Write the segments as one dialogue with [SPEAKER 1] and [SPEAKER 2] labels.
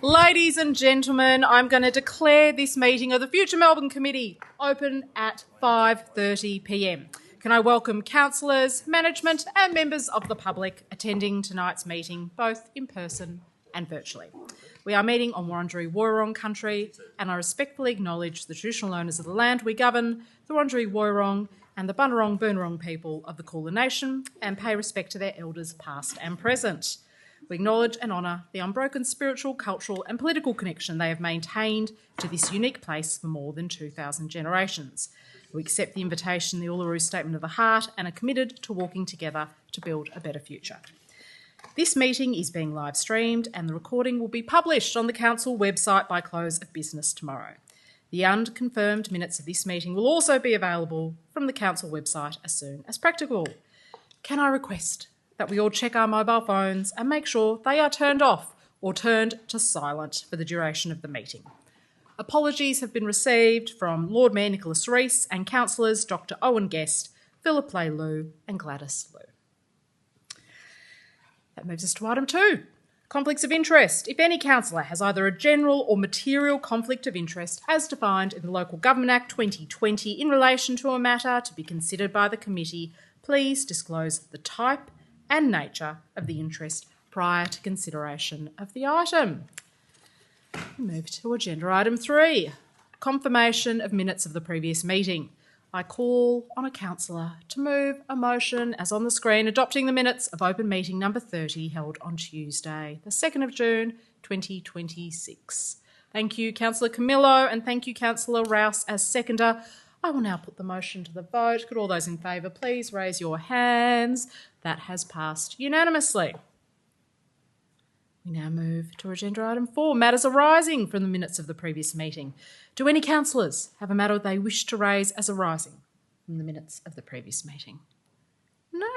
[SPEAKER 1] Ladies and gentlemen, I'm going to declare this meeting of the Future Melbourne Committee open at 5:30pm. Can I welcome councillors, management and members of the public attending tonight's meeting, both in person and virtually. We are meeting on Wurundjeri Woiwurrung country, and I respectfully acknowledge the traditional owners of the land we govern, the Wurundjeri Woiwurrung and the Bunurong Boonwurrung people of the Kulin Nation, and pay respect to their elders past and present. We acknowledge and honour the unbroken spiritual, cultural and political connection they have maintained to this unique place for more than 2,000 generations. We accept the invitation, the Uluru Statement of the Heart, and are committed to walking together to build a better future. This meeting is being live streamed and the recording will be published on the Council website by close of business tomorrow. The unconfirmed minutes of this meeting will also be available from the Council website as soon as practicable. Can I request that we all check our mobile phones and make sure they are turned off or turned to silent for the duration of the meeting. Apologies have been received from Lord Mayor Nicholas Rees and councillors Dr Owen Guest, Philip Leigh-Liu and Gladys Liu. That moves us to item 2, conflicts of interest. If any councillor has either a general or material conflict of interest as defined in the Local Government Act 2020 in relation to a matter to be considered by the committee, please disclose the type and nature of the interest prior to consideration of the item. We move to agenda item 3, confirmation of minutes of the previous meeting. I call on a councillor to move a motion, as on the screen, adopting the minutes of open meeting number 30 held on Tuesday, the 2nd of June 2026. Thank you, Councillor Camillo, and thank you, Councillor Rouse, as seconder. I will now put the motion to the vote. Could all those in favour please raise your hands? That has passed unanimously. We now move to agenda item 4, matters arising from the minutes of the previous meeting. Do any councillors have a matter they wish to raise as arising from the minutes of the previous meeting? No.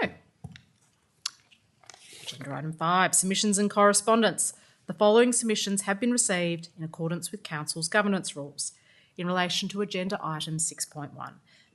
[SPEAKER 1] Agenda item 5, submissions and correspondence. The following submissions have been received in accordance with Council's governance rules. In relation to agenda item 6.1,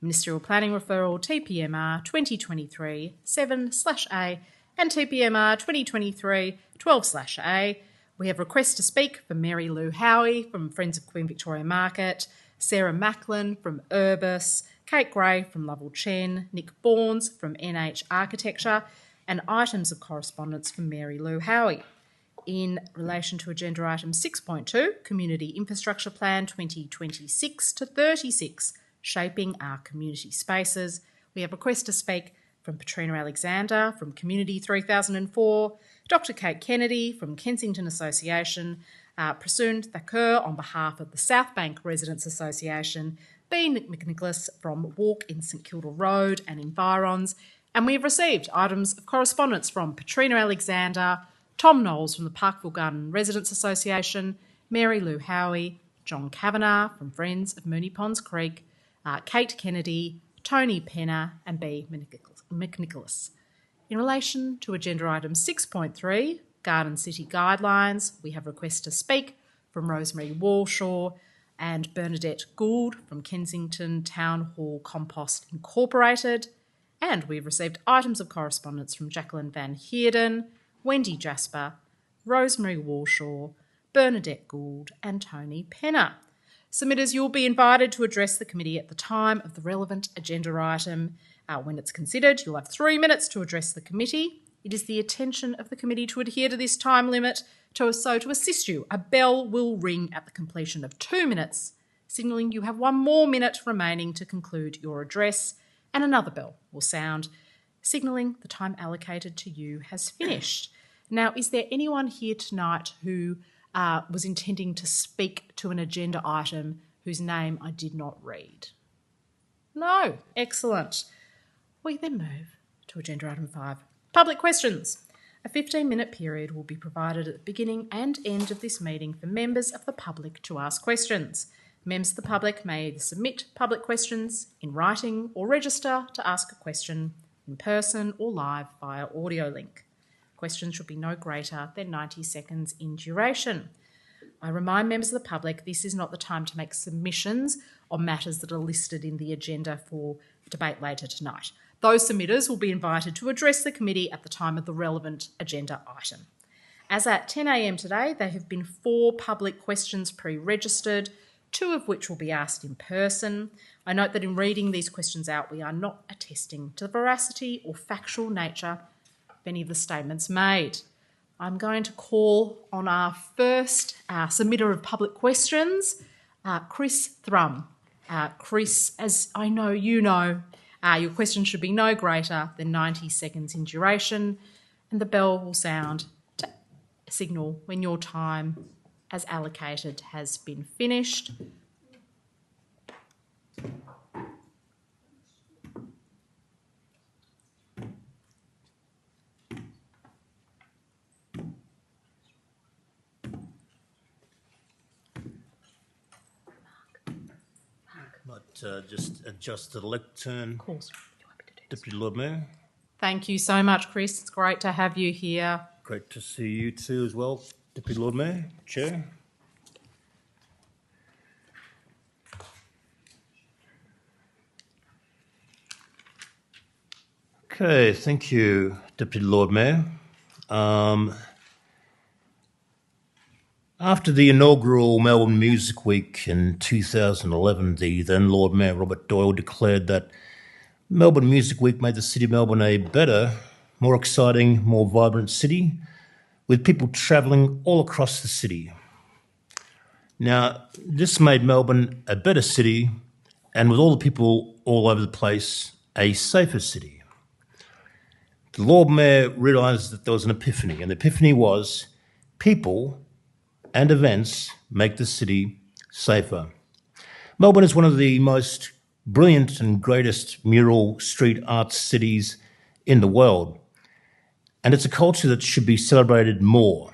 [SPEAKER 1] Ministerial Planning Referral TPMR 2023-7/A and TPMR 2023-12/A. We have requests to speak from Mary Lou Howie from Friends of Queen Victoria Market, Sarah Macklin from Urbis, Kate Gray from Lovell Chen, Nick Bournes from NH Architecture, and items of correspondence from Mary Lou Howie. In relation to agenda item 6.2, Community Infrastructure Plan 2026-36, Shaping Our Community Spaces, we have requests to speak from Patrina Alexander from Community 3004, Dr Kate Kennedy from Kensington Association, Prasoon Thakur on behalf of the South Bank Residents Association, B. McNicholas from Walk in St Kilda Road and Environs, and we have received items of correspondence from Patrina Alexander, Tom Knowles from the Parkville Garden Residents Association, Mary Lou Howie, John Kavanagh from Friends of Moonee Ponds Creek, Kate Kennedy, Tony Penner and B. McNicholas. In relation to agenda item 6.3, Garden City Guidelines, we have requests to speak from Rosemary Walshaw and Bernadette Gould from Kensington Town Hall Compost Incorporated, and we've received items of correspondence from Jacqueline Van Heerden, Wendy Jasper, Rosemary Walshaw, Bernadette Gould and Tony Penner. Submitters, you'll be invited to address the committee at the time of the relevant agenda item. When it's considered, you'll have 3 minutes to address the committee. It is the intention of the committee to adhere to this time limit. To assist you, a bell will ring at the completion of 2 minutes, signalling you have 1 more minute remaining to conclude your address, and another bell will sound, signalling the time allocated to you has finished. Now, is there anyone here tonight who was intending to speak to an agenda item whose name I did not read? No. Excellent. We then move to agenda item 5, public questions. A 15-minute period will be provided at the beginning and end of this meeting for members of the public to ask questions. Members of the public may either submit public questions in writing or register to ask a question in person or live via audio link. Questions should be no greater than 90 seconds in duration. I remind members of the public this is not the time to make submissions on matters that are listed in the agenda for debate later tonight. Those submitters will be invited to address the committee at the time of the relevant agenda item. As at 10 a.m. today, there have been 4 public questions pre-registered, 2 of which will be asked in person. I note that in reading these questions out, we are not attesting to the veracity or factual nature of any of the statements made. I'm going to call on our first submitter of public questions, Chris Thrum. Chris, as I know you know, your question should be no greater than 90 seconds in duration, and the bell will sound to signal when your time as allocated has been finished.
[SPEAKER 2] Might just adjust the lectern.
[SPEAKER 1] Of course.
[SPEAKER 2] Deputy Lord Mayor.
[SPEAKER 1] Thank you so much, Chris. It's great to have you here.
[SPEAKER 2] Great to see you too as well, Deputy Lord Mayor, Chair. Okay, thank you, Deputy Lord Mayor. After the inaugural Melbourne Music Week in 2011, the then Lord Mayor Robert Doyle declared that Melbourne Music Week made the City of Melbourne a better, more exciting, more vibrant city, with people travelling all across the city. Now, this made Melbourne a better city, and with all the people all over the place, a safer city. The Lord Mayor realised that there was an epiphany, and the epiphany was people and events make the city safer. Melbourne is one of the most brilliant and greatest mural street art cities in the world, and it's a culture that should be celebrated more.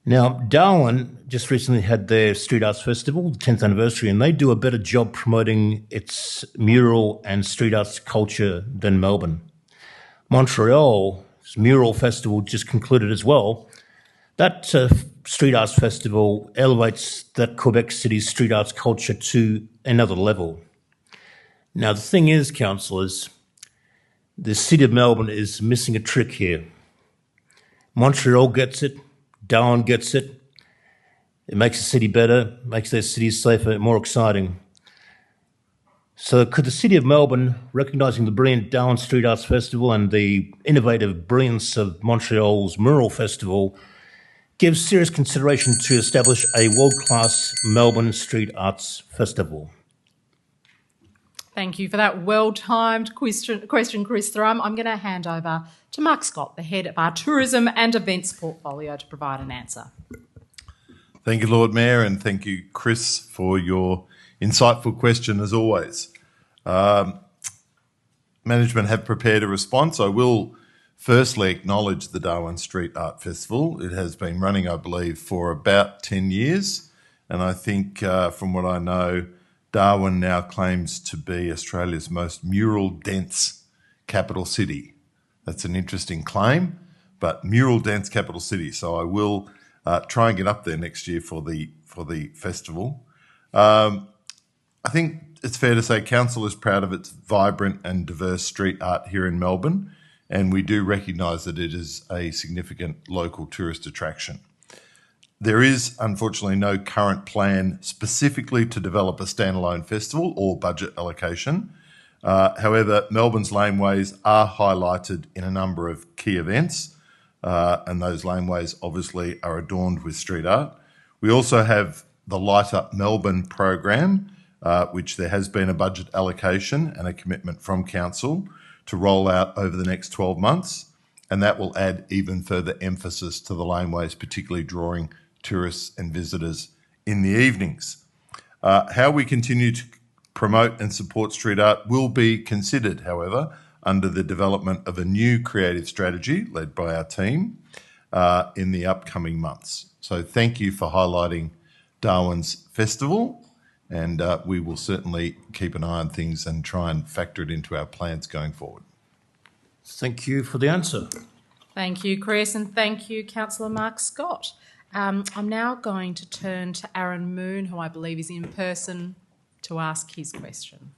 [SPEAKER 2] Now, Darwin just recently had their Street Arts Festival, the 10th anniversary, and they do a better job promoting its mural and street arts culture than Melbourne. Montreal's Mural Festival just concluded as well. That Street Arts Festival elevates that Quebec City's street arts culture to another level. Now, the thing is, councillors, the City of Melbourne is missing a trick here. Montreal gets it, Darwin gets it. It makes the city better, makes their cities safer, more exciting. So could the City of Melbourne, recognising the brilliant Darwin Street Arts Festival and the innovative brilliance of Montreal's Mural Festival, give serious consideration to establish a world-class Melbourne Street Arts Festival?
[SPEAKER 1] Thank you for that well-timed question, Chris Thrum. I'm going to hand over to Mark Scott, the head of our tourism and events portfolio, to provide an answer.
[SPEAKER 3] Thank you, Lord Mayor, and thank you, Chris, for your insightful question as always. Management have prepared a response. I will firstly acknowledge the Darwin Street Art Festival. It has been running, I believe, for about 10 years, and I think from what I know, Darwin now claims to be Australia's most mural-dense capital city. That's an interesting claim, but mural-dense capital city. So I will try and get up there next year for the festival. I think it's fair to say Council is proud of its vibrant and diverse street art here in Melbourne, and we do recognise that it is a significant local tourist attraction. There is, unfortunately, no current plan specifically to develop a standalone festival or budget allocation. However, Melbourne's laneways are highlighted in a number of key events, and those laneways obviously are adorned with street art. We also have the Light Up Melbourne program, which there has been a budget allocation and a commitment from Council to roll out over the next 12 months, and that will add even further emphasis to the laneways, particularly drawing tourists and visitors in the evenings. How we continue to promote and support street art will be considered, however, under the development of a new creative strategy led by our team in the upcoming months. So thank you for highlighting Darwin's festival, and we will certainly keep an eye on things and try and factor it into our plans going forward.
[SPEAKER 2] Thank you for the answer.
[SPEAKER 1] Thank you, Chris, and thank you, Councillor Mark Scott. I'm now going to turn to Aaron Moon, who I believe is in person, to ask his question.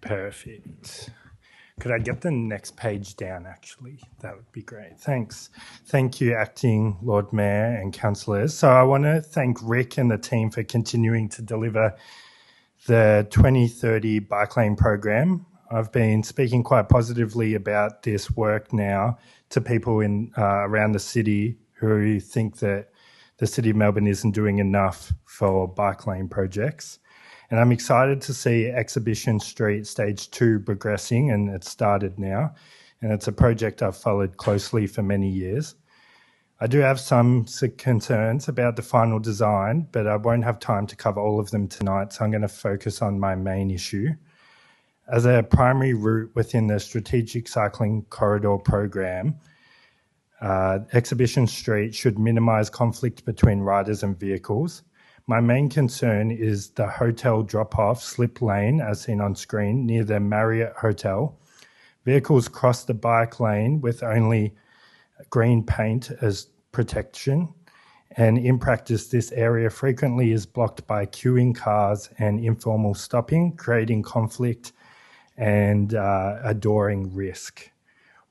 [SPEAKER 4] Perfect. Could I get the next page down, actually? That would be great. Thanks. Thank you, Acting Lord Mayor and councillors. So I want to thank Rick and the team for continuing to deliver the 2030 Bike Lane program. I've been speaking quite positively about this work now to people in around the city who think that the City of Melbourne isn't doing enough for bike lane projects. And I'm excited to see Exhibition Street Stage 2 progressing, and it's started now. And it's a project I've followed closely for many years. I do have some concerns about the final design, but I won't have time to cover all of them tonight, so I'm going to focus on my main issue. As a primary route within the Strategic Cycling Corridor program, Exhibition Street should minimise conflict between riders and vehicles. My main concern is the hotel drop-off slip lane, as seen on screen, near the Marriott Hotel. Vehicles cross the bike lane with only green paint as protection, and in practice, this area frequently is blocked by queuing cars and informal stopping, creating conflict and adoring risk.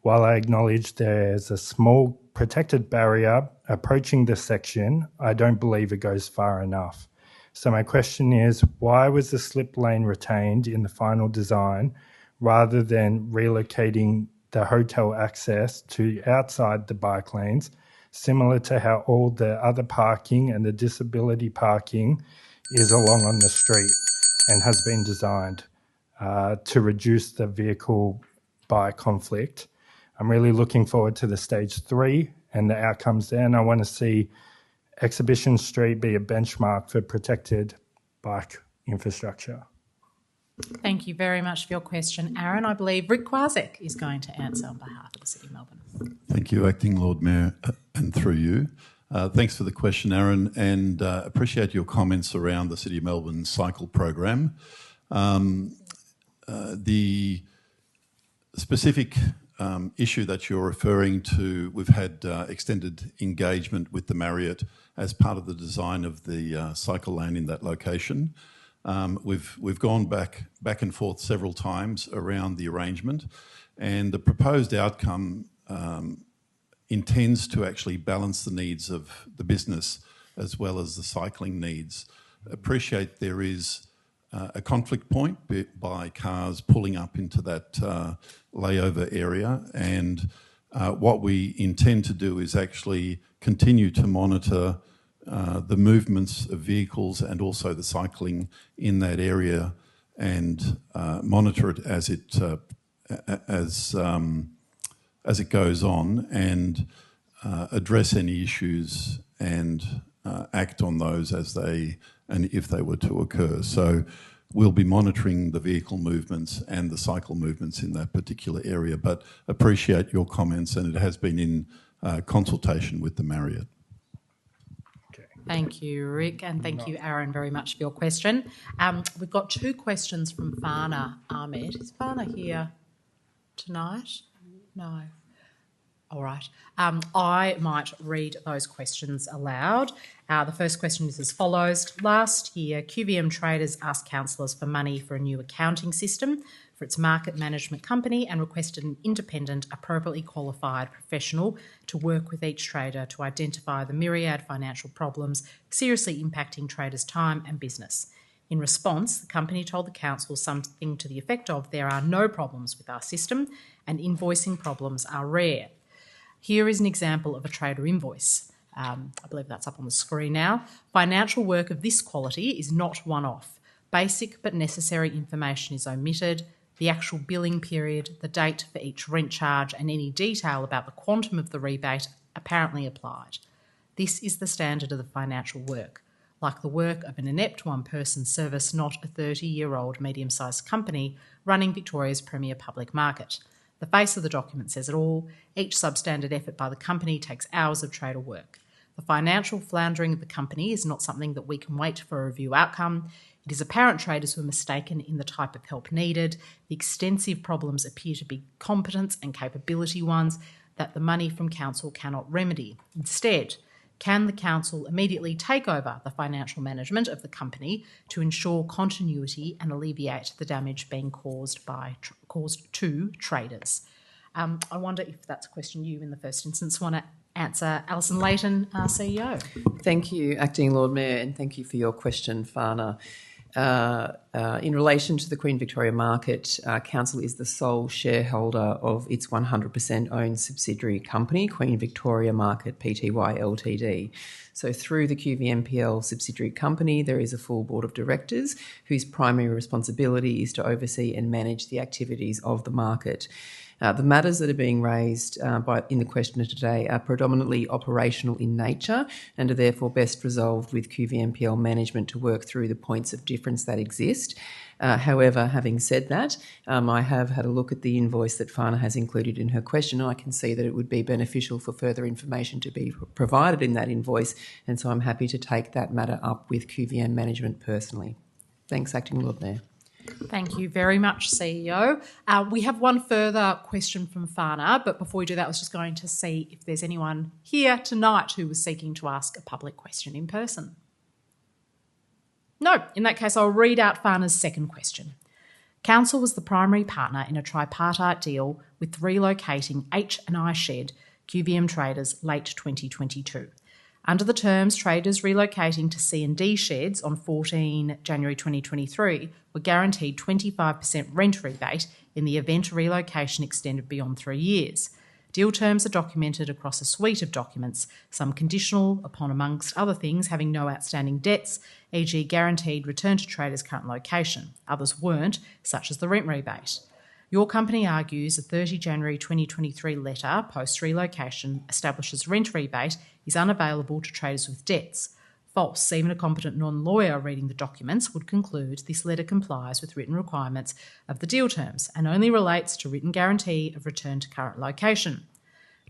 [SPEAKER 4] While I acknowledge there's a small protected barrier approaching the section, I don't believe it goes far enough. So my question is, why was the slip lane retained in the final design rather than relocating the hotel access to outside the bike lanes, similar to how all the other parking and the disability parking is along on the street and has been designed to reduce the vehicle bike conflict? I'm really looking forward to the stage 3 and the outcomes there, and I want to see Exhibition Street be a benchmark for protected bike infrastructure.
[SPEAKER 1] Thank you very much for your question, Aaron. I believe Rick Kwasek is going to answer on behalf of the City of Melbourne.
[SPEAKER 5] Thank you, Acting Lord Mayor, and through you. Thanks for the question, Aaron, and appreciate your comments around the City of Melbourne cycle program. The specific issue that you're referring to, we've had extended engagement with the Marriott as part of the design of the cycle lane in that location. We've gone back and forth several times around the arrangement, and the proposed outcome intends to actually balance the needs of the business as well as the cycling needs. Appreciate there is a conflict point by cars pulling up into that layover area, and what we intend to do is actually continue to monitor the movements of vehicles and also the cycling in that area, and monitor it as it goes on, and address any issues and act on those as they and if they were to occur. So we'll be monitoring the vehicle movements and the cycle movements in that particular area, but appreciate your comments, and it has been in consultation with the Marriott.
[SPEAKER 1] Thank you, Rick, and thank you, Aaron, very much for your question. We've got 2 questions from Fana Ahmed. Is Fana here tonight? No. All right. I might read those questions aloud. The first question is as follows. Last year, QVM Traders asked councillors for money for a new accounting system for its market management company and requested an independent, appropriately qualified professional to work with each trader to identify the myriad financial problems seriously impacting traders' time and business. In response, the company told the council something to the effect of, "There are no problems with our system and invoicing problems are rare." Here is an example of a trader invoice. I believe that's up on the screen now. Financial work of this quality is not one-off. Basic but necessary information is omitted. The actual billing period, the date for each rent charge, and any detail about the quantum of the rebate apparently applied. This is the standard of the financial work. Like the work of an inept one-person service, not a 30-year-old medium-sized company running Victoria's premier public market. The face of the document says it all. Each substandard effort by the company takes hours of trader work. The financial floundering of the company is not something that we can wait for a review outcome. It is apparent traders who are mistaken in the type of help needed. The extensive problems appear to be competence and capability ones that the money from council cannot remedy. Instead, can the council immediately take over the financial management of the company to ensure continuity and alleviate the damage being caused to traders? I wonder if that's a question you, in the first instance, want to answer. Alison Layton, our CEO.
[SPEAKER 6] Thank you, Acting Lord Mayor, and thank you for your question, Fana. In relation to the Queen Victoria Market, Council is the sole shareholder of its 100% owned subsidiary company, Queen Victoria Market Pty Ltd. So through the QVMPL subsidiary company, there is a full board of directors whose primary responsibility is to oversee and manage the activities of the market. The matters that are being raised in the questioner today are predominantly operational in nature and are therefore best resolved with QVMPL management to work through the points of difference that exist. However, having said that, I have had a look at the invoice that Fana has included in her question, and I can see that it would be beneficial for further information to be provided in that invoice, and so I'm happy to take that matter up with QVM management personally. Thanks, Acting Lord Mayor.
[SPEAKER 1] Thank you very much, CEO. We have one further question from Fana, but before we do that, I was just going to see if there's anyone here tonight who was seeking to ask a public question in person. No, in that case, I'll read out Fana's second question. Council was the primary partner in a tripartite deal with relocating H&I Shed QVM traders late 2022. Under the terms, traders relocating to C&D sheds on 14 January 2023 were guaranteed 25% rent rebate in the event relocation extended beyond 3 years. Deal terms are documented across a suite of documents, some conditional upon, amongst other things, having no outstanding debts, e.g. guaranteed return to traders' current location. Others weren't, such as the rent rebate. Your company argues a 30 January 2023 letter post-relocation establishes rent rebate is unavailable to traders with debts. False. Even a competent non-lawyer reading the documents would conclude this letter complies with written requirements of the deal terms and only relates to written guarantee of return to current location.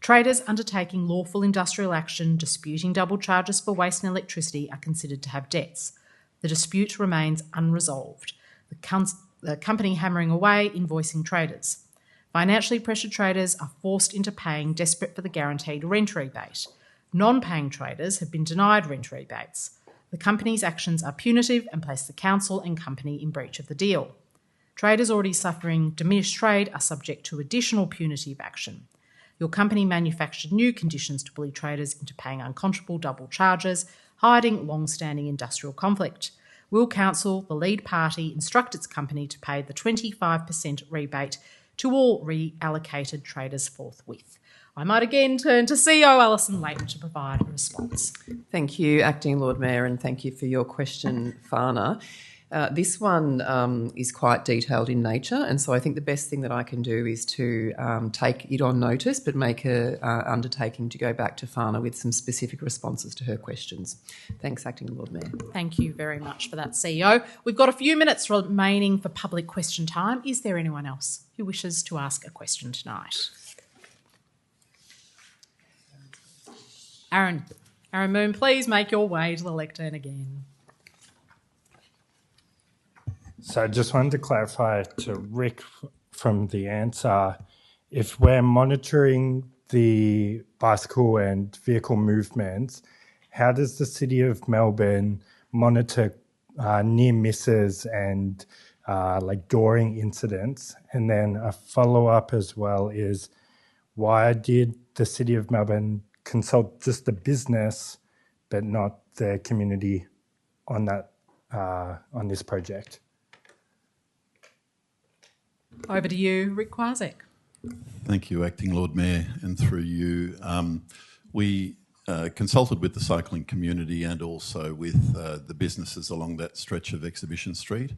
[SPEAKER 1] Traders undertaking lawful industrial action disputing double charges for waste and electricity are considered to have debts. The dispute remains unresolved. The company hammering away, invoicing traders. Financially pressured traders are forced into paying, desperate for the guaranteed rent rebate. Non-paying traders have been denied rent rebates. The company's actions are punitive and place the council and company in breach of the deal. Traders already suffering diminished trade are subject to additional punitive action. Your company manufactured new conditions to bully traders into paying unconscionable double charges, hiding long-standing industrial conflict. Will Council, the lead party, instruct its company to pay the 25% rebate to all reallocated traders forthwith? I might again turn to CEO Alison Layton to provide a response.
[SPEAKER 6] Thank you, Acting Lord Mayor, and thank you for your question, Fana. This one is quite detailed in nature, and so I think the best thing that I can do is to take it on notice but make an undertaking to go back to Fana with some specific responses to her questions. Thanks, Acting Lord Mayor.
[SPEAKER 1] Thank you very much for that, CEO. We've got a few minutes remaining for public question time. Is there anyone else who wishes to ask a question tonight? Aaron Moon, please make your way to the lectern again.
[SPEAKER 4] So I just wanted to clarify to Rick from the answer, if we're monitoring the bicycle and vehicle movements, how does the City of Melbourne monitor near misses and like dooring incidents? And then a follow-up as well is, why did the City of Melbourne consult just the business but not the community on that on this project?
[SPEAKER 1] Over to you, Rick Kwasek.
[SPEAKER 5] Thank you, Acting Lord Mayor, and through you. We consulted with the cycling community and also with the businesses along that stretch of Exhibition Street.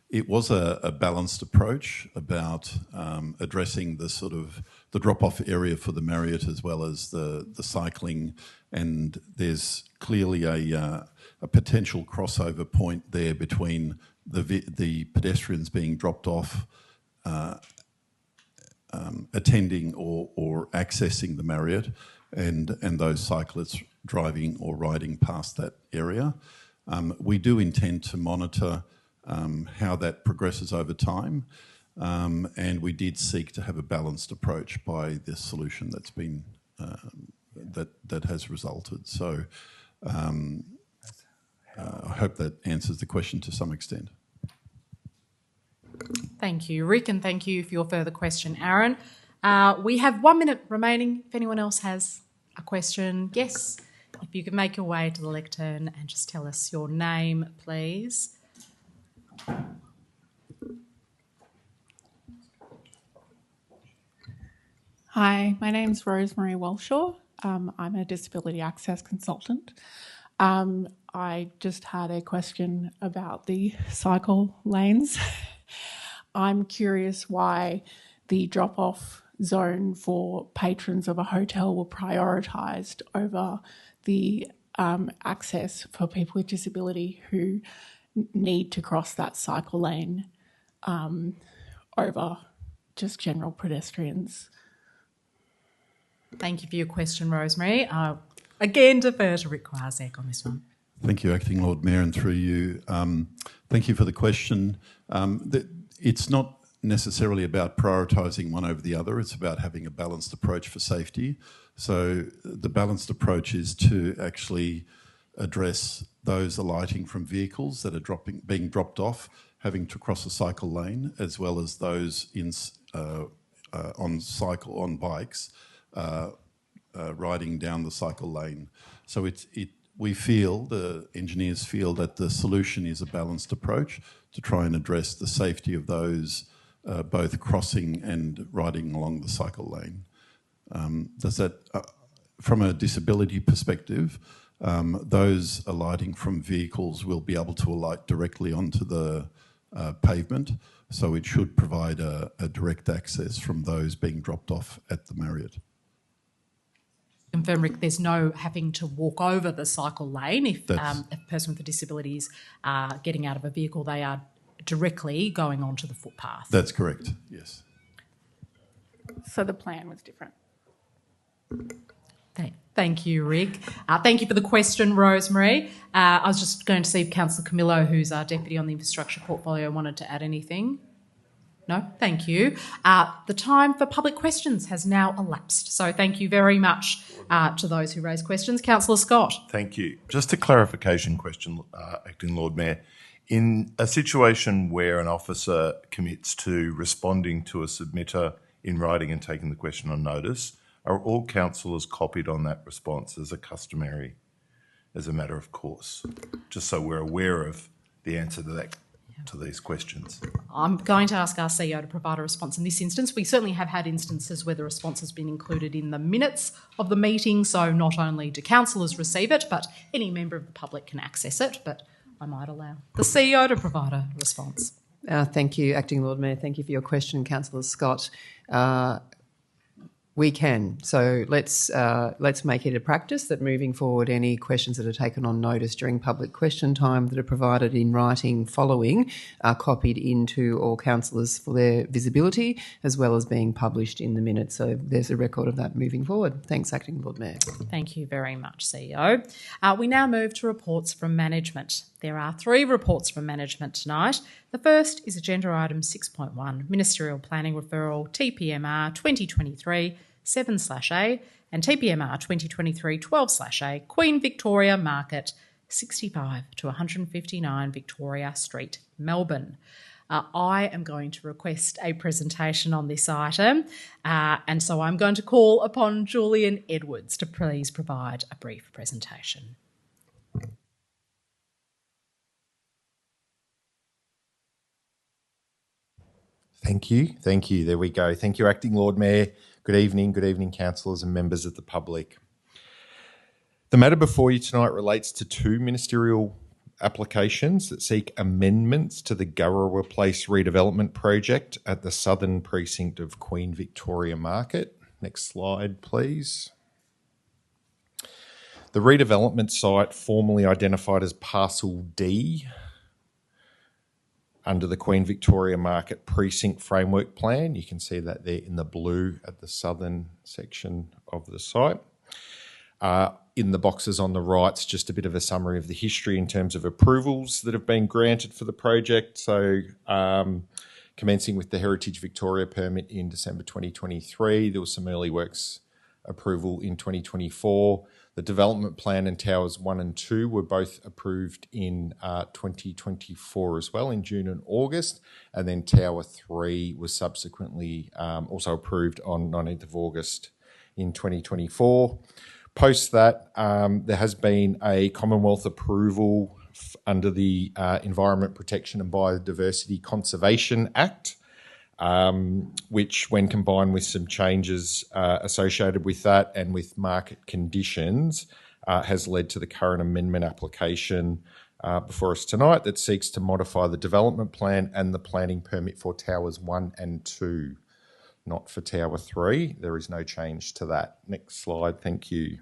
[SPEAKER 5] It was a balanced approach about addressing the sort of the drop-off area for the Marriott as well as the cycling, and there's clearly a potential crossover point there between the pedestrians being dropped off, attending or accessing the Marriott, and those cyclists driving or riding past that area. We do intend to monitor how that progresses over time, and we did seek to have a balanced approach by this solution that's been that has resulted. So I hope that answers the question to some extent.
[SPEAKER 1] Thank you, Rick, and thank you for your further question, Aaron. We have 1 minute remaining. If anyone else has a question, yes, if you could make your way to the lectern and just tell us your name, please.
[SPEAKER 7] Hi, my name's Rosemary Walshaw. I'm a disability access consultant. I just had a question about the cycle lanes. I'm curious why the drop-off zone for patrons of a hotel were prioritised over the access for people with disability who need to cross that cycle lane over just general pedestrians.
[SPEAKER 1] Thank you for your question, Rosemary. Again, defer to Rick Kwasek on this one.
[SPEAKER 5] Thank you, Acting Lord Mayor, and through you. Thank you for the question. It's not necessarily about prioritising one over the other. It's about having a balanced approach for safety. So the balanced approach is to actually address those alighting from vehicles that are being dropped off, having to cross a cycle lane, as well as those on bikes riding down the cycle lane. So we feel, the engineers feel, that the solution is a balanced approach to try and address the safety of those both crossing and riding along the cycle lane. Does that, from a disability perspective, those alighting from vehicles will be able to alight directly onto the pavement, so it should provide a direct access from those being dropped off at the Marriott.
[SPEAKER 1] Confirm, Rick, there's no having to walk over the cycle lane. If a person with a disability is getting out of a vehicle, they are directly going onto the footpath.
[SPEAKER 5] That's correct, yes.
[SPEAKER 7] So the plan was different.
[SPEAKER 1] Thank you, Rick. Thank you for the question, Rosemary. I was just going to see if Councillor Camillo, who's our Deputy on the Infrastructure Portfolio, wanted to add anything. No? Thank you. The time for public questions has now elapsed. So thank you very much to those who raised questions. Councillor Scott.
[SPEAKER 3] Thank you. Just a clarification question, Acting Lord Mayor. In a situation where an officer commits to responding to a submitter in writing and taking the question on notice, are all councillors copied on that response as a matter of course? Just so we're aware of the answer to these questions.
[SPEAKER 1] I'm going to ask our CEO to provide a response in this instance. We certainly have had instances where the response has been included in the minutes of the meeting, so not only do councillors receive it, but any member of the public can access it. But I might allow the CEO to provide a response.
[SPEAKER 6] Thank you, Acting Lord Mayor. Thank you for your question, Councillor Scott. We can. So let's make it a practice that moving forward, any questions that are taken on notice during public question time that are provided in writing following are copied into all councillors for their visibility, as well as being published in the minutes. So there's a record of that moving forward. Thanks, Acting Lord Mayor.
[SPEAKER 1] Thank you very much, CEO. We now move to reports from management. There are 3 reports from management tonight. The first is agenda item 6.1, Ministerial Planning Referral TPMR 2023 7/A and TPMR 2023 12/A, Queen Victoria Market, 65 to 159 Victoria Street, Melbourne. I am going to request a presentation on this item, and so I'm going to call upon Julian Edwards to please provide a brief presentation.
[SPEAKER 8] Thank you. There we go. Thank you, Acting Lord Mayor. Good evening, councillors and members of the public. The matter before you tonight relates to 2 ministerial applications that seek amendments to the Gurrowa Place redevelopment project at the southern precinct of Queen Victoria Market. Next slide, please. The redevelopment site, formerly identified as Parcel D, under the Queen Victoria Market Precinct Framework Plan. You can see that there in the blue at the southern section of the site. In the boxes on the right, it's just a bit of a summary of the history in terms of approvals that have been granted for the project. So commencing with the Heritage Victoria permit in December 2023, there was some early works approval in 2024. The development plan and Towers 1 and 2 were both approved in 2024 as well, in June and August. And then Tower 3 was subsequently also approved on 19th of August in 2024. Post that, there has been a Commonwealth approval under the Environment Protection and Biodiversity Conservation Act, which, when combined with some changes associated with that and with market conditions, has led to the current amendment application before us tonight that seeks to modify the development plan and the planning permit for Towers 1 and 2, not for Tower 3. There is no change to that. Next slide, thank you.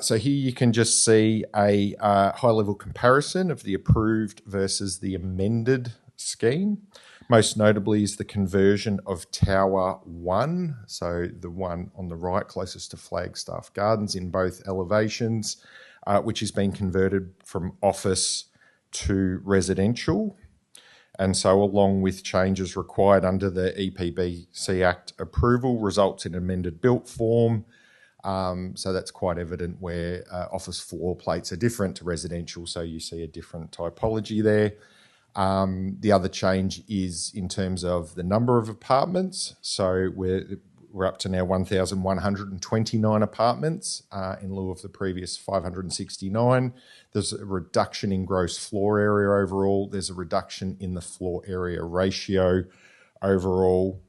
[SPEAKER 8] So here you can just see a high-level comparison of the approved versus the amended scheme. Most notably is the conversion of Tower 1, so the one on the right closest to Flagstaff Gardens in both elevations, which has been converted from office to residential. And so, along with changes required under the EPBC Act approval, results in amended built form. So that's quite evident where office floor plates are different to residential, so you see a different typology there. The other change is in terms of the number of apartments. So we're up to now 1,129 apartments in lieu of the previous 569. There's a reduction in gross floor area overall. There's a reduction in the floor area ratio overall.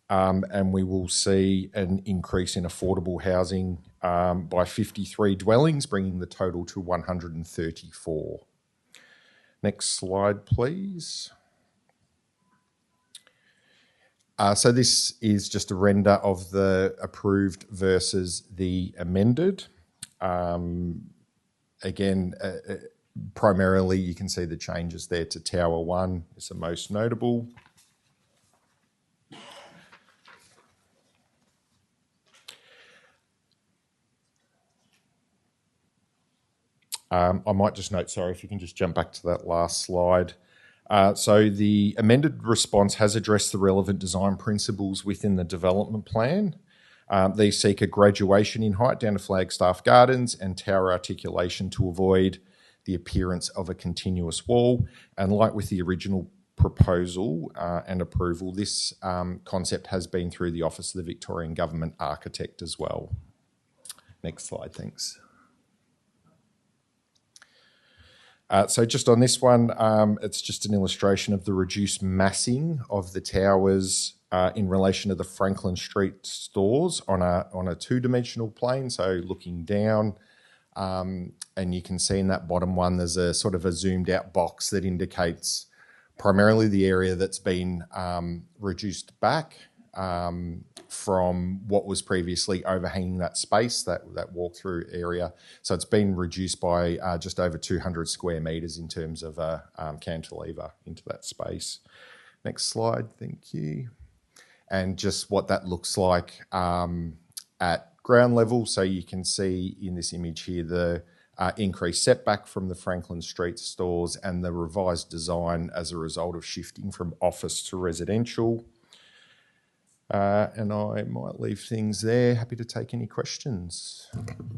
[SPEAKER 8] And we will see an increase in affordable housing by 53 dwellings, bringing the total to 134. Next slide, please. So this is just a render of the approved versus the amended. Again, primarily you can see the changes there to Tower 1 is the most notable. I might just note, sorry, if you can just jump back to that last slide. So the amended response has addressed the relevant design principles within the development plan. These seek a graduation in height down to Flagstaff Gardens and tower articulation to avoid the appearance of a continuous wall. And like with the original proposal and approval, this concept has been through the Office of the Victorian Government Architect as well. Next slide, thanks. So just on this one, it's just an illustration of the reduced massing of the towers in relation to the Franklin Street stores on a two-dimensional plane, so looking down. And you can see in that bottom one, there's a sort of a zoomed out box that indicates primarily the area that's been reduced back from what was previously overhanging that space, that walk-through area. So it's been reduced by just over 200 square metres in terms of a cantilever into that space. Next slide, thank you. And just what that looks like at ground level. So you can see in this image here the increased setback from the Franklin Street stores and the revised design as a result of shifting from office to residential. And I might leave things there. Happy to take any questions.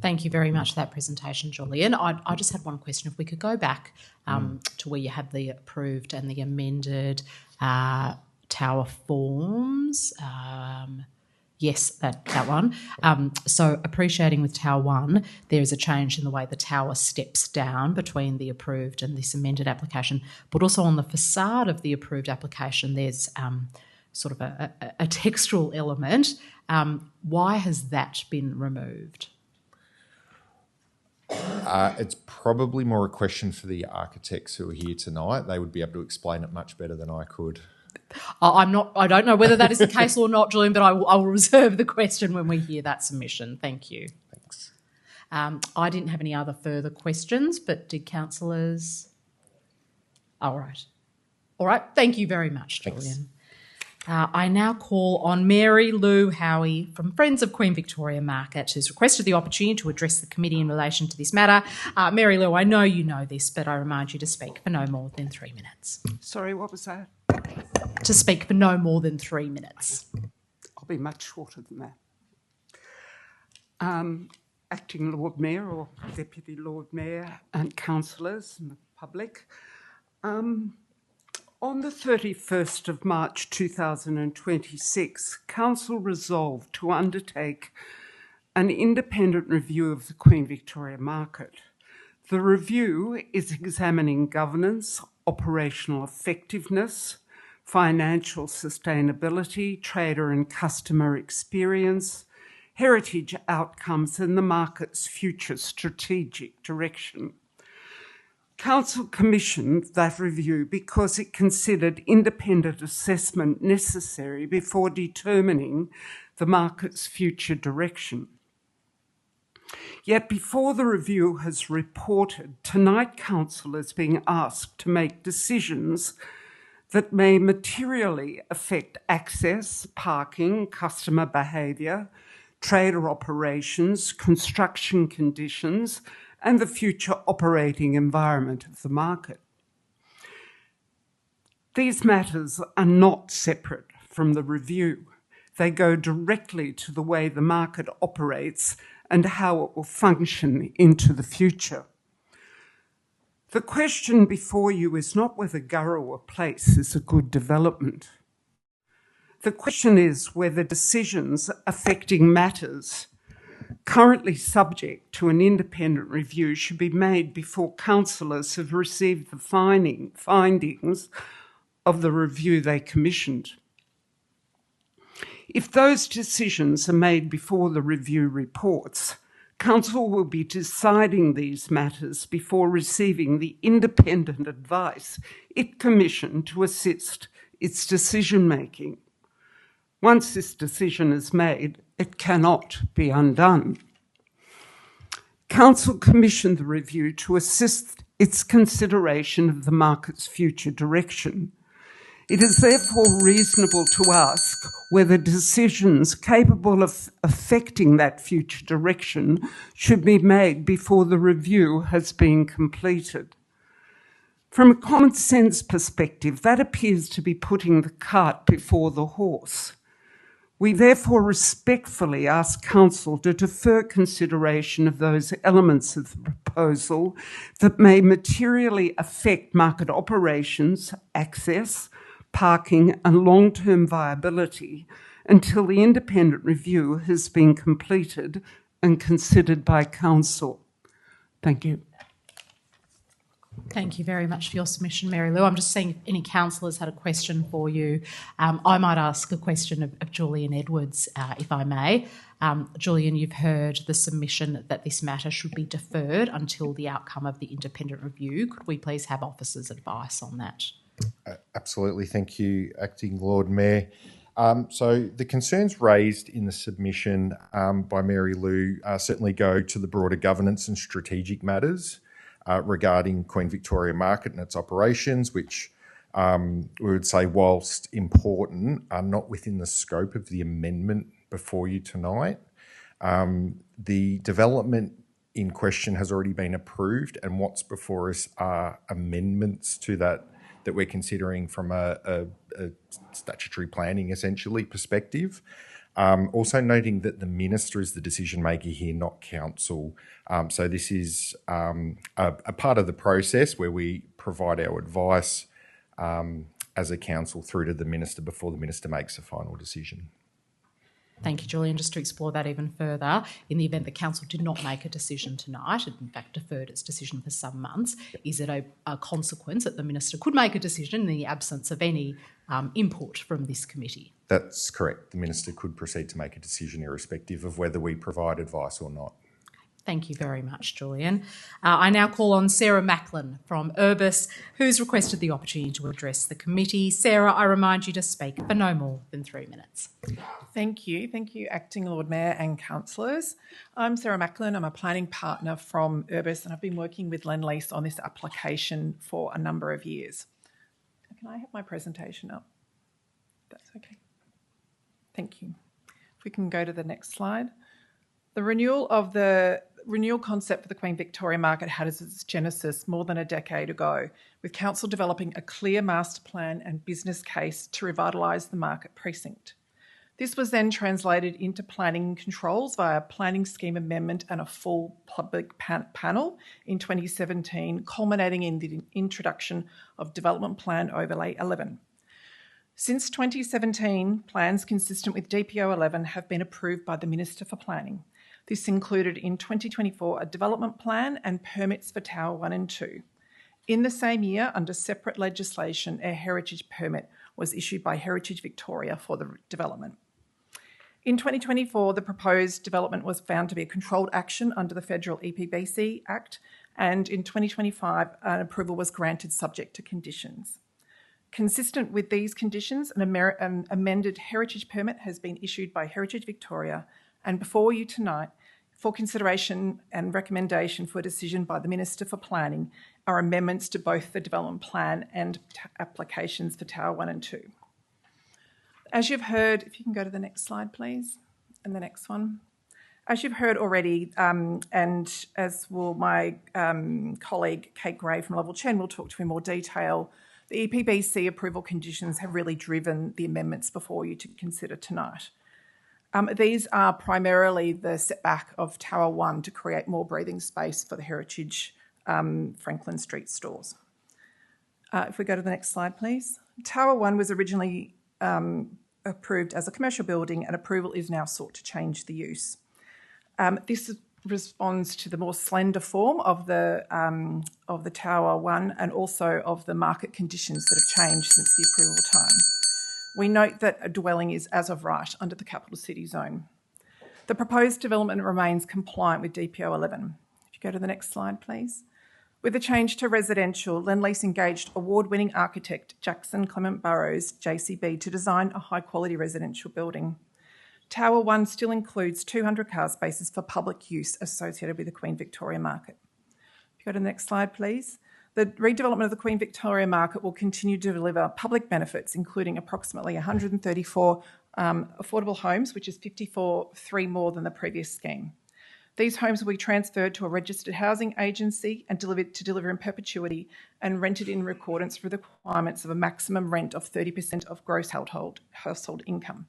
[SPEAKER 1] Thank you very much for that presentation, Julian. I just had one question. If we could go back to where you have the approved and the amended tower forms. Yes, that one. So appreciating with Tower 1, there is a change in the way the tower steps down between the approved and this amended application, but also on the facade of the approved application, there's sort of a textural element. Why has that been removed?
[SPEAKER 8] It's probably more a question for the architects who are here tonight. They would be able to explain it much better than I could.
[SPEAKER 1] I don't know whether that is the case or not, Julian, but I will reserve the question when we hear that submission. Thank you.
[SPEAKER 8] Thanks.
[SPEAKER 1] I didn't have any other further questions, but did councillors? All right. Thank you very much, Julian.
[SPEAKER 8] Thanks.
[SPEAKER 1] I now call on Mary Lou Howie from Friends of Queen Victoria Market, who's requested the opportunity to address the committee in relation to this matter. Mary Lou, I know you know this, but I remind you to speak for no more than 3 minutes.
[SPEAKER 9] Sorry, what was that?
[SPEAKER 1] To speak for no more than 3 minutes.
[SPEAKER 9] I'll be much shorter than that. Acting Lord Mayor or Deputy Lord Mayor and councillors and the public. On the 31st of March 2026, Council resolved to undertake an independent review of the Queen Victoria Market. The review is examining governance, operational effectiveness, financial sustainability, trader and customer experience, heritage outcomes, and the market's future strategic direction. Council commissioned that review because it considered independent assessment necessary before determining the market's future direction. Yet before the review has reported, tonight Council is being asked to make decisions that may materially affect access, parking, customer behaviour, trader operations, construction conditions, and the future operating environment of the market. These matters are not separate from the review. They go directly to the way the market operates and how it will function into the future. The question before you is not whether Gurrowa Place is a good development. The question is whether decisions affecting matters currently subject to an independent review should be made before councillors have received the findings of the review they commissioned. If those decisions are made before the review reports, Council will be deciding these matters before receiving the independent advice it commissioned to assist its decision-making. Once this decision is made, it cannot be undone. Council commissioned the review to assist its consideration of the market's future direction. It is therefore reasonable to ask whether decisions capable of affecting that future direction should be made before the review has been completed. From a common sense perspective, that appears to be putting the cart before the horse. We therefore respectfully ask Council to defer consideration of those elements of the proposal that may materially affect market operations, access, parking and long-term viability until the independent review has been completed and considered by Council. Thank you.
[SPEAKER 1] Thank you very much for your submission, Mary Lou. I'm just seeing if any councillors had a question for you. I might ask a question of Julian Edwards, if I may. Julian, you've heard the submission that this matter should be deferred until the outcome of the independent review. Could we please have officers' advice on that?
[SPEAKER 8] Absolutely. Thank you, Acting Lord Mayor. So the concerns raised in the submission by Mary Lou certainly go to the broader governance and strategic matters regarding Queen Victoria Market and its operations, which we would say, whilst important, are not within the scope of the amendment before you tonight. The development in question has already been approved, and what's before us are amendments to that we're considering from a statutory planning, essentially, perspective. Also noting that the Minister is the decision maker here, not Council. So this is a part of the process where we provide our advice as a Council through to the Minister before the Minister makes a final decision.
[SPEAKER 1] Thank you, Julian. Just to explore that even further, in the event the Council did not make a decision tonight, and in fact deferred its decision for some months, is it a consequence that the Minister could make a decision in the absence of any input from this committee?
[SPEAKER 8] That's correct. The Minister could proceed to make a decision irrespective of whether we provide advice or not.
[SPEAKER 1] Thank you very much, Julian. I now call on Sarah Macklin from Urbis, who's requested the opportunity to address the committee. Sarah, I remind you to speak for no more than 3 minutes.
[SPEAKER 10] Thank you. Thank you, Acting Lord Mayor and councillors. I'm Sarah Macklin. I'm a planning partner from Urbis, and I've been working with Lendlease on this application for a number of years. Can I have my presentation up? That's okay. Thank you. If we can go to the next slide. The renewal concept for the Queen Victoria Market had its genesis more than a decade ago, with Council developing a clear master plan and business case to revitalise the market precinct. This was then translated into planning controls via planning scheme amendment and a full public panel in 2017, culminating in the introduction of Development Plan Overlay 11. Since 2017, plans consistent with DPO 11 have been approved by the Minister for Planning. This included in 2024 a development plan and permits for Tower 1 and 2. In the same year, under separate legislation, a heritage permit was issued by Heritage Victoria for the development. In 2024, the proposed development was found to be a controlled action under the Federal EPBC Act, and in 2025, an approval was granted subject to conditions. Consistent with these conditions, an amended heritage permit has been issued by Heritage Victoria, and before you tonight, for consideration and recommendation for a decision by the Minister for Planning, are amendments to both the development plan and applications for Tower 1 and 2. As you've heard, if you can go to the next slide, please, and the next one. As you've heard already, and as will my colleague Kate Gray from Level Chen will talk to in more detail, the EPBC approval conditions have really driven the amendments before you to consider tonight. These are primarily the setback of Tower 1 to create more breathing space for the Heritage Franklin Street stores. If we go to the next slide, please. Tower 1 was originally approved as a commercial building, and approval is now sought to change the use. This responds to the more slender form of the Tower 1 and also of the market conditions that have changed since the approval time. We note that a dwelling is as of right under the capital city zone. The proposed development remains compliant with DPO 11. If you go to the next slide, please. With the change to residential, Lendlease engaged award-winning architect Jackson Clement Burrows, JCB, to design a high-quality residential building. Tower 1 still includes 200 car spaces for public use associated with the Queen Victoria Market. If you go to the next slide, please. The redevelopment of the Queen Victoria Market will continue to deliver public benefits, including approximately 134 affordable homes, which is 3 more than the previous scheme. These homes will be transferred to a registered housing agency and deliver in perpetuity and rented in accordance with the requirements of a maximum rent of 30% of gross household income.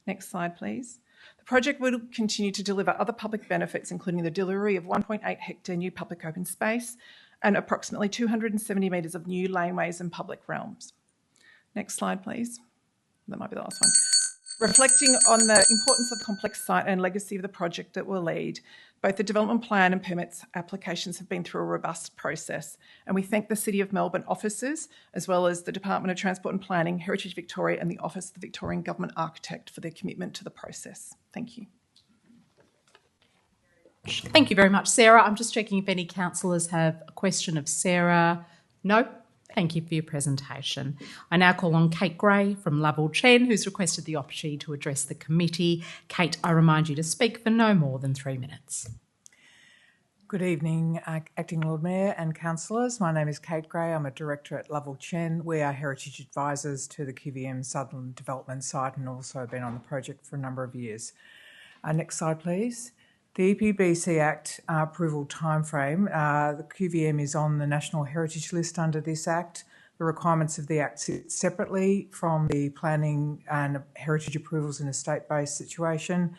[SPEAKER 10] Next slide, please. The project will continue to deliver other public benefits, including the delivery of 1.8 hectare new public open space and approximately 270 metres of new laneways and public realms. Next slide, please. That might be the last one. Reflecting on the importance of the complex site and legacy of the project that will lead, both the development plan and permits applications have been through a robust process, and we thank the City of Melbourne officers, as well as the Department of Transport and Planning, Heritage Victoria and the Office of the Victorian Government Architect for their commitment to the process. Thank you.
[SPEAKER 1] Thank you very much, Sarah. I'm just checking if any councillors have a question of Sarah. No? Thank you for your presentation. I now call on Kate Gray from Level Chen, who's requested the opportunity to address the committee. Kate, I remind you to speak for no more than 3 minutes.
[SPEAKER 11] Good evening, Acting Lord Mayor and councillors. My name is Kate Gray. I'm a director at Level Chen. We are heritage advisors to the QVM Southern Development site and also been on the project for a number of years. Next slide, please. The EPBC Act approval timeframe, the QVM is on the National Heritage List under this Act. The requirements of the Act sit separately from the planning and heritage approvals in a state-based situation.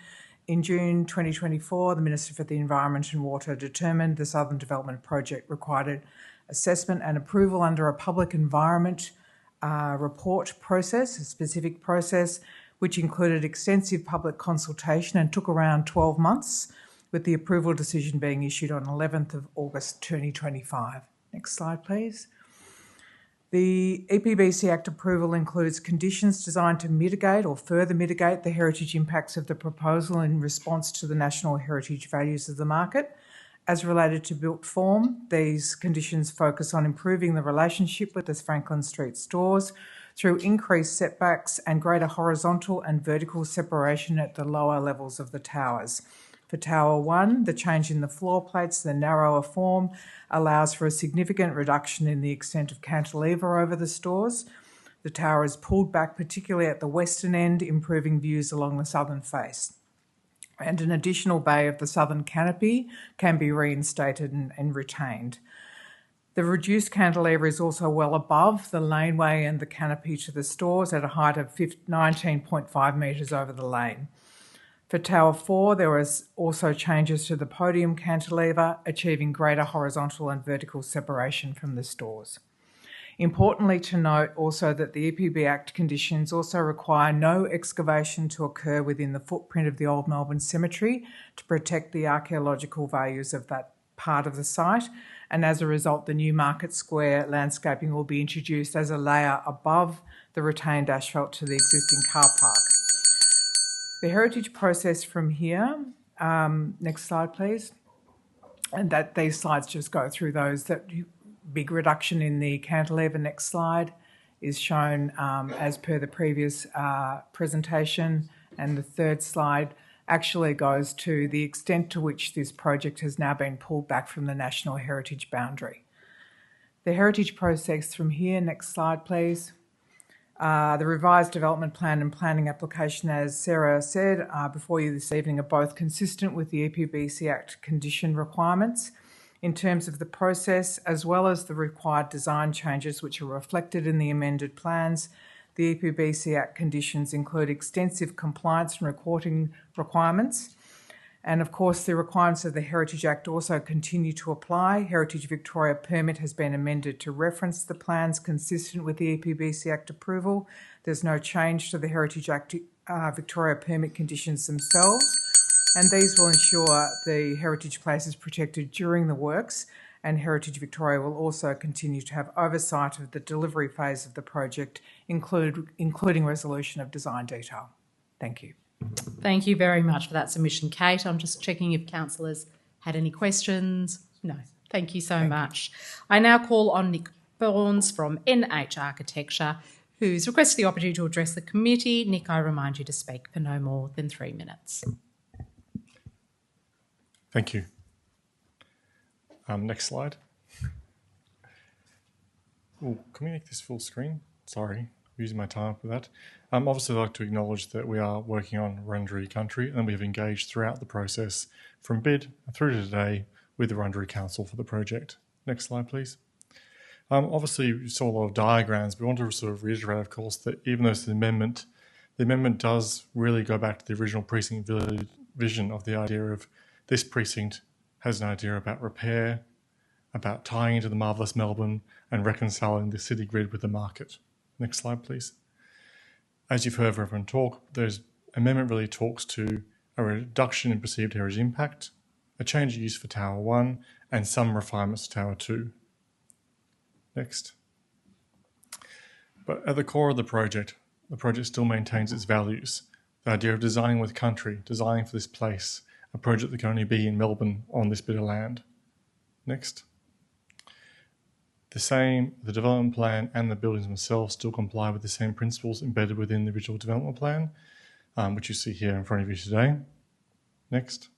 [SPEAKER 11] In June 2024, the Minister for the Environment and Water determined the Southern Development Project required assessment and approval under a public environment report process, a specific process, which included extensive public consultation and took around 12 months, with the approval decision being issued on 11th of August 2025. Next slide, please. The EPBC Act approval includes conditions designed to mitigate or further mitigate the heritage impacts of the proposal in response to the national heritage values of the market. As related to built form, these conditions focus on improving the relationship with the Franklin Street stores through increased setbacks and greater horizontal and vertical separation at the lower levels of the towers. For Tower 1, the change in the floor plates, the narrower form, allows for a significant reduction in the extent of cantilever over the stores. The tower is pulled back, particularly at the western end, improving views along the southern face. And an additional bay of the southern canopy can be reinstated and retained. The reduced cantilever is also well above the laneway and the canopy to the stores at a height of 19.5 metres over the lane. For Tower 4, there was also changes to the podium cantilever, achieving greater horizontal and vertical separation from the stores. Importantly to note also that the EPB Act conditions also require no excavation to occur within the footprint of the Old Melbourne Cemetery to protect the archaeological values of that part of the site, and as a result the new Market Square landscaping will be introduced as a layer above the retained asphalt to the existing car park. The heritage process from here, next slide please, and that these slides just go through those. That big reduction in the cantilever, next slide, is shown as per the previous presentation, and the third slide actually goes to the extent to which this project has now been pulled back from the National Heritage boundary. The heritage process from here, next slide please. The revised development plan and planning application, as Sarah said, before you this evening, are both consistent with the EPBC Act condition requirements in terms of the process, as well as the required design changes which are reflected in the amended plans. The EPBC Act conditions include extensive compliance and recording requirements. And of course, the requirements of the Heritage Act also continue to apply. Heritage Victoria permit has been amended to reference the plans consistent with the EPBC Act approval. There's no change to the Heritage Act Victoria permit conditions themselves, and these will ensure the heritage place is protected during the works, and Heritage Victoria will also continue to have oversight of the delivery phase of the project, including resolution of design detail. Thank you.
[SPEAKER 1] Thank you very much for that submission, Kate. I'm just checking if councillors had any questions. No, thank you so much. I now call on Nick Burns from NH Architecture, who's requested the opportunity to address the committee. Nick, I remind you to speak for no more than 3 minutes.
[SPEAKER 12] Thank you. Next slide. Ooh, can we make this full screen? Sorry, I'm using my time for that. Obviously, I'd like to acknowledge that we are working on Wurundjeri country, and we have engaged throughout the process from bid through to today with the Wurundjeri Council for the project. Next slide, please. Obviously, you saw a lot of diagrams, but we want to sort of reiterate, of course, that even though it's the amendment does really go back to the original precinct vision of the idea of this precinct has an idea about repair, about tying into the marvellous Melbourne and reconciling the city grid with the market. Next slide, please. As you've heard everyone talk, the amendment really talks to a reduction in perceived heritage impact, a change of use for Tower 1, and some refinements to Tower 2. Next. But at the core of the project still maintains its values. The idea of designing with country, designing for this place, a project that can only be in Melbourne on this bit of land. Next. The development plan and the buildings themselves still comply with the same principles embedded within the original development plan, which you see here in front of you today. Next.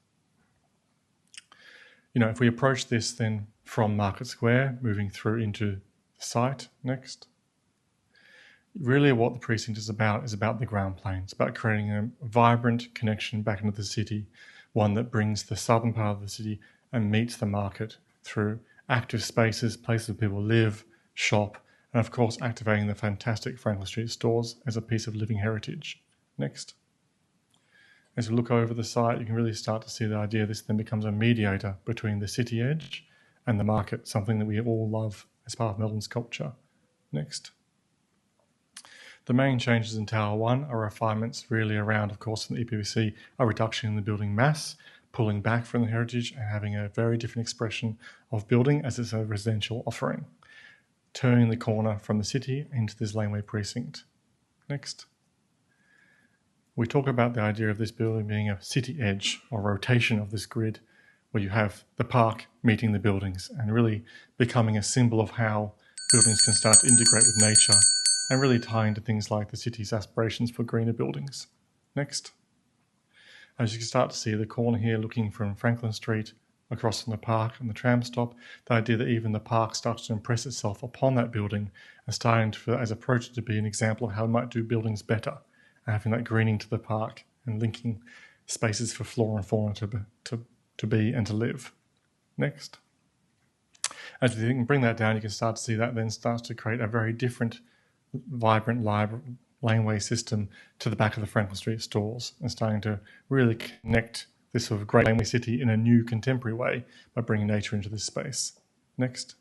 [SPEAKER 12] If we approach this then from Market Square, moving through into the site. Next. Really what the precinct is about the ground plane. It's about creating a vibrant connection back into the city, one that brings the southern part of the city and meets the market through active spaces, places where people live, shop, and of course activating the fantastic Franklin Street stores as a piece of living heritage. Next. As we look over the site, you can really start to see the idea this then becomes a mediator between the city edge and the market, something that we all love as part of Melbourne's culture. Next. The main changes in Tower 1 are refinements really around, of course, in the EPBC, a reduction in the building mass, pulling back from the heritage and having a very different expression of building as it's a residential offering, turning the corner from the city into this laneway precinct. Next. We talk about the idea of this building being a city edge or rotation of this grid, where you have the park meeting the buildings and really becoming a symbol of how buildings can start to integrate with nature and really tie into things like the city's aspirations for greener buildings. Next. As you can start to see the corner here looking from Franklin Street across from the park and the tram stop, the idea that even the park starts to impress itself upon that building and starting to, as a project, to be an example of how we might do buildings better, and having that greening to the park and linking spaces for flora and fauna to be and to live. Next. As you can bring that down, you can start to see that then starts to create a very different, vibrant laneway system to the back of the Franklin Street stores, and starting to really connect this sort of great laneway city in a new contemporary way by bringing nature into this space. Next.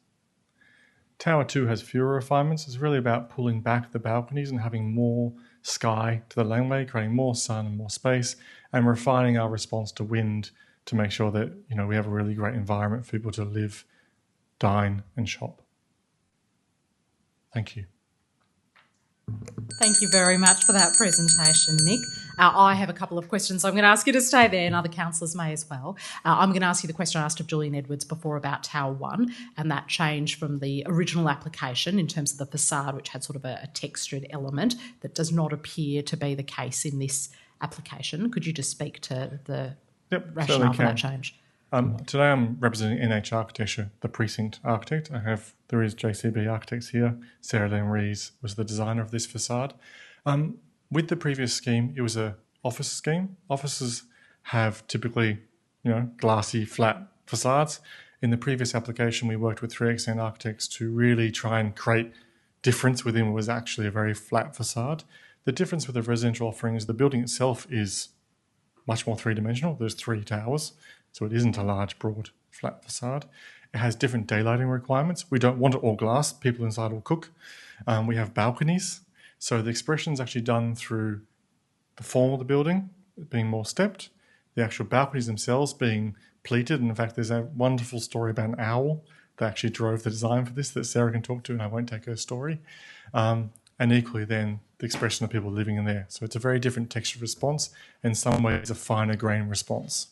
[SPEAKER 12] Tower 2 has fewer refinements. It's really about pulling back the balconies and having more sky to the laneway, creating more sun and more space, and refining our response to wind to make sure that we have a really great environment for people to live, dine and shop. Thank you.
[SPEAKER 1] Thank you very much for that presentation, Nick. I have a couple of questions. I'm going to ask you to stay there, and other councillors may as well. I'm going to ask you the question I asked of Julian Edwards before about Tower 1 and that change from the original application in terms of the facade, which had sort of a textured element that does not appear to be the case in this application. Could you just speak to the rationale for that change?
[SPEAKER 12] Today I'm representing NH Architecture, the precinct architect. There is JCB Architects here. Sarah Lynn Rees was the designer of this facade. With the previous scheme, it was an office scheme. Offices have typically, glassy, flat facades. In the previous application, we worked with 3XN Architects to really try and create difference within what was actually a very flat facade. The difference with the residential offering is the building itself is much more three-dimensional. There's 3 towers. So it isn't a large, broad, flat facade. It has different daylighting requirements. We don't want it all glass. People inside will cook. We have balconies. So the expression is actually done through the form of the building being more stepped, the actual balconies themselves being pleated. And in fact, there's a wonderful story about an owl that actually drove the design for this that Sarah can talk to, and I won't take her story. And equally then the expression of people living in there. So it's a very different texture response. In some ways, a finer grain response.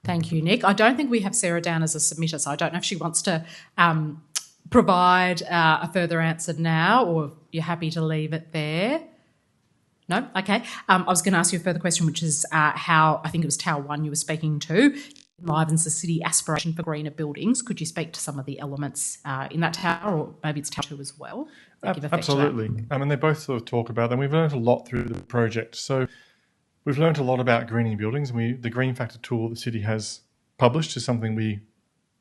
[SPEAKER 1] Thank you, Nick. I don't think we have Sarah down as a submitter, so I don't know if she wants to provide a further answer now, or you're happy to leave it there. No? Okay. I was going to ask you a further question, which is how, I think it was Tower 1 you were speaking to, enlivens the city aspiration for greener buildings. Could you speak to some of the elements in that tower, or maybe it's Tower 2 as well?
[SPEAKER 12] Absolutely. They both sort of talk about them. We've learned a lot through the project. So we've learned a lot about greening buildings. The Green Factor tool the city has published is something we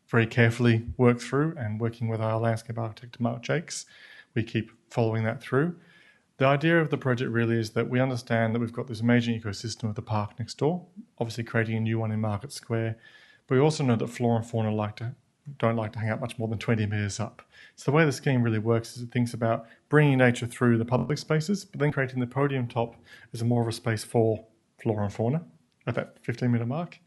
[SPEAKER 12] very carefully work through, and working with our landscape architect, Mark Jakes, we keep following that through. The idea of the project really is that we understand that we've got this amazing ecosystem of the park next door, obviously creating a new one in Market Square, but we also know that flora and fauna don't like to hang out much more than 20 metres up. So the way the scheme really works is it thinks about bringing nature through the public spaces, but then creating the podium top as more of a space for flora and fauna at that 15-metre mark,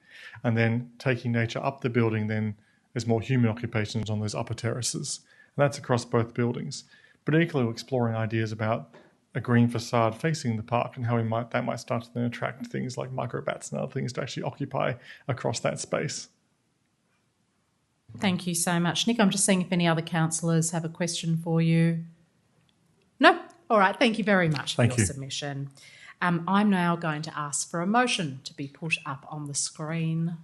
[SPEAKER 12] and then taking nature up the building then as more human occupations on those upper terraces. And that's across both buildings. But equally, we're exploring ideas about a green facade facing the park and how that might start to then attract things like microbats and other things to actually occupy across that space.
[SPEAKER 1] Thank you so much, Nick. I'm just seeing if any other councillors have a question for you. No? All right. Thank you very much for your submission. I'm now going to ask for a motion to be put up on the screen.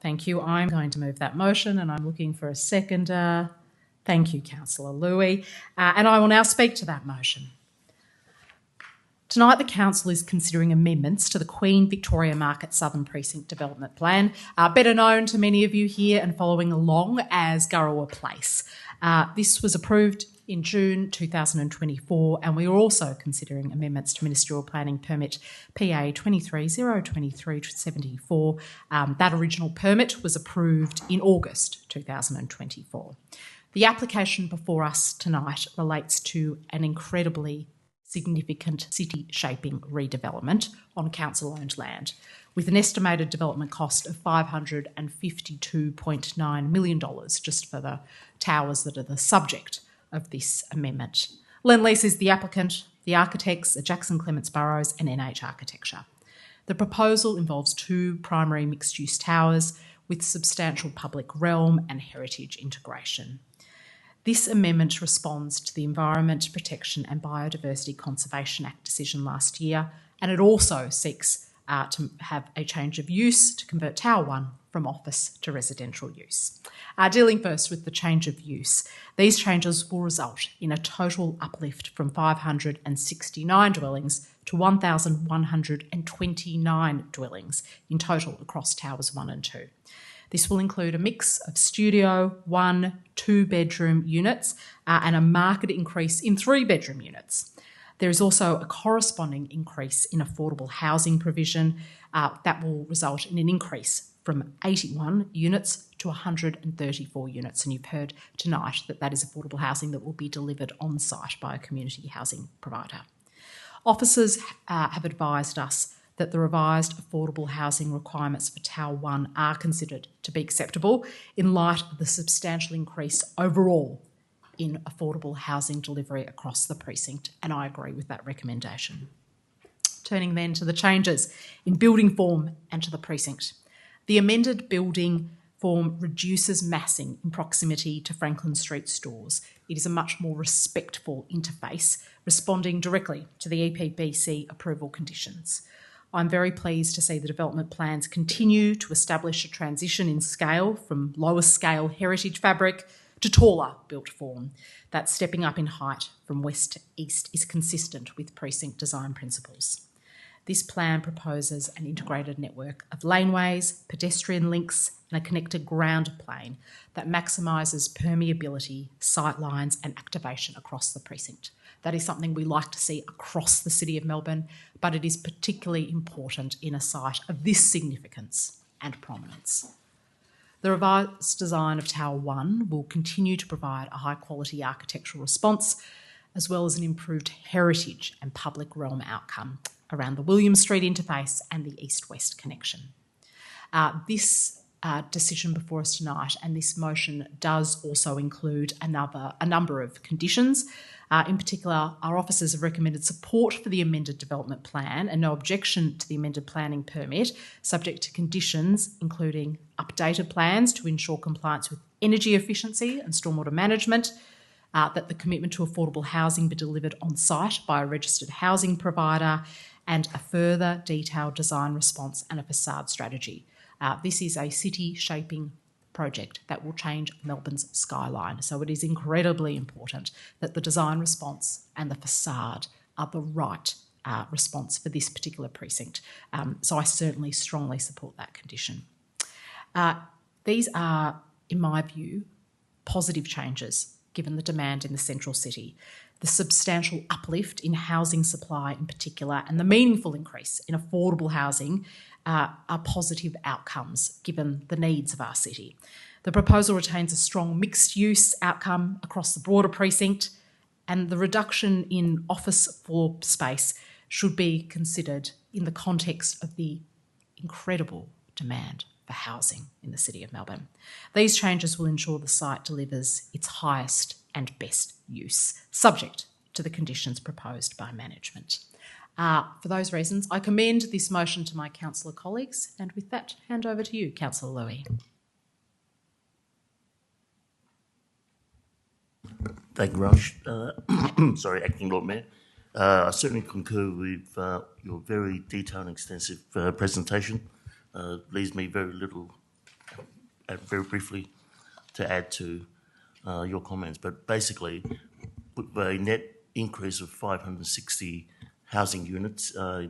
[SPEAKER 1] Thank you. I'm going to move that motion, and I'm looking for a seconder. Thank you, Councillor Louis. And I will now speak to that motion. Tonight, the Council is considering amendments to the Queen Victoria Market Southern Precinct Development Plan, better known to many of you here and following along as Gurrowa Place. This was approved in June 2024, and we are also considering amendments to Ministerial Planning Permit PA 23-023-74. That original permit was approved in August 2024. The application before us tonight relates to an incredibly significant city-shaping redevelopment on council-owned land, with an estimated development cost of $552.9 million just for the towers that are the subject of this amendment. Lendlease is the applicant, the architects are Jackson Clements Burrows and NH Architecture. The proposal involves 2 primary mixed-use towers with substantial public realm and heritage integration. This amendment responds to the Environment Protection and Biodiversity Conservation Act decision last year, and it also seeks to have a change of use to convert Tower 1 from office to residential use. Dealing first with the change of use, these changes will result in a total uplift from 569 dwellings to 1,129 dwellings in total across Towers 1 and 2. This will include a mix of studio, 1, 2-bedroom units and a marked increase in 3-bedroom units. There is also a corresponding increase in affordable housing provision that will result in an increase from 81 units to 134 units. And you've heard tonight that that is affordable housing that will be delivered on site by a community housing provider. Officers have advised us that the revised affordable housing requirements for Tower 1 are considered to be acceptable in light of the substantial increase overall in affordable housing delivery across the precinct, and I agree with that recommendation. Turning then to the changes in building form and to the precinct. The amended building form reduces massing in proximity to Franklin Street stores. It is a much more respectful interface, responding directly to the EPBC approval conditions. I'm very pleased to see the development plans continue to establish a transition in scale from lower scale heritage fabric to taller built form. That stepping up in height from west to east is consistent with precinct design principles. This plan proposes an integrated network of laneways, pedestrian links and a connected ground plane that maximises permeability, sightlines and activation across the precinct. That is something we like to see across the City of Melbourne, but it is particularly important in a site of this significance and prominence. The revised design of Tower 1 will continue to provide a high-quality architectural response, as well as an improved heritage and public realm outcome around the William Street interface and the east-west connection. This decision before us tonight and this motion does also include a number of conditions. In particular, our officers have recommended support for the amended development plan and no objection to the amended planning permit, subject to conditions including updated plans to ensure compliance with energy efficiency and stormwater management, that the commitment to affordable housing be delivered on site by a registered housing provider, and a further detailed design response and a facade strategy. This is a city shaping project that will change Melbourne's skyline. So it is incredibly important that the design response and the facade are the right response for this particular precinct. So I certainly strongly support that condition. These are, in my view, positive changes given the demand in the central city, the substantial uplift in housing supply in particular, and the meaningful increase in affordable housing are positive outcomes given the needs of our city. The proposal retains a strong mixed-use outcome across the broader precinct, and the reduction in office floor space should be considered in the context of the incredible demand for housing in the City of Melbourne. These changes will ensure the site delivers its highest and best use, subject to the conditions proposed by management. For those reasons, I commend this motion to my councillor colleagues, and with that, hand over to you, Councillor Lowy.
[SPEAKER 13] Thank you, Rush. Acting Lord Mayor. I certainly concur with your very detailed and extensive presentation. Leaves me very little, very briefly, to add to your comments. But basically, with a net increase of 560 housing units, a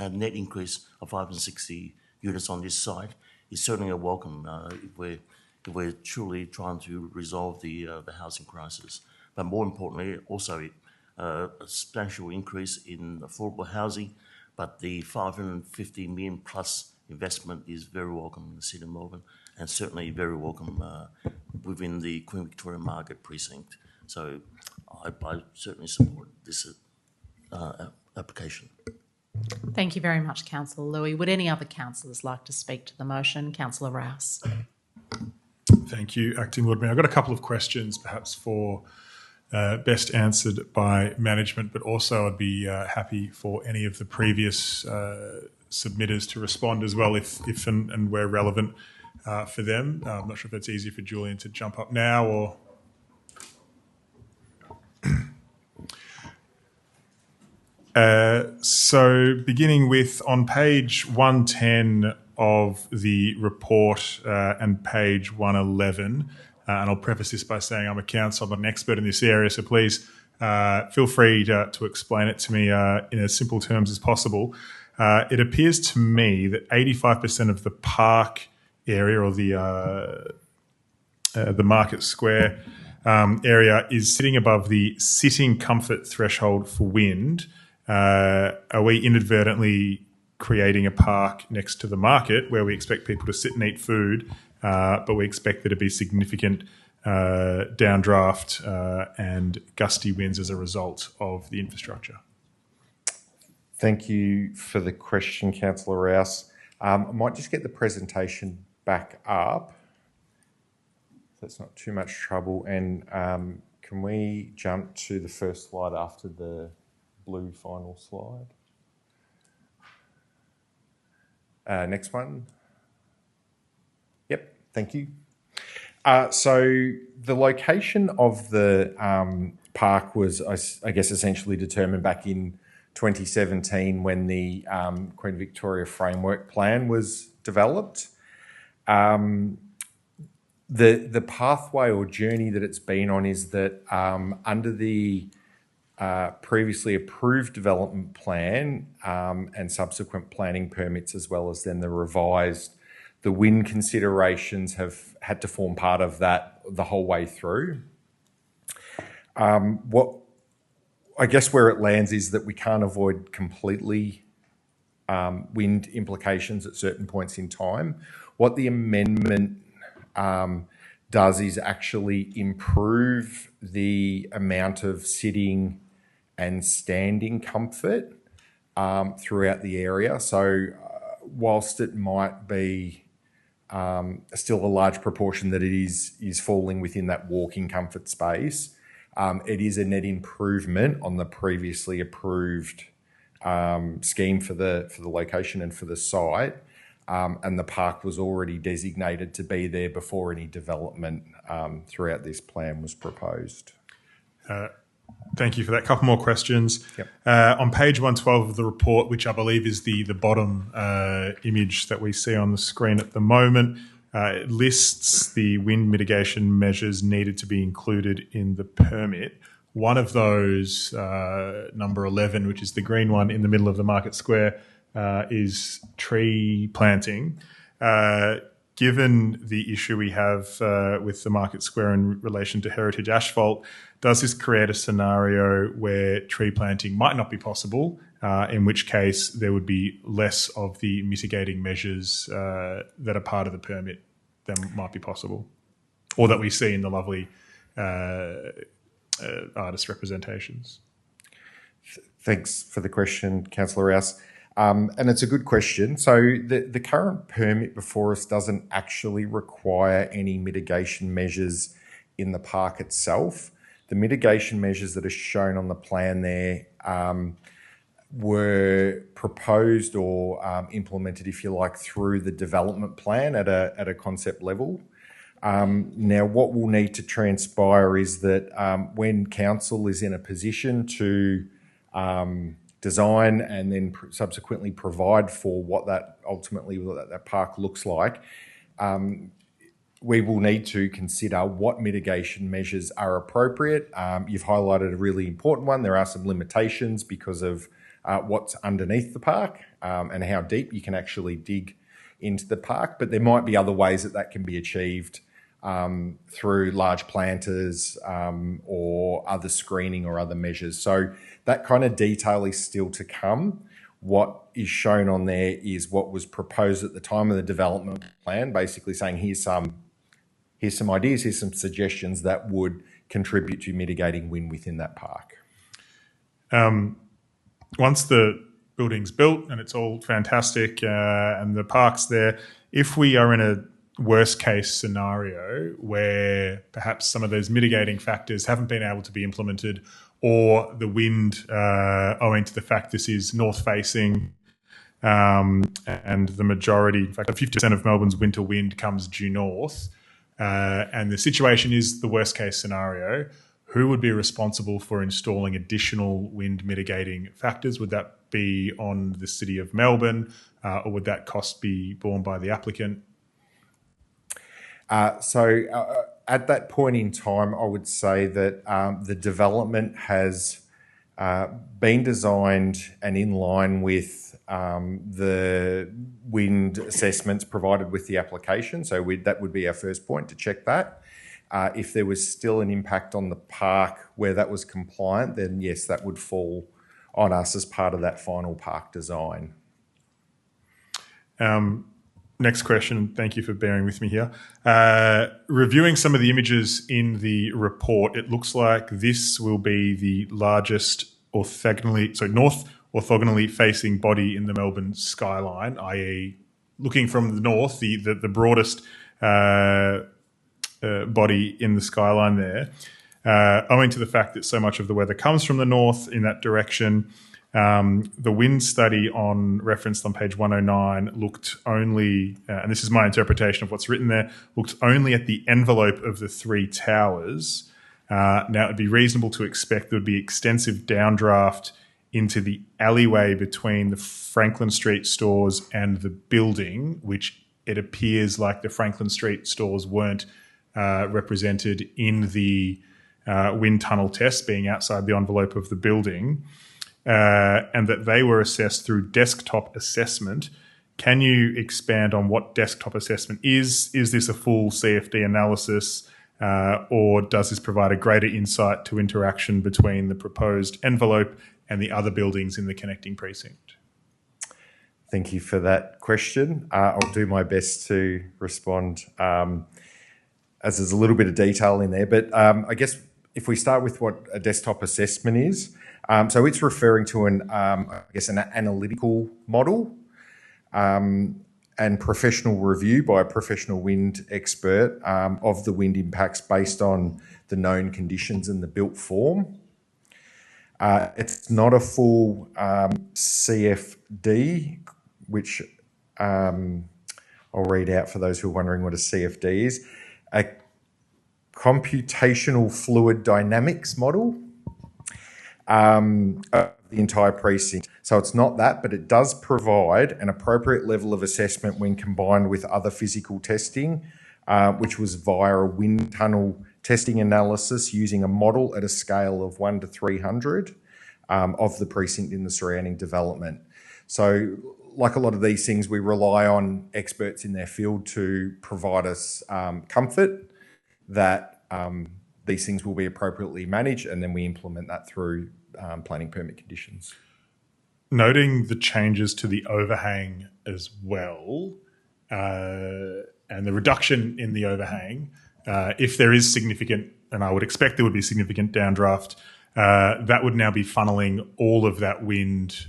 [SPEAKER 13] net increase of 560 units on this site is certainly a welcome if we're truly trying to resolve the housing crisis. But more importantly, also a substantial increase in affordable housing, but the 550 million plus investment is very welcome in the City of Melbourne and certainly very welcome within the Queen Victoria Market precinct. So I certainly support this application.
[SPEAKER 1] Thank you very much, Councillor Lowy. Would any other councillors like to speak to the motion? Councillor Rouse.
[SPEAKER 14] Thank you, Acting Lord Mayor. I've got a couple of questions perhaps for best answered by management, but also I'd be happy for any of the previous submitters to respond as well if and where relevant for them. I'm not sure if that's easier for Julian to jump up now or... So beginning with on page 110 of the report and page 111. And I'll preface this by saying I'm a counsel, I'm not an expert in this area, so please feel free to explain it to me in as simple terms as possible. It appears to me that 85% of the park area or the Market Square area is sitting above the sitting comfort threshold for wind. Are we inadvertently creating a park next to the market where we expect people to sit and eat food, but we expect there to be significant downdraft and gusty winds as a result of the infrastructure?
[SPEAKER 8] Thank you for the question, Councillor Rouse. I might just get the presentation back up. That's not too much trouble. And can we jump to the first slide after the blue final slide? Next one. Yep, thank you. So the location of the park was, I guess, essentially determined back in 2017 when the Queen Victoria Framework Plan was developed. The pathway or journey that it's been on is that under the previously approved development plan and subsequent planning permits, as well as then the revised, the wind considerations have had to form part of that the whole way through. What I guess where it lands is that we can't avoid completely wind implications at certain points in time. What the amendment does is actually improve the amount of sitting and standing comfort throughout the area. So whilst it might be still a large proportion that it is falling within that walking comfort space, it is a net improvement on the previously approved scheme for the location and for the site. And the park was already designated to be there before any development throughout this plan was proposed.
[SPEAKER 14] Thank you for that. Couple more questions.
[SPEAKER 8] Yep.
[SPEAKER 14] On page 112 of the report, which I believe is the bottom image that we see on the screen at the moment, it lists the wind mitigation measures needed to be included in the permit. One of those, number 11, which is the green one in the middle of the Market Square, is tree planting. Given the issue we have with the Market Square in relation to heritage asphalt, does this create a scenario where tree planting might not be possible, in which case there would be less of the mitigating measures that are part of the permit than might be possible, or that we see in the lovely artist representations?
[SPEAKER 8] Thanks for the question, Councillor Rouse. And it's a good question. So the current permit before us doesn't actually require any mitigation measures in the park itself. The mitigation measures that are shown on the plan there were proposed or implemented, if you like, through the development plan at a concept level. Now, what will need to transpire is that when council is in a position to design and then subsequently provide for what that ultimately that park looks like, we will need to consider what mitigation measures are appropriate. You've highlighted a really important one. There are some limitations because of what's underneath the park and how deep you can actually dig into the park, but there might be other ways that can be achieved through large planters or other screening or other measures. So that kind of detail is still to come. What is shown on there is what was proposed at the time of the development plan, basically saying here's some ideas, here's some suggestions that would contribute to mitigating wind within that park.
[SPEAKER 14] Once the building's built and it's all fantastic and the park's there, if we are in a worst case scenario where perhaps some of those mitigating factors haven't been able to be implemented, or the wind, owing to the fact this is north facing and the majority, in fact 50% of Melbourne's winter wind comes due north, and the situation is the worst case scenario, who would be responsible for installing additional wind mitigating factors? Would that be on the City of Melbourne, or would that cost be borne by the applicant?
[SPEAKER 8] At that point in time, I would say that the development has been designed and in line with the wind assessments provided with the application. So that would be our first point, to check that. If there was still an impact on the park where that was compliant, then yes, that would fall on us as part of that final park design.
[SPEAKER 14] Next question. Thank you for bearing with me here. Reviewing some of the images in the report, it looks like this will be the largest north orthogonally facing body in the Melbourne skyline, i.e. looking from the north, the broadest body in the skyline there. Owing to the fact that so much of the weather comes from the north in that direction, the wind study referenced on page 109 looked only, and this is my interpretation of what's written there, looked only at the envelope of the three towers. Now, it would be reasonable to expect there would be extensive downdraft into the alleyway between the Franklin Street stores and the building, which it appears like the Franklin Street stores weren't represented in the wind tunnel test, being outside the envelope of the building. And that they were assessed through desktop assessment. Can you expand on what desktop assessment is? Is this a full CFD analysis, or does this provide a greater insight to interaction between the proposed envelope and the other buildings in the connecting precinct?
[SPEAKER 8] Thank you for that question. I'll do my best to respond, as there's a little bit of detail in there. But I guess if we start with what a desktop assessment is, so it's referring to an analytical model and professional review by a professional wind expert of the wind impacts based on the known conditions and the built form. It's not a full CFD, which I'll read out for those who are wondering what a CFD is. A computational fluid dynamics model. The entire precinct. So it's not that, but it does provide an appropriate level of assessment when combined with other physical testing, which was via a wind tunnel testing analysis using a model at a scale of 1 to 300 of the precinct in the surrounding development. So like a lot of these things, we rely on experts in their field to provide us comfort that these things will be appropriately managed, and then we implement that through planning permit conditions.
[SPEAKER 14] Noting the changes to the overhang as well, and the reduction in the overhang, if there is significant, and I would expect there would be significant downdraft, that would now be funneling all of that wind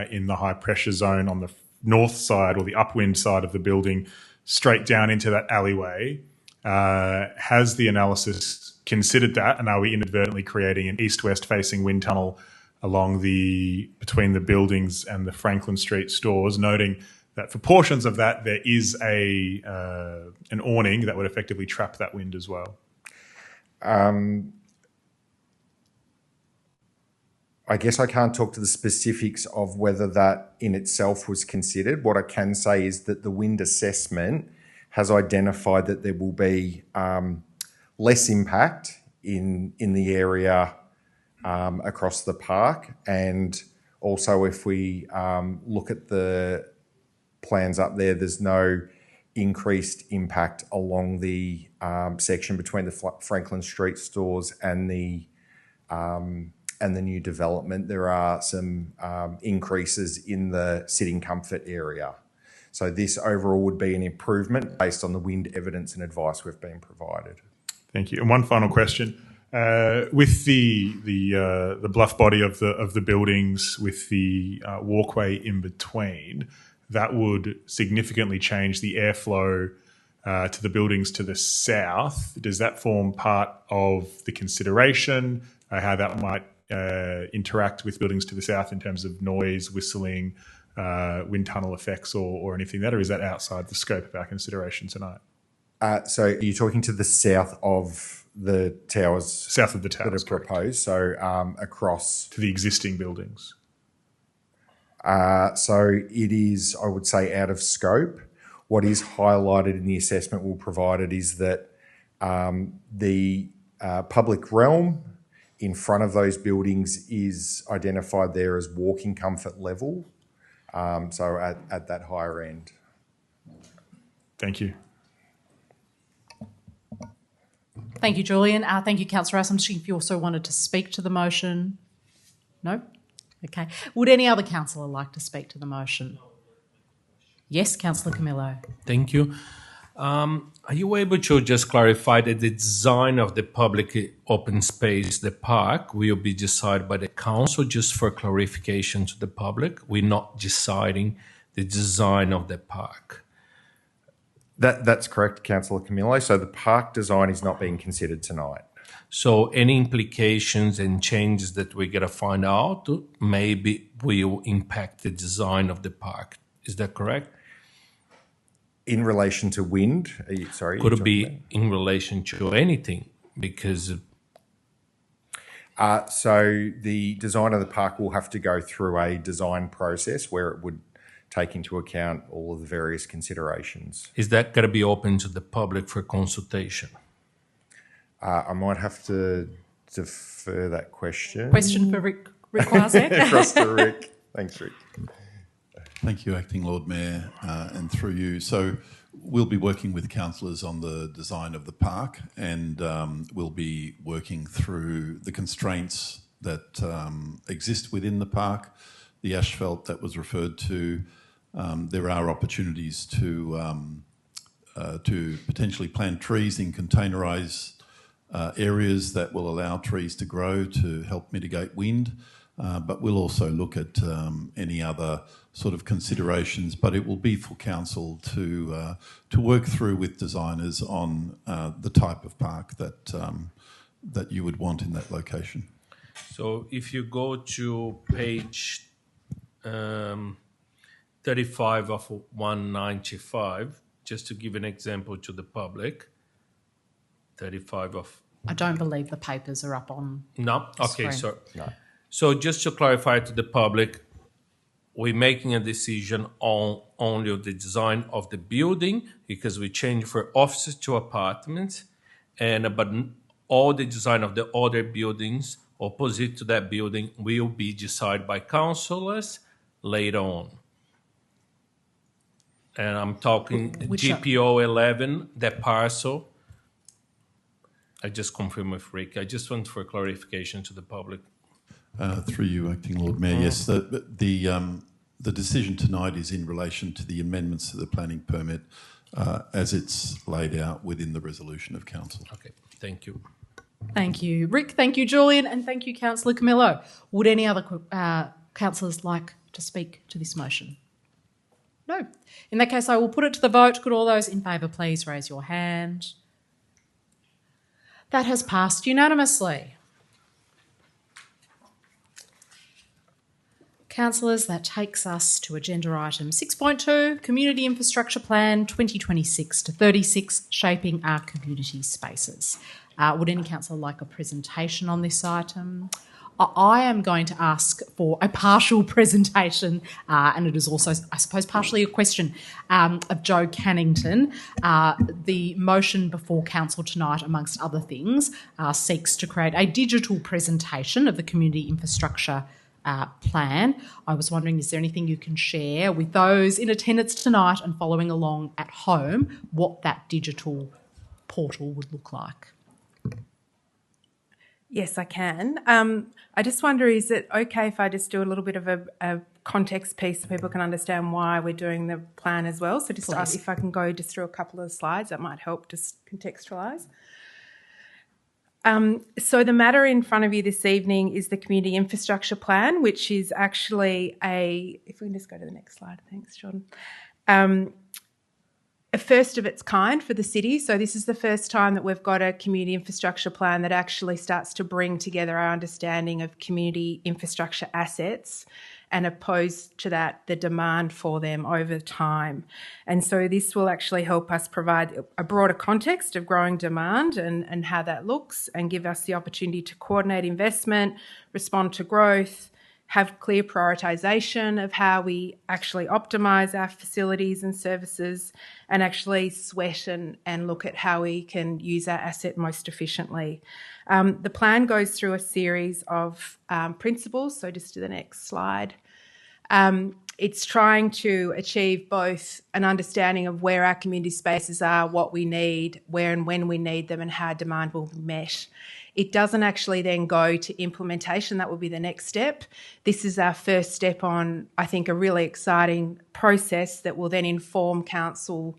[SPEAKER 14] in the high pressure zone on the north side or the upwind side of the building straight down into that alleyway. Has the analysis considered that, and are we inadvertently creating an east-west facing wind tunnel between the buildings and the Franklin Street stores, noting that for portions of that there is an awning that would effectively trap that wind as well?
[SPEAKER 8] I guess I can't talk to the specifics of whether that in itself was considered. What I can say is that the wind assessment has identified that there will be less impact in the area across the park, and also if we look at the plans up there, there's no increased impact along the section between the Franklin Street stores and the new development. There are some increases in the sitting comfort area. So this overall would be an improvement based on the wind evidence and advice we've been provided.
[SPEAKER 14] Thank you. And one final question. With the bluff body of the buildings with the walkway in between, that would significantly change the airflow to the buildings to the south. Does that form part of the consideration, how that might interact with buildings to the south in terms of noise, whistling, wind tunnel effects or anything like that, or is that outside the scope of our consideration tonight?
[SPEAKER 8] So are you talking to the south of the towers?
[SPEAKER 14] South of the towers,
[SPEAKER 8] that are proposed, so across...
[SPEAKER 14] To the existing buildings.
[SPEAKER 8] So it is, I would say, out of scope. What is highlighted in the assessment we'll provide it is that the public realm in front of those buildings is identified there as walking comfort level, so at that higher end.
[SPEAKER 14] Thank you.
[SPEAKER 1] Thank you, Julian. Thank you, Councillor Rouse. I'm just if you also wanted to speak to the motion. No? Okay. Would any other councillor like to speak to the motion? Yes, Councillor Camillo.
[SPEAKER 15] Thank you. Are you able to just clarify that the design of the public open space, the park, will be decided by the council? Just for clarification to the public, we're not deciding the design of the park.
[SPEAKER 8] That's correct, Councillor Camillo. So the park design is not being considered tonight.
[SPEAKER 15] So any implications and changes that we're going to find out maybe will impact the design of the park. Is that correct?
[SPEAKER 8] In relation to wind?
[SPEAKER 15] Could it be in relation to anything? Because...
[SPEAKER 8] so the design of the park will have to go through a design process where it would take into account all of the various considerations.
[SPEAKER 15] Is that going to be open to the public for consultation?
[SPEAKER 8] I might have to defer that question.
[SPEAKER 1] Question for Rick Wazek.
[SPEAKER 8] Across to Rick. Thanks, Rick.
[SPEAKER 5] Thank you, Acting Lord Mayor, and through you. So we'll be working with councillors on the design of the park, and we'll be working through the constraints that exist within the park. The asphalt that was referred to, there are opportunities to potentially plant trees in containerised areas that will allow trees to grow to help mitigate wind. But we'll also look at any other sort of considerations. But it will be for council to work through with designers on the type of park that you would want in that location.
[SPEAKER 15] So if you go to page 35 of 195, just to give an example to the public, 35 of...
[SPEAKER 1] I don't believe the papers are up on
[SPEAKER 15] No? Okay,
[SPEAKER 1] screen.
[SPEAKER 8] No.
[SPEAKER 15] So just to clarify to the public, we're making a decision on only the design of the building because we changed from offices to apartments, but all the design of the other buildings opposite to that building will be decided by councillors later on. And I'm talking GPO 11, that parcel. I just confirmed with Rick. I just want for clarification to the public.
[SPEAKER 5] Through you, Acting Lord Mayor, yes, the decision tonight is in relation to the amendments to the planning permit as it's laid out within the resolution of council.
[SPEAKER 15] Okay, thank you.
[SPEAKER 1] Thank you, Rick. Thank you, Julian. And thank you, Councillor Camillo. Would any other councillors like to speak to this motion? No. In that case, I will put it to the vote. Could all those in favour please raise your hand? That has passed unanimously. Councillors, that takes us to agenda item 6.2, Community Infrastructure Plan 2026 to 36, Shaping Our Community Spaces. Would any councillor like a presentation on this item? I am going to ask for a partial presentation, and it is also, I suppose, partially a question of Joe Cannington. The motion before council tonight, amongst other things, seeks to create a digital presentation of the community infrastructure plan. I was wondering, is there anything you can share with those in attendance tonight and following along at home what that digital portal would look like?
[SPEAKER 16] Yes, I can. I just wonder, is it okay if I just do a little bit of a context piece so people can understand why we're doing the plan as well? So just if I can go just through a couple of slides, that might help just contextualise. So the matter in front of you this evening is the Community Infrastructure Plan, which is actually if we can just go to the next slide, thanks, Jordan. A first of its kind for the city. So this is the first time that we've got a community infrastructure plan that actually starts to bring together our understanding of community infrastructure assets and opposed to that the demand for them over time. And so this will actually help us provide a broader context of growing demand and how that looks, and give us the opportunity to coordinate investment, respond to growth, have clear prioritisation of how we actually optimise our facilities and services, and actually sweat and look at how we can use our asset most efficiently. The plan goes through a series of principles, so just to the next slide. It's trying to achieve both an understanding of where our community spaces are, what we need, where and when we need them, and how demand will be met. It doesn't actually then go to implementation. That will be the next step. This is our first step on, I think, a really exciting process that will then inform Council's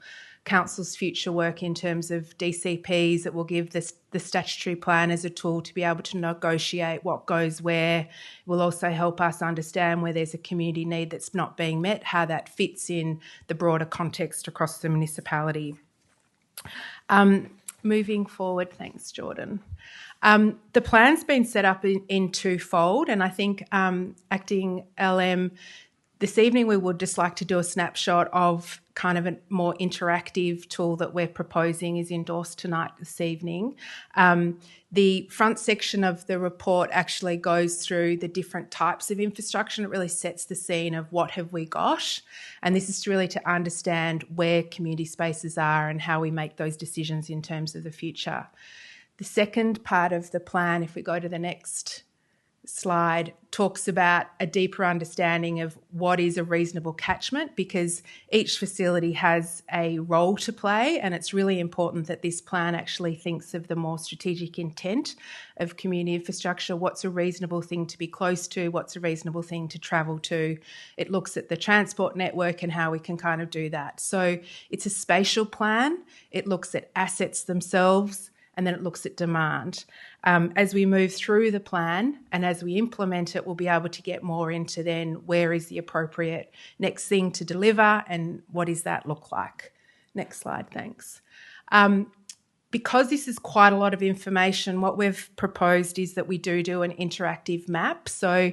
[SPEAKER 16] future work in terms of DCPs. That will give the statutory plan as a tool to be able to negotiate what goes where. It will also help us understand where there's a community need that's not being met, how that fits in the broader context across the municipality. Moving forward, thanks, Jordan. The plan's been set up in twofold, and I think Acting LM, this evening we would just like to do a snapshot of kind of a more interactive tool that we're proposing is endorsed tonight this evening. The front section of the report actually goes through the different types of infrastructure, and it really sets the scene of what have we got. And this is really to understand where community spaces are and how we make those decisions in terms of the future. The second part of the plan, if we go to the next slide, talks about a deeper understanding of what is a reasonable catchment, because each facility has a role to play, and it's really important that this plan actually thinks of the more strategic intent of community infrastructure. What's a reasonable thing to be close to? What's a reasonable thing to travel to? It looks at the transport network and how we can kind of do that. So it's a spatial plan. It looks at assets themselves, and then it looks at demand. As we move through the plan and as we implement it, we'll be able to get more into then where is the appropriate next thing to deliver and what does that look like. Next slide, thanks. Because this is quite a lot of information, what we've proposed is that we do an interactive map. So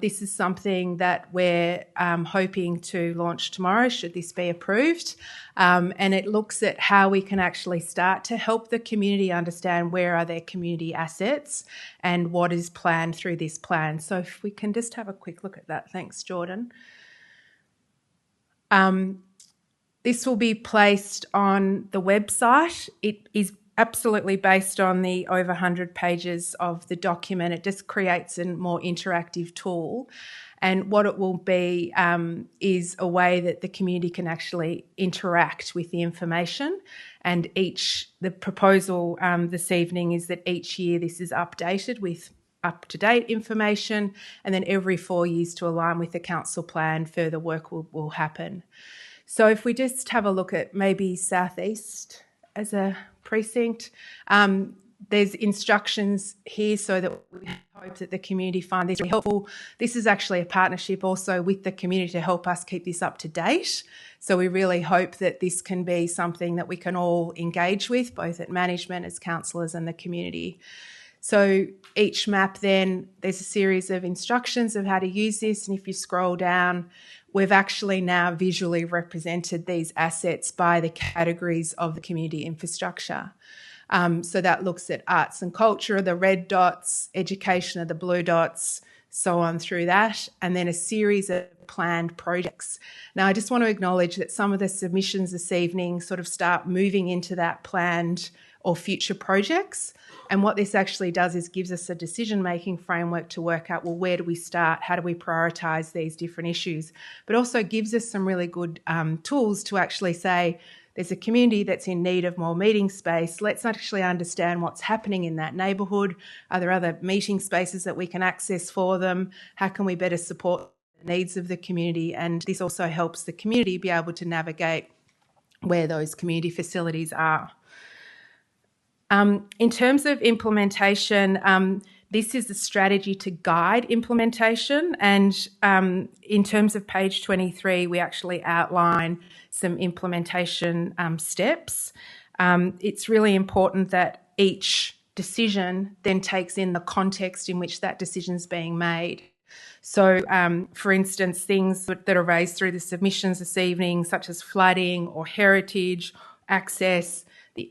[SPEAKER 16] this is something that we're hoping to launch tomorrow, should this be approved. And it looks at how we can actually start to help the community understand where are their community assets and what is planned through this plan. So if we can just have a quick look at that. Thanks, Jordan. This will be placed on the website. It is absolutely based on the over 100 pages of the document. It just creates a more interactive tool. And what it will be is a way that the community can actually interact with the information. And the proposal this evening is that each year this is updated with up-to-date information, and then every 4 years to align with the council plan, further work will happen. So if we just have a look at maybe South East as a precinct, there's instructions here so that we hope that the community find this really helpful. This is actually a partnership also with the community to help us keep this up to date. So we really hope that this can be something that we can all engage with, both at management, as councillors and the community. So each map then, there's a series of instructions of how to use this, and if you scroll down, we've actually now visually represented these assets by the categories of the community infrastructure. So that looks at arts and culture, the red dots, education are the blue dots, so on through that, and then a series of planned projects. Now, I just want to acknowledge that some of the submissions this evening sort of start moving into that planned or future projects. And what this actually does is gives us a decision-making framework to work out, well, where do we start? How do we prioritise these different issues? But also gives us some really good tools to actually say, there's a community that's in need of more meeting space. Let's actually understand what's happening in that neighbourhood. Are there other meeting spaces that we can access for them? How can we better support the needs of the community? And this also helps the community be able to navigate where those community facilities are. In terms of implementation, this is the strategy to guide implementation, and in terms of page 23, we actually outline some implementation steps. It's really important that each decision then takes in the context in which that decision is being made. So, for instance, things that are raised through the submissions this evening, such as flooding or heritage, access, the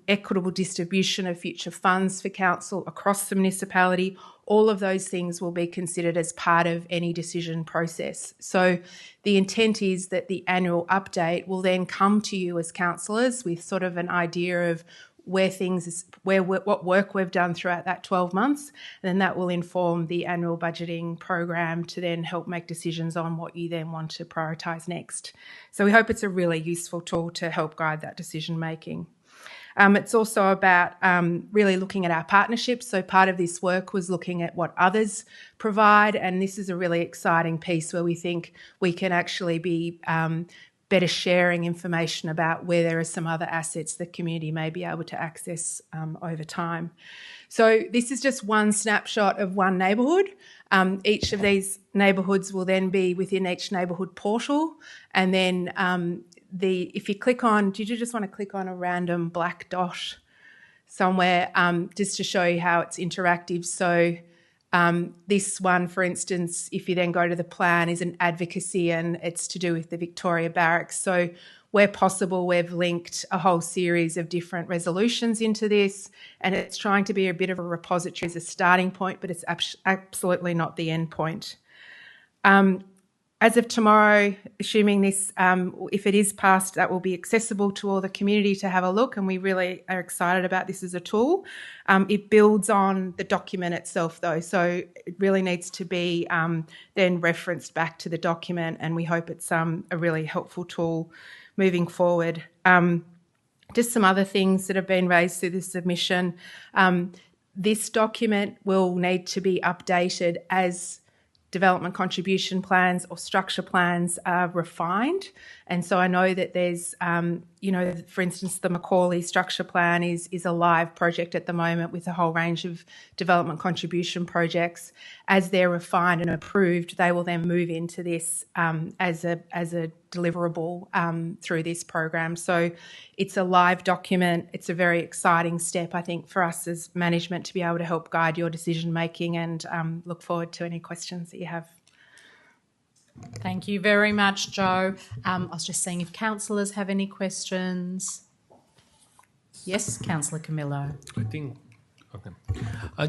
[SPEAKER 16] equitable distribution of future funds for council across the municipality, all of those things will be considered as part of any decision process. So the intent is that the annual update will then come to you as councillors with sort of an idea of what work we've done throughout that 12 months, and then that will inform the annual budgeting program to then help make decisions on what you then want to prioritise next. So we hope it's a really useful tool to help guide that decision making. It's also about really looking at our partnerships. So part of this work was looking at what others provide, and this is a really exciting piece where we think we can actually be better sharing information about where there are some other assets the community may be able to access over time. So this is just one snapshot of one neighbourhood. Each of these neighbourhoods will then be within each neighbourhood portal, and then if you click on, did you just want to click on a random black dot somewhere just to show you how it's interactive? So this one, for instance, if you then go to the plan, is an advocacy, and it's to do with the Victoria Barracks. So where possible, we've linked a whole series of different resolutions into this, and it's trying to be a bit of a repository as a starting point, but it's absolutely not the end point. As of tomorrow, assuming this, if it is passed, that will be accessible to all the community to have a look, and we really are excited about this as a tool. It builds on the document itself, though, so it really needs to be then referenced back to the document, and we hope it's a really helpful tool moving forward. Just some other things that have been raised through this submission. This document will need to be updated as development contribution plans or structure plans are refined. And so I know that there's, for instance, the Macaulay structure plan is a live project at the moment with a whole range of development contribution projects. As they're refined and approved, they will then move into this as a deliverable through this program. So it's a live document. It's a very exciting step, I think, for us as management to be able to help guide your decision making, and look forward to any questions that you have.
[SPEAKER 1] Thank you very much, Jo. I was just seeing if councillors have any questions. Yes, Councillor Camillo.
[SPEAKER 15] I think, okay.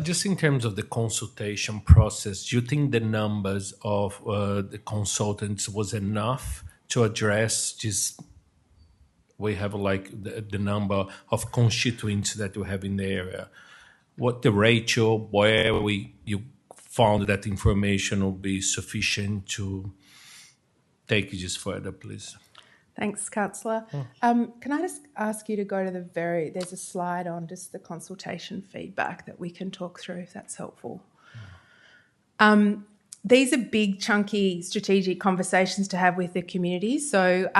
[SPEAKER 15] Just in terms of the consultation process, do you think the numbers of the consultants was enough to address just, we have like the number of constituents that we have in the area? What the ratio, where you found that information will be sufficient to take it just further, please?
[SPEAKER 16] Thanks, Councillor. Can I just ask you to go to there's a slide on just the consultation feedback that we can talk through, if that's helpful. These are big, chunky, strategic conversations to have with the community. So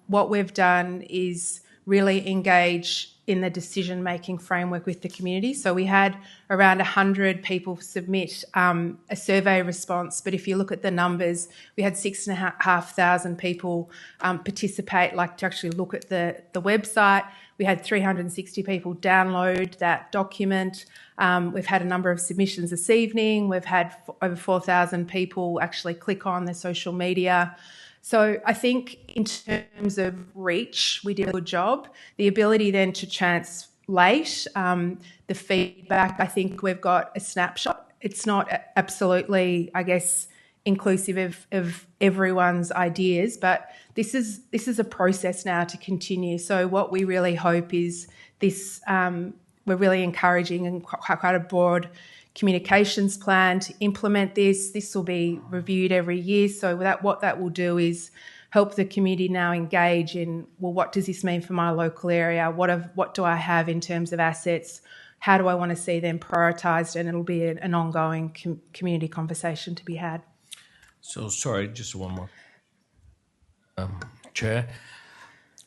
[SPEAKER 16] what we've done is really engage in the decision-making framework with the community. So we had around 100 people submit a survey response, but if you look at the numbers, we had 6,500 people participate, like to actually look at the website. We had 360 people download that document. We've had a number of submissions this evening. We've had over 4,000 people actually click on the social media. So I think in terms of reach, we did a good job. The ability then to translate the feedback, I think we've got a snapshot. It's not absolutely, I guess, inclusive of everyone's ideas, but this is a process now to continue. So what we really hope is this, we're really encouraging and quite a broad communications plan to implement this. This will be reviewed every year. So what that will do is help the community now engage in, well, what does this mean for my local area? What do I have in terms of assets? How do I want to see them prioritised? And it'll be an ongoing community conversation to be had.
[SPEAKER 15] So, sorry, just one more. Chair.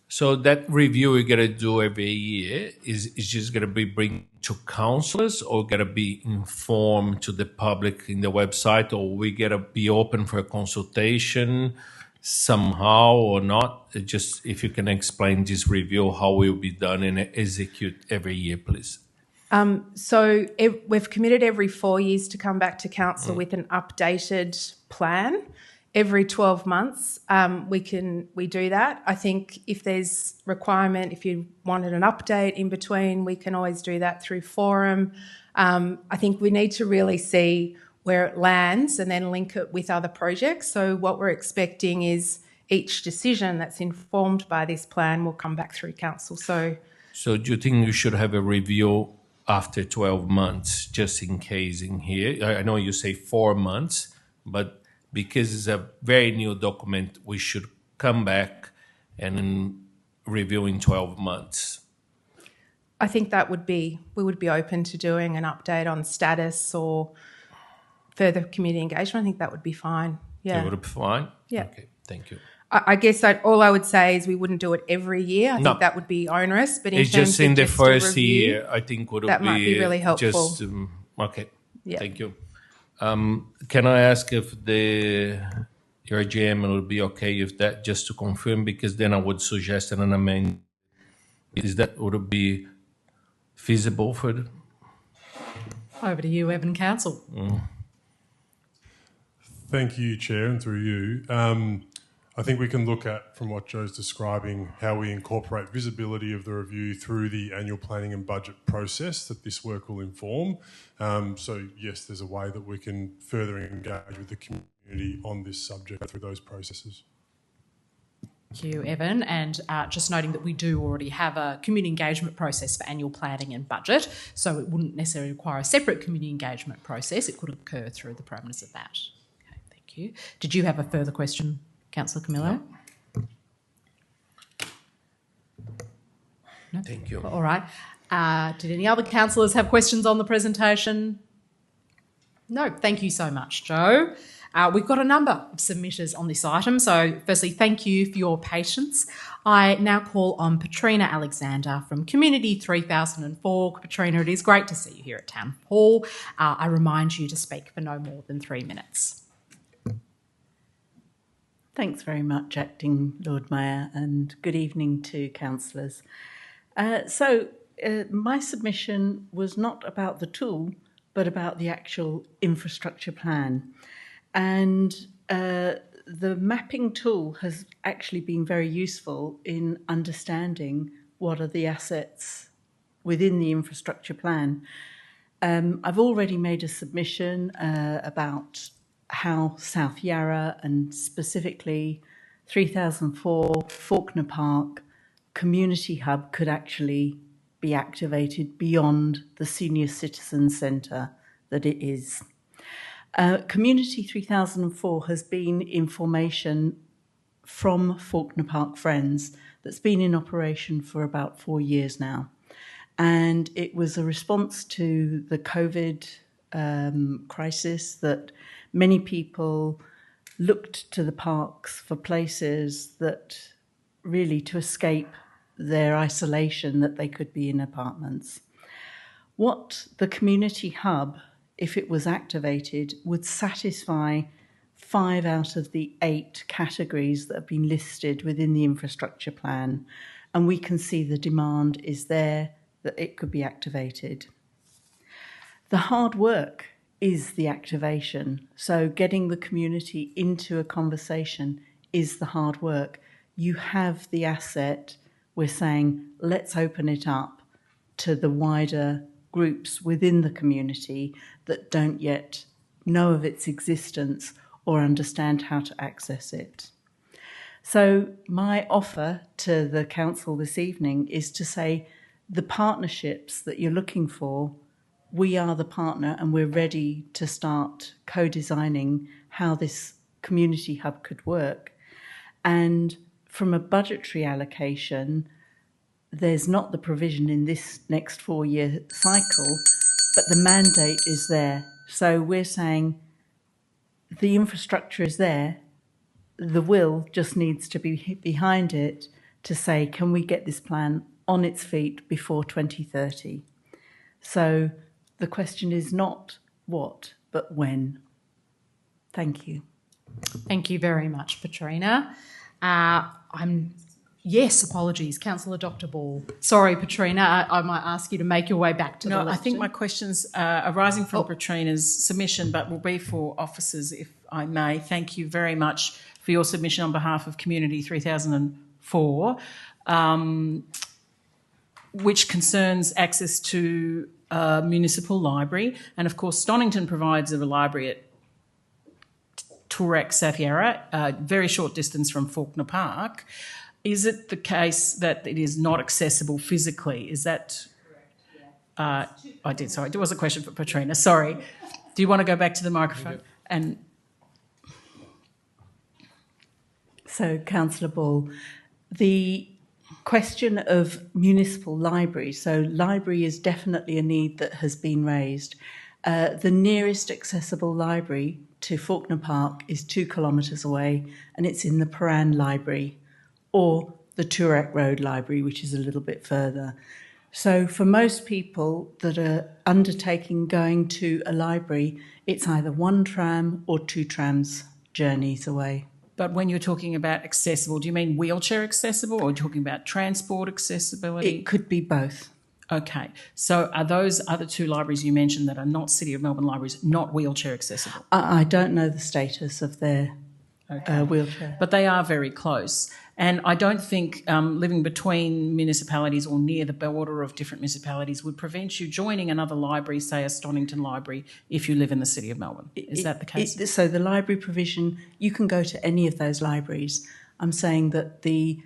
[SPEAKER 15] So that review we're going to do every year is just going to be bring to councillors, or going to be informed to the public in the website, or we going to be open for a consultation somehow or not? Just if you can explain this review, how it will be done and execute every year, please.
[SPEAKER 16] So we've committed every 4 years to come back to council with an updated plan. every 12 months, we do that. I think if there's requirement, if you wanted an update in between, we can always do that through forum. I think we need to really see where it lands and then link it with other projects. So what we're expecting is each decision that's informed by this plan will come back through council. So
[SPEAKER 15] do you think you should have a review after 12 months, just in case in here? I know you say 4 months, but because it's a very new document, we should come back and review in 12 months.
[SPEAKER 16] I think we would be open to doing an update on status or further community engagement. I think that would be fine. Yeah.
[SPEAKER 15] It would be fine?
[SPEAKER 16] Yeah.
[SPEAKER 15] Okay, thank you.
[SPEAKER 16] I guess all I would say is we wouldn't do it every year. I think that would be onerous. But
[SPEAKER 15] it's just in the first year, I think
[SPEAKER 16] that might be really helpful.
[SPEAKER 15] Okay,
[SPEAKER 16] yeah.
[SPEAKER 15] Thank you. Can I ask if your GM will be okay with that, just to confirm, because then I would suggest an amendment. Would it be feasible for the...
[SPEAKER 1] Over to you, Evan, Council.
[SPEAKER 17] Thank you, Chair, and through you. I think we can look at, from what Joe's describing, how we incorporate visibility of the review through the annual planning and budget process that this work will inform. So, yes, there's a way that we can further engage with the community on this subject through those processes.
[SPEAKER 1] Thank you, Evan. And just noting that we do already have a community engagement process for annual planning and budget, so it wouldn't necessarily require a separate community engagement process. It could occur through the parameters of that. Okay, thank you. Did you have a further question, Councillor Camillo? No?
[SPEAKER 15] Thank you.
[SPEAKER 1] All right. Did any other councillors have questions on the presentation? No. Thank you so much, Joe. We've got a number of submitters on this item, so firstly, thank you for your patience. I now call on Petrina Alexander from Community 3004. Petrina, it is great to see you here at Town Hall. I remind you to speak for no more than 3 minutes.
[SPEAKER 18] Thanks very much, Acting Lord Mayor, and good evening to councillors. My submission was not about the tool, but about the actual infrastructure plan. And the mapping tool has actually been very useful in understanding what are the assets within the infrastructure plan. I've already made a submission about how South Yarra and specifically 3004 Faulkner Park Community Hub could actually be activated beyond the senior citizen centre that it is. Community 3004 has been in formation from Faulkner Park Friends that's been in operation for about 4 years now. And it was a response to the COVID crisis that many people looked to the parks for places that really to escape their isolation that they could be in apartments. What the community hub, if it was activated, would satisfy 5 out of the 8 categories that have been listed within the infrastructure plan. And we can see the demand is there, that it could be activated. The hard work is the activation. So getting the community into a conversation is the hard work. You have the asset. We're saying, let's open it up to the wider groups within the community that don't yet know of its existence or understand how to access it. So my offer to the council this evening is to say the partnerships that you're looking for, we are the partner and we're ready to start co-designing how this community hub could work. And from a budgetary allocation, there's not the provision in this next 4-year cycle, but the mandate is there. So we're saying the infrastructure is there, the will just needs to be behind it to say, can we get this plan on its feet before 2030? So the question is not what, but when. Thank you.
[SPEAKER 1] Thank you very much, Petrina. I'm Yes, apologies. Councillor Dr. Ball. Sorry, Petrina, I might ask you to make your way back to the
[SPEAKER 19] No,
[SPEAKER 1] lectern.
[SPEAKER 19] I think my questions are arising from Petrina's submission, but will be for officers, if I may. Thank you very much for your submission on behalf of Community 3004, which concerns access to a municipal library. And of course, Stonington provides a library at Toorak, South Yarra, a very short distance from Faulkner Park. Is it the case that it is not accessible physically? Is that... Sorry, there was a question for Petrina. Sorry. Do you want to go back to the microphone? And
[SPEAKER 18] so, Councillor Ball, the question of municipal library. So library is definitely a need that has been raised. The nearest accessible library to Faulkner Park is 2 kilometres away, and it's in the Paran Library, or the Toorak Road Library, which is a little bit further. So for most people that are undertaking going to a library, it's either 1 tram or 2 trams journeys away.
[SPEAKER 19] But when you're talking about accessible, do you mean wheelchair accessible, or are you talking about transport accessibility?
[SPEAKER 18] It could be both.
[SPEAKER 19] Okay. So are those other 2 libraries you mentioned that are not City of Melbourne libraries not wheelchair accessible?
[SPEAKER 18] I don't know the status of their wheelchair.
[SPEAKER 19] But they are very close. And I don't think living between municipalities or near the border of different municipalities would prevent you joining another library, say a Stonington library, if you live in the City of Melbourne. Is that the case?
[SPEAKER 18] So the library provision, you can go to any of those libraries. I'm saying that the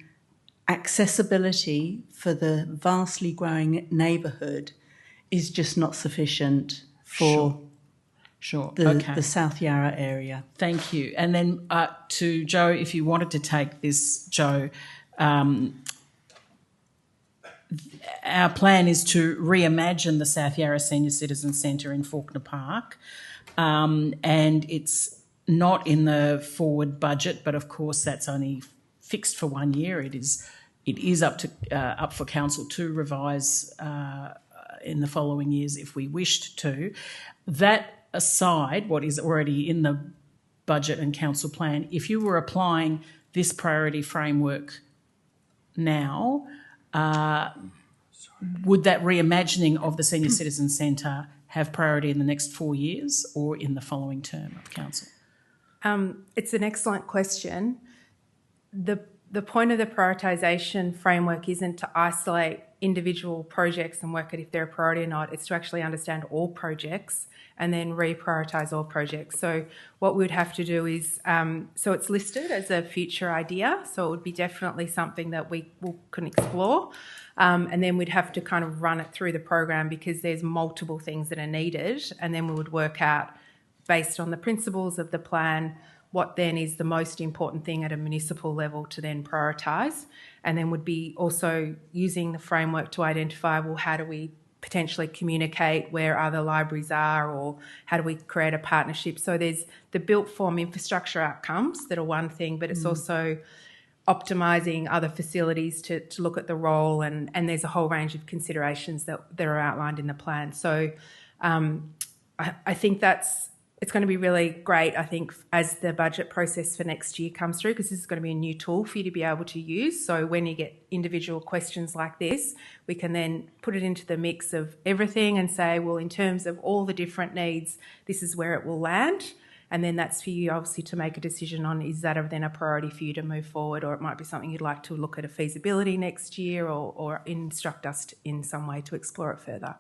[SPEAKER 18] accessibility for the vastly growing neighbourhood is just not sufficient for the South Yarra area.
[SPEAKER 19] Thank you. And then to Joe, if you wanted to take this, Joe, our plan is to reimagine the South Yarra Senior Citizen Centre in Faulkner Park, and it's not in the forward budget, but of course that's only fixed for 1 year. It is up for council to revise in the following years if we wished to. That aside, what is already in the budget and council plan, if you were applying this priority framework now, would that reimagining of the Senior Citizen Centre have priority in the next 4 years or in the following term of council?
[SPEAKER 16] It's an excellent question. The point of the prioritisation framework isn't to isolate individual projects and work out if they're a priority or not. It's to actually understand all projects and then reprioritise all projects. So what we would have to do is, so it's listed as a future idea, so it would be definitely something that we can explore, and then we'd have to kind of run it through the program because there's multiple things that are needed, and then we would work out, based on the principles of the plan, what then is the most important thing at a municipal level to then prioritise, and then would be also using the framework to identify, well, how do we potentially communicate where other libraries are, or how do we create a partnership? So there's the built form infrastructure outcomes that are one thing, but it's also optimising other facilities to look at the role, and there's a whole range of considerations that are outlined in the plan. So I think it's going to be really great, I think, as the budget process for next year comes through, because this is going to be a new tool for you to be able to use. So when you get individual questions like this, we can then put it into the mix of everything and say, well, in terms of all the different needs, this is where it will land. And then that's for you, obviously, to make a decision on, is that then a priority for you to move forward, or it might be something you'd like to look at a feasibility next year, or instruct us in some way to explore it further.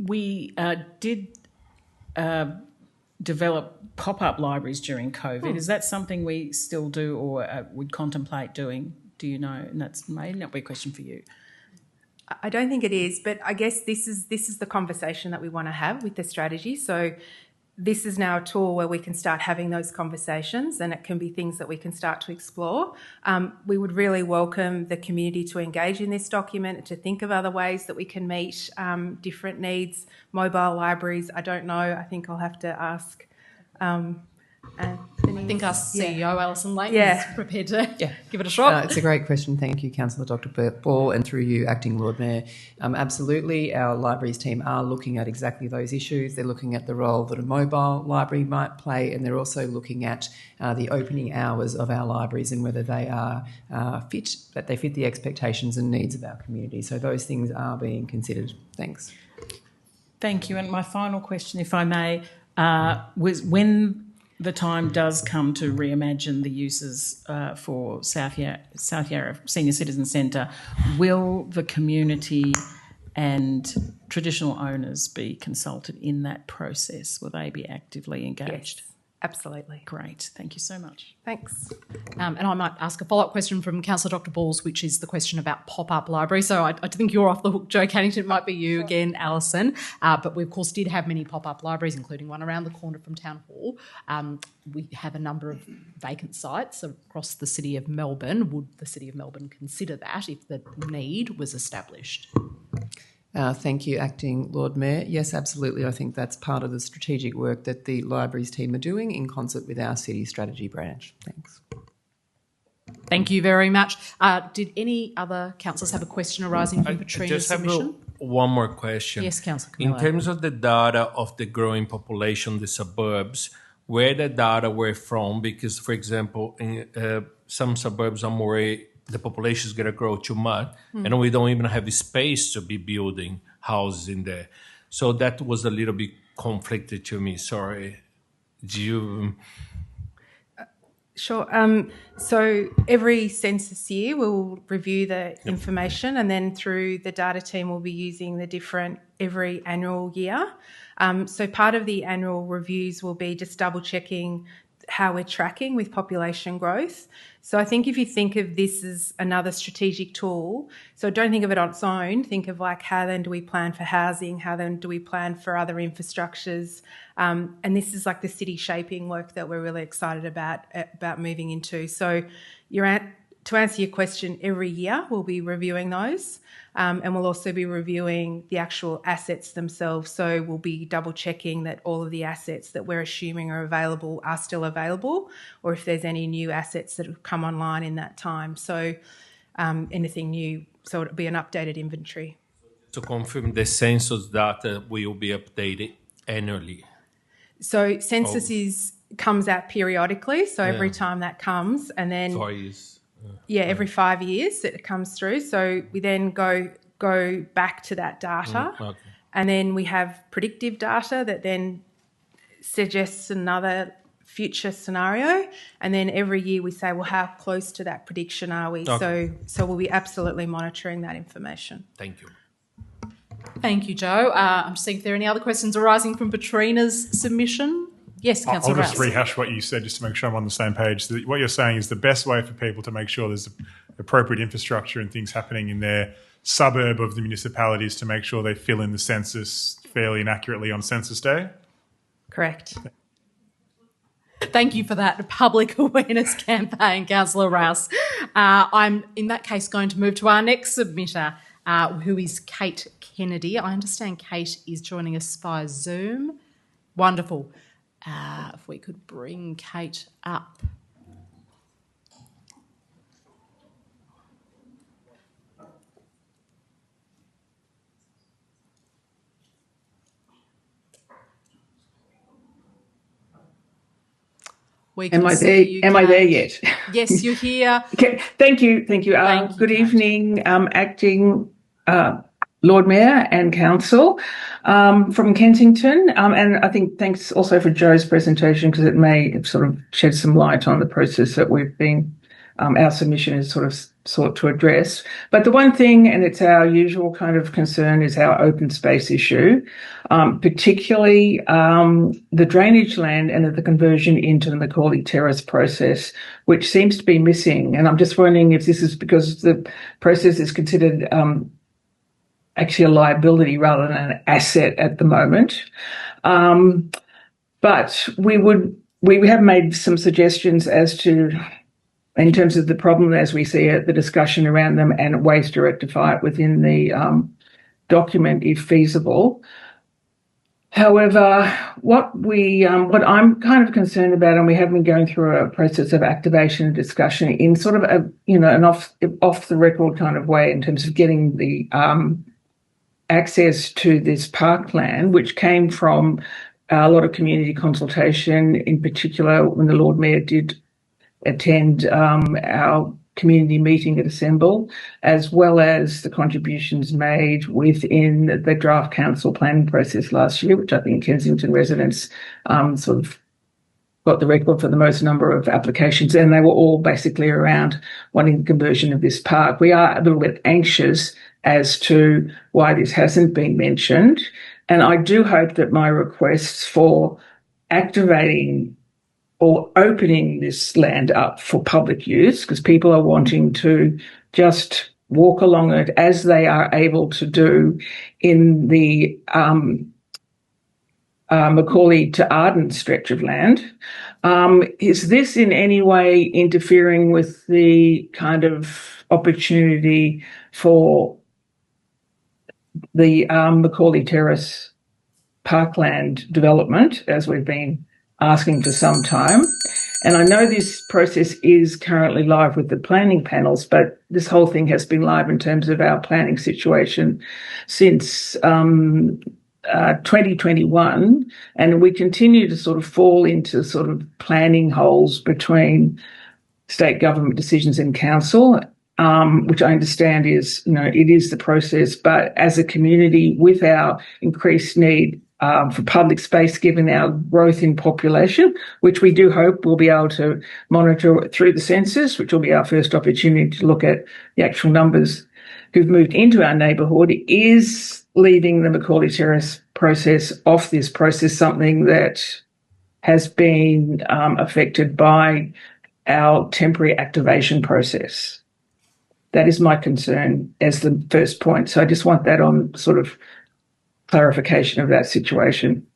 [SPEAKER 19] We did develop pop-up libraries during COVID. Is that something we still do or would contemplate doing? Do you know? And that's may not be a question for you.
[SPEAKER 16] I don't think it is, but I guess this is the conversation that we want to have with the strategy. So this is now a tool where we can start having those conversations, and it can be things that we can start to explore. We would really welcome the community to engage in this document and to think of other ways that we can meet different needs. Mobile libraries, I don't know. I think I'll have to ask
[SPEAKER 1] I think our CEO, Alison Layton,
[SPEAKER 16] Yeah.
[SPEAKER 1] is prepared to give it a shot.
[SPEAKER 6] It's a great question. Thank you, Councillor Dr. Ball, and through you, Acting Lord Mayor. Absolutely, our libraries team are looking at exactly those issues. They're looking at the role that a mobile library might play, and they're also looking at the opening hours of our libraries and whether they are that they fit the expectations and needs of our community. So those things are being considered. Thanks.
[SPEAKER 19] Thank you. And my final question, if I may, was when the time does come to reimagine the uses for South Yarra Senior Citizen Centre, will the community and traditional owners be consulted in that process? Will they be actively engaged?
[SPEAKER 16] Yes, absolutely.
[SPEAKER 19] Great. Thank you so much.
[SPEAKER 16] Thanks.
[SPEAKER 1] And I might ask a follow-up question from Councillor Dr. Balls, which is the question about pop-up library. So I think you're off the hook, Jo Cannington. It might be you again, Alison. But we, of course, did have many pop-up libraries, including one around the corner from Town Hall. We have a number of vacant sites across the City of Melbourne. Would the City of Melbourne consider that if the need was established?
[SPEAKER 6] Thank you, Acting Lord Mayor. Yes, absolutely. I think that's part of the strategic work that the libraries team are doing in concert with our city strategy branch. Thanks.
[SPEAKER 1] Thank you very much. Did any other councillors have a question arising from Patrina's submission?
[SPEAKER 15] One more question.
[SPEAKER 1] Yes, Councillor
[SPEAKER 15] In
[SPEAKER 1] Camillo.
[SPEAKER 15] terms of the data of the growing population, the suburbs, where the data were from, because, for example, in some suburbs I'm worried the population is going to grow too much, and we don't even have space to be building houses in there. So that was a little bit conflicted to me. Sorry. Do you...
[SPEAKER 16] Sure. So every census year we'll review the information, and then through the data team we'll be using the different every annual year. So part of the annual reviews will be just double checking how we're tracking with population growth. So I think if you think of this as another strategic tool, so don't think of it on its own, think of like how then do we plan for housing, how then do we plan for other infrastructures, and this is like the city shaping work that we're really excited about moving into. So to answer your question, every year we'll be reviewing those, and we'll also be reviewing the actual assets themselves. So we'll be double checking that all of the assets that we're assuming are available are still available, or if there's any new assets that have come online in that time. So anything new, so it'll be an updated inventory.
[SPEAKER 15] To confirm, the census data will be updated annually.
[SPEAKER 16] So census comes out periodically, so every time that comes, and then... every 5 years it comes through. So we then go back to that data, and then we have predictive data that then suggests another future scenario, and then every year we say, well, how close to that prediction are we? So we'll be absolutely monitoring that information.
[SPEAKER 15] Thank you.
[SPEAKER 1] Thank you, Jo. I'm just seeing if there are any other questions arising from Patrina's submission. Yes, Councillor
[SPEAKER 14] I'll just
[SPEAKER 1] Rouse.
[SPEAKER 14] rehash what you said just to make sure I'm on the same page. So what you're saying is the best way for people to make sure there's appropriate infrastructure and things happening in their suburb of the municipality is to make sure they fill in the census fairly and accurately on census day?
[SPEAKER 16] Correct.
[SPEAKER 1] Thank you for that public awareness campaign, Councillor Rouse. I'm, in that case, going to move to our next submitter, who is Kate Kennedy. I understand Kate is joining us via Zoom. Wonderful. If we could bring Kate up.
[SPEAKER 20] Am I there? Am I there yet?
[SPEAKER 1] Yes, you're here.
[SPEAKER 20] Okay. Thank you. Good evening, Acting Lord Mayor and Council from Kensington. And I think thanks also for Jo's presentation, because it may sort of shed some light on the process that we've been, our submission is sort of sought to address. But the one thing, and it's our usual kind of concern, is our open space issue, particularly the drainage land and the conversion into the Macaulay Terrace process, which seems to be missing. And I'm just wondering if this is because the process is considered actually a liability rather than an asset at the moment. But we have made some suggestions as to, in terms of the problem as we see it, the discussion around them, and ways to rectify it within the document if feasible. However, what I'm kind of concerned about, and we have been going through a process of activation and discussion in sort of an off the record kind of way in terms of getting the access to this park plan, which came from a lot of community consultation, in particular when the Lord Mayor did attend our community meeting at Assemble, as well as the contributions made within the draft council planning process last year, which I think Kensington residents sort of got the record for the most number of applications, and they were all basically around wanting the conversion of this park. We are a little bit anxious as to why this hasn't been mentioned, and I do hope that my requests for activating or opening this land up for public use, because people are wanting to just walk along it as they are able to do in the Macaulay to Arden stretch of land. Is this in any way interfering with the kind of opportunity for the Macaulay Terrace parkland development, as we've been asking for some time? And I know this process is currently live with the planning panels, but this whole thing has been live in terms of our planning situation since 2021, and we continue to sort of fall into sort of planning holes between state government decisions and council, which I understand is, it is the process, but as a community with our increased need for public space, given our growth in population, which we do hope we'll be able to monitor through the census, which will be our first opportunity to look at the actual numbers who've moved into our neighbourhood, is leaving the Macaulay Terrace process off this process, something that has been affected by our temporary activation process. That is my concern as the first point. So I just want that on sort of clarification of that situation.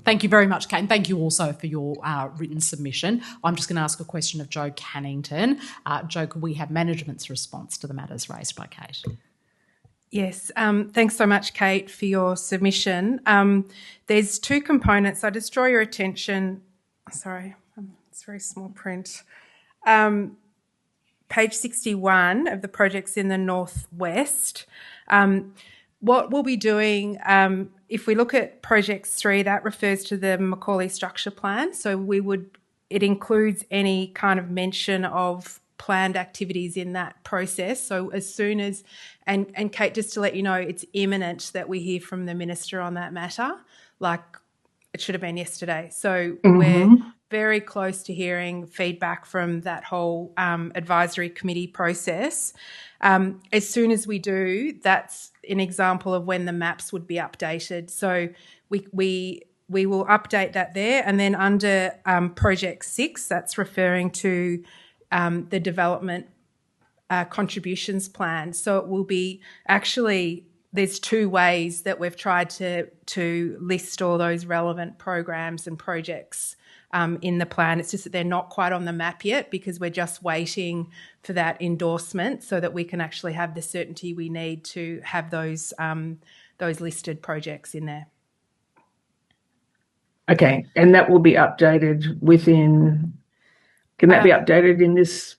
[SPEAKER 1] Thank you very much, Kate, and thank you also for your written submission. I'm just going to ask a question of Jo Cannington. Jo, could we have management's response to the matters raised by Kate?
[SPEAKER 16] Yes, thanks so much, Kate, for your submission. There's two components. I just draw your attention. Sorry, it's very small print. Page 61 of the projects in the northwest. What we'll be doing, if we look at projects 3, that refers to the Macaulay structure plan. So it includes any kind of mention of planned activities in that process. So as soon as, and Kate, just to let you know, it's imminent that we hear from the Minister on that matter. Like, it should have been yesterday. So we're very close to hearing feedback from that whole advisory committee process. As soon as we do, that's an example of when the maps would be updated. So we will update that there. And then under Project 6, that's referring to the development contributions plan. So it will be actually, there's 2 ways that we've tried to list all those relevant programs and projects in the plan. It's just that they're not quite on the map yet because we're just waiting for that endorsement so that we can actually have the certainty we need to have those listed projects in there.
[SPEAKER 20] Okay, and that will be updated within. Can that be updated in this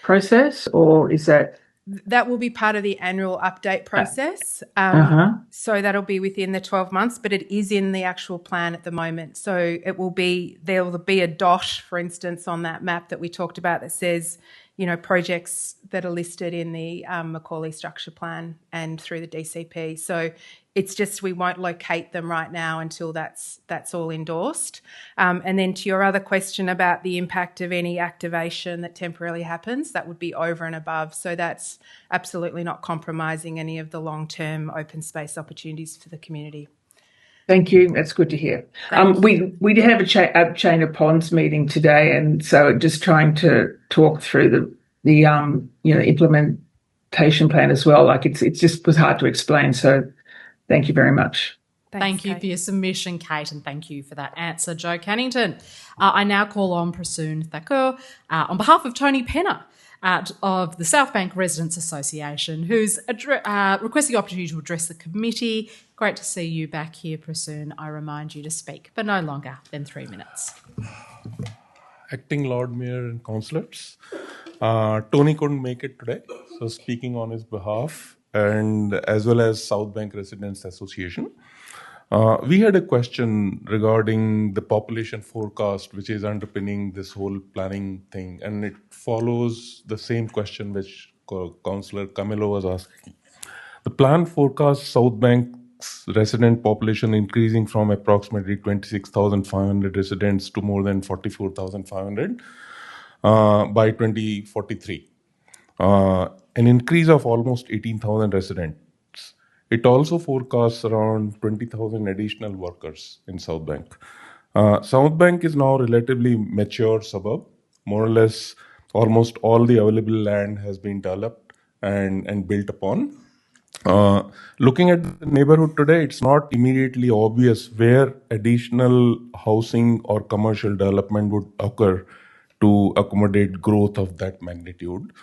[SPEAKER 20] process, or is that?
[SPEAKER 16] That will be part of the annual update process. So that'll be within the 12 months, but it is in the actual plan at the moment. So there will be a dot, for instance, on that map that we talked about that says, projects that are listed in the Macaulay structure plan and through the DCP. So it's just we won't locate them right now until that's all endorsed. And then to your other question about the impact of any activation that temporarily happens, that would be over and above. So that's absolutely not compromising any of the long-term open space opportunities for the community.
[SPEAKER 20] Thank you. That's good to hear. We did have a Chain of Ponds meeting today, and so just trying to talk through the implementation plan as well. Like it just was hard to explain. So thank you very much.
[SPEAKER 1] Thank you for your submission, Kate, and thank you for that answer, Joe Cannington. I now call on Prasoon Thakur on behalf of Tony Penner of the South Bank Residents Association, who's requesting the opportunity to address the committee. Great to see you back here, Prasoon. I remind you to speak for no longer than 3 minutes.
[SPEAKER 21] Acting Lord Mayor and councillors, Tony couldn't make it today, so speaking on his behalf, and as well as South Bank Residents Association. We had a question regarding the population forecast, which is underpinning this whole planning thing, and it follows the same question which Councillor Camillo was asking. The plan forecasts South Bank's resident population increasing from approximately 26,500 residents to more than 44,500 by 2043, an increase of almost 18,000 residents. It also forecasts around 20,000 additional workers in South Bank. South Bank is now a relatively mature suburb. More or less, almost all the available land has been developed and built upon. Looking at the neighborhood today, it's not immediately obvious where additional housing or commercial development would occur to accommodate growth of that magnitude.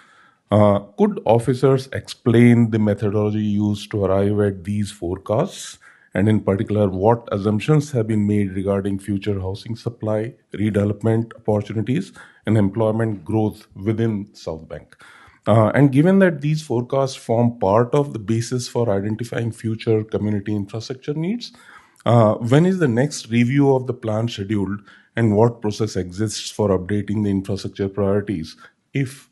[SPEAKER 21] Could officers explain the methodology used to arrive at these forecasts, and in particular, what assumptions have been made regarding future housing supply, redevelopment opportunities, and employment growth within South Bank? And given that these forecasts form part of the basis for identifying future community infrastructure needs, when is the next review of the plan scheduled, and what process exists for updating the infrastructure priorities if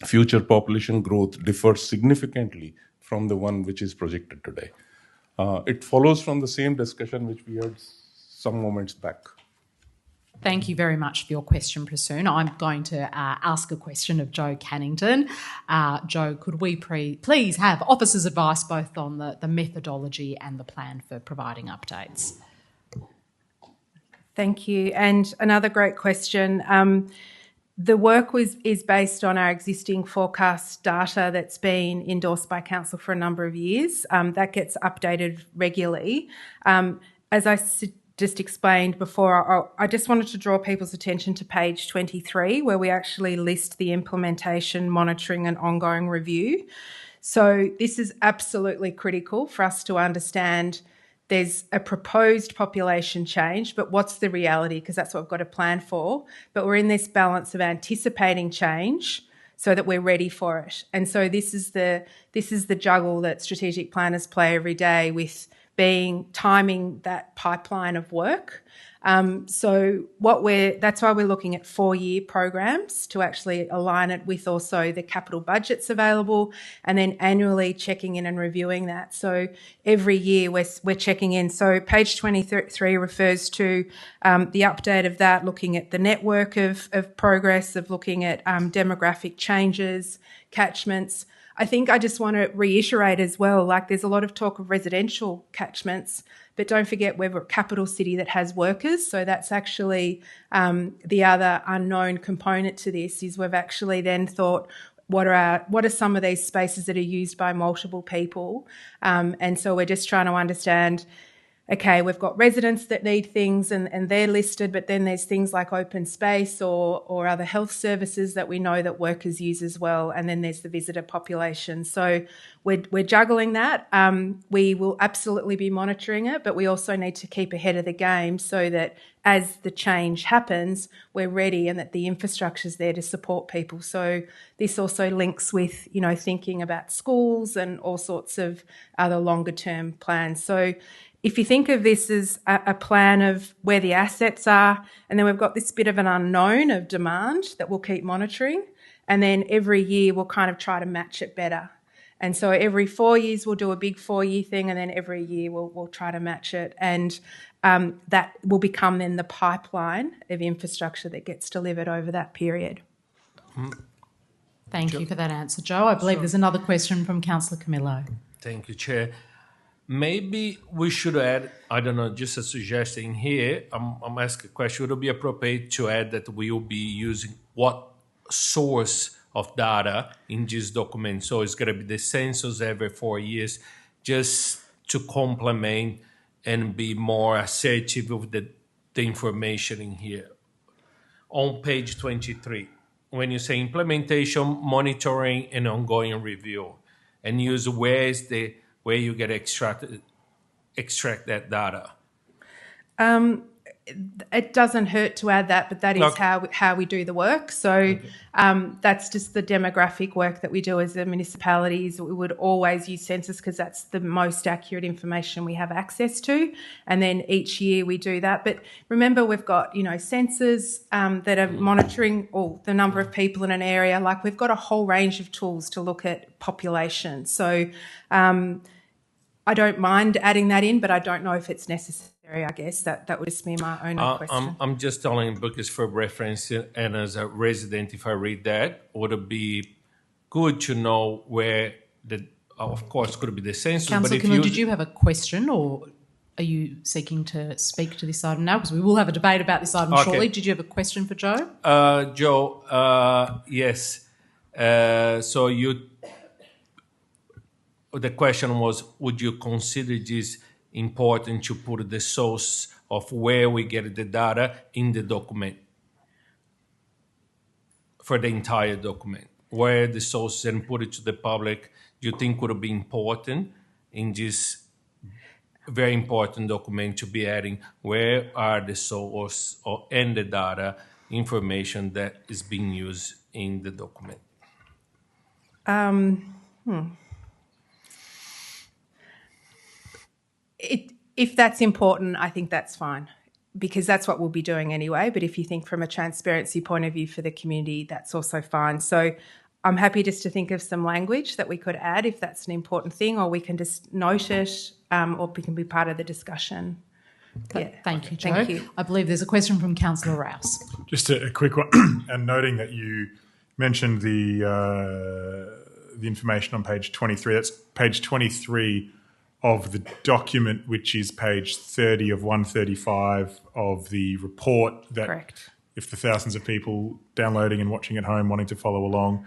[SPEAKER 21] future population growth differs significantly from the one which is projected today? It follows from the same discussion which we had some moments back.
[SPEAKER 1] Thank you very much for your question, Prasoon. I'm going to ask a question of Joe Cannington. Joe, could we please have officers' advice both on the methodology and the plan for providing updates?
[SPEAKER 16] Thank you. And another great question. The work is based on our existing forecast data that's been endorsed by Council for a number of years. That gets updated regularly. As I just explained before, I just wanted to draw people's attention to page 23, where we actually list the implementation, monitoring and ongoing review. So this is absolutely critical for us to understand there's a proposed population change, but what's the reality? Because that's what we've got to plan for. But we're in this balance of anticipating change so that we're ready for it. And so this is the juggle that strategic planners play every day with timing that pipeline of work. So that's why we're looking at 4-year programs to actually align it with also the capital budgets available, and then annually checking in and reviewing that. So every year we're checking in. So page 23 refers to the update of that, looking at the network of progress, of looking at demographic changes, catchments. I think I just want to reiterate as well, like there's a lot of talk of residential catchments, but don't forget we're a capital city that has workers. So that's actually the other unknown component to this is we've actually then thought, what are some of these spaces that are used by multiple people? And so we're just trying to understand, okay, we've got residents that need things and they're listed, but then there's things like open space or other health services that we know that workers use as well. And then there's the visitor population. So we're juggling that. We will absolutely be monitoring it, but we also need to keep ahead of the game so that as the change happens, we're ready and that the infrastructure's there to support people. So this also links with, thinking about schools and all sorts of other longer term plans. So if you think of this as a plan of where the assets are, and then we've got this bit of an unknown of demand that we'll keep monitoring, and then every year we'll kind of try to match it better. And so every 4 years we'll do a big 4-year thing, and then every year we'll try to match it. And that will become then the pipeline of infrastructure that gets delivered over that period.
[SPEAKER 1] Thank you for that answer, Joe. I believe there's another question from Councillor Camillo.
[SPEAKER 15] Thank you, Chair. Maybe we should add, I don't know, just a suggestion here. I'm asking a question. Would it be appropriate to add that we will be using what source of data in this document? So it's going to be the census every 4 years, just to complement and be more assertive with the information in here. On page 23, when you say implementation, monitoring, and ongoing review, and use where you get extract that data.
[SPEAKER 16] It doesn't hurt to add that, but that is how we do the work. So that's just the demographic work that we do as the municipalities. We would always use census because that's the most accurate information we have access to. And then each year we do that. But remember, we've got, sensors that are monitoring the number of people in an area. Like, we've got a whole range of tools to look at population. So I don't mind adding that in, but I don't know if it's necessary. I guess that would just be my own question.
[SPEAKER 15] I'm just telling because for reference, and as a resident, if I read that, would it be good to know where of course, could it be the census?
[SPEAKER 1] Councillor Camille, did you have a question, or are you seeking to speak to this item now? Because we will have a debate about this item shortly. Did you have a question for Joe?
[SPEAKER 15] Joe, yes. So the question was, would you consider this important to put the source of where we get the data in the document for the entire document, where the source and put it to the public? Do you think would be important in this very important document to be adding where are the source and the data information that is being used in the document?
[SPEAKER 16] If that's important, I think that's fine, because that's what we'll be doing anyway. But if you think from a transparency point of view for the community, that's also fine. So I'm happy just to think of some language that we could add if that's an important thing, or we can just note it, or we can be part of the discussion.
[SPEAKER 1] Thank you, Joe.
[SPEAKER 16] Thank you.
[SPEAKER 1] I believe there's a question from Councillor Rouse.
[SPEAKER 14] Just a quick one, and noting that you mentioned the information on page 23. That's page 23 of the document, which is page 30 of 135 of the report. That
[SPEAKER 16] Correct.
[SPEAKER 14] If the thousands of people downloading and watching at home wanting to follow along,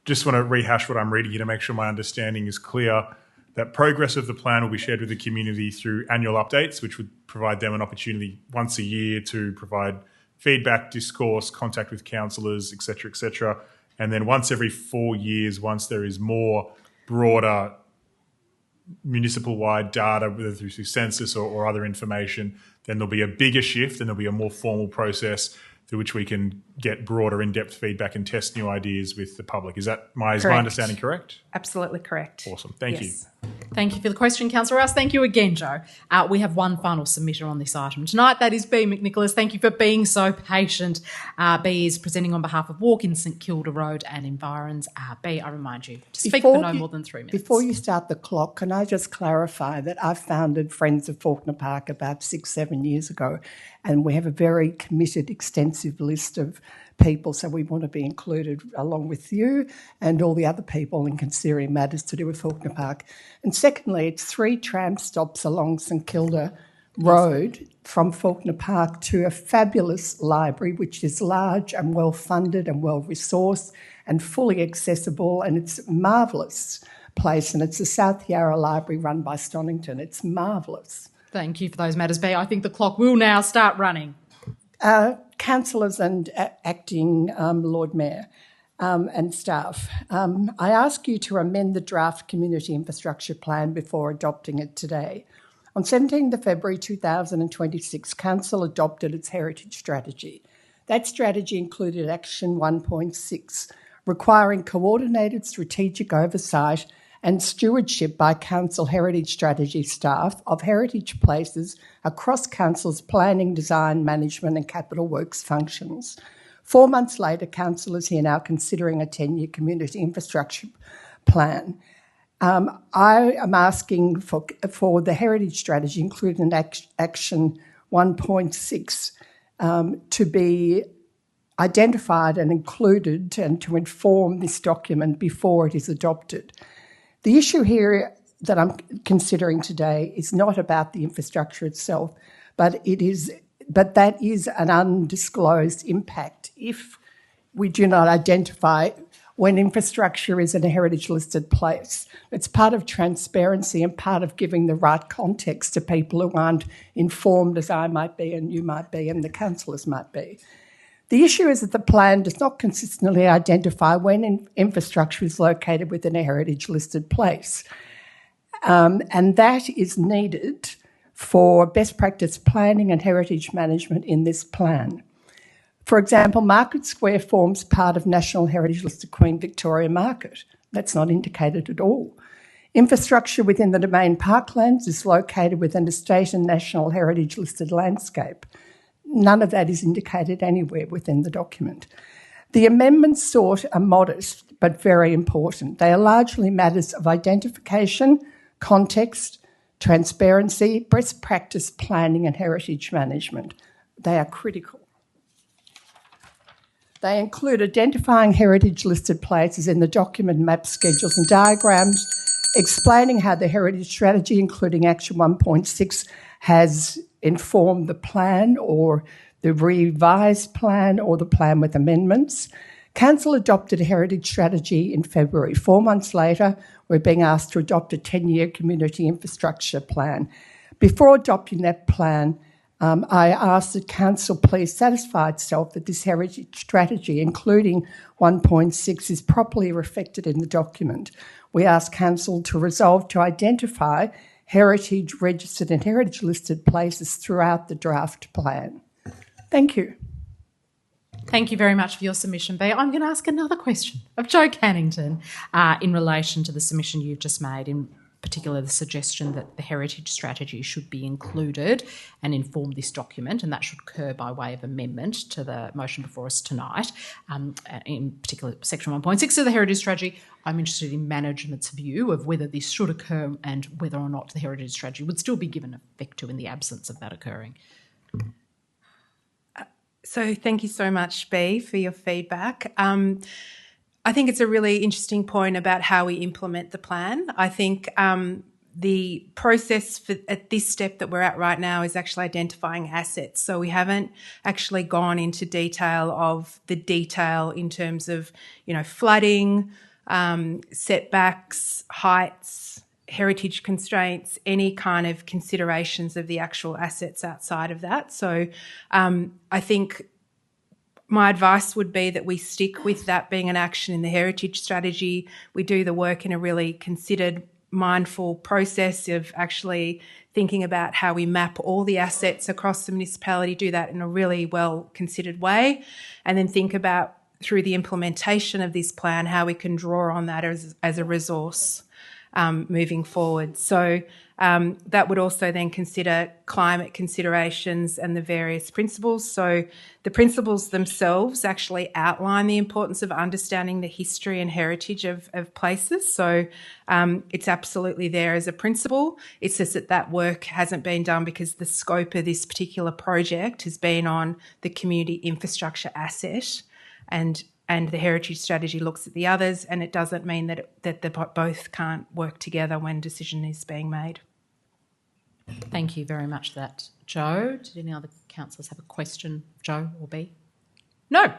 [SPEAKER 14] just want to rehash what I'm reading here to make sure my understanding is clear. That progress of the plan will be shared with the community through annual updates, which would provide them an opportunity once a year to provide feedback, discourse, contact with councillors, et cetera, and then once every 4 years, once there is more broader municipal-wide data, whether through census or other information, then there'll be a bigger shift and there'll be a more formal process through which we can get broader, in-depth feedback and test new ideas with the public. Is my understanding correct?
[SPEAKER 16] Absolutely correct.
[SPEAKER 14] Awesome. Thank you.
[SPEAKER 1] Thank you for the question, Councillor Rouse. Thank you again, Joe. We have one final submitter on this item tonight. That is B. McNicholas. Thank you for being so patient. B is presenting on behalf of Walk in St Kilda Road and Environs. B, I remind you to speak for no more than 3 minutes.
[SPEAKER 2] Before you start the clock, can I just clarify that I founded Friends of Fawkner Park about 6-7 years ago, and we have a very committed, extensive list of people, so we want to be included along with you and all the other people in considering matters to do with Fawkner Park. And secondly, it's 3 tram stops along St Kilda Road from Fawkner Park to a fabulous library, which is large and well funded and well resourced and fully accessible, and it's a marvellous place, and it's the South Yarra Library run by Stonington. It's marvellous.
[SPEAKER 1] Thank you for those matters, B. I think the clock will now start running.
[SPEAKER 2] Councillors and Acting Lord Mayor and staff, I ask you to amend the draft Community Infrastructure Plan before adopting it today. On 17th of February 2026, Council adopted its heritage strategy. That strategy included Action 1.6, requiring coordinated strategic oversight and stewardship by Council heritage strategy staff of heritage places across Council's planning, design, management and capital works functions. 4 months later, Council is here now considering a 10-year community infrastructure plan. I am asking for the heritage strategy, including Action 1.6, to be identified and included and to inform this document before it is adopted. The issue here that I'm considering today is not about the infrastructure itself, but that is an undisclosed impact if we do not identify when infrastructure is in a heritage listed place. It's part of transparency and part of giving the right context to people who aren't informed as I might be and you might be and the councillors might be. The issue is that the plan does not consistently identify when infrastructure is located within a heritage listed place. And that is needed for best practice planning and heritage management in this plan. For example, Market Square forms part of National Heritage listed Queen Victoria Market. That's not indicated at all. Infrastructure within the Domain Parklands is located within a state and National Heritage listed landscape. None of that is indicated anywhere within the document. The amendments sought are modest but very important. They are largely matters of identification, context, transparency, best practice planning and heritage management. They are critical. They include identifying heritage listed places in the document, maps, schedules and diagrams, explaining how the heritage strategy, including Action 1.6, has informed the plan or the revised plan or the plan with amendments. Council adopted a heritage strategy in February. 4 months later, we're being asked to adopt a 10-year community infrastructure plan. Before adopting that plan, I asked that Council please satisfy itself that this heritage strategy, including 1.6, is properly reflected in the document. We asked Council to resolve to identify heritage registered and heritage listed places throughout the draft plan. Thank you.
[SPEAKER 1] Thank you very much for your submission, Bea. I'm going to ask another question of Joe Cannington in relation to the submission you've just made, in particular the suggestion that the heritage strategy should be included and inform this document, and that should occur by way of amendment to the motion before us tonight, in particular section 1.6 of the heritage strategy. I'm interested in management's view of whether this should occur and whether or not the heritage strategy would still be given effect to in the absence of that occurring.
[SPEAKER 16] So thank you so much, Bea, for your feedback. I think it's a really interesting point about how we implement the plan. I think the process at this step that we're at right now is actually identifying assets. So we haven't actually gone into detail of the detail in terms of, flooding, setbacks, heights, heritage constraints, any kind of considerations of the actual assets outside of that. So I think my advice would be that we stick with that being an action in the heritage strategy. We do the work in a really considered, mindful process of actually thinking about how we map all the assets across the municipality, do that in a really well considered way, and then think about through the implementation of this plan how we can draw on that as a resource moving forward. So that would also then consider climate considerations and the various principles. So the principles themselves actually outline the importance of understanding the history and heritage of places. So it's absolutely there as a principle. It's just that work hasn't been done because the scope of this particular project has been on the community infrastructure asset, and the heritage strategy looks at the others, and it doesn't mean that they both can't work together when decision is being made.
[SPEAKER 1] Thank you very much for that, Joe. Did any other councillors have a question, Joe or Bea? No.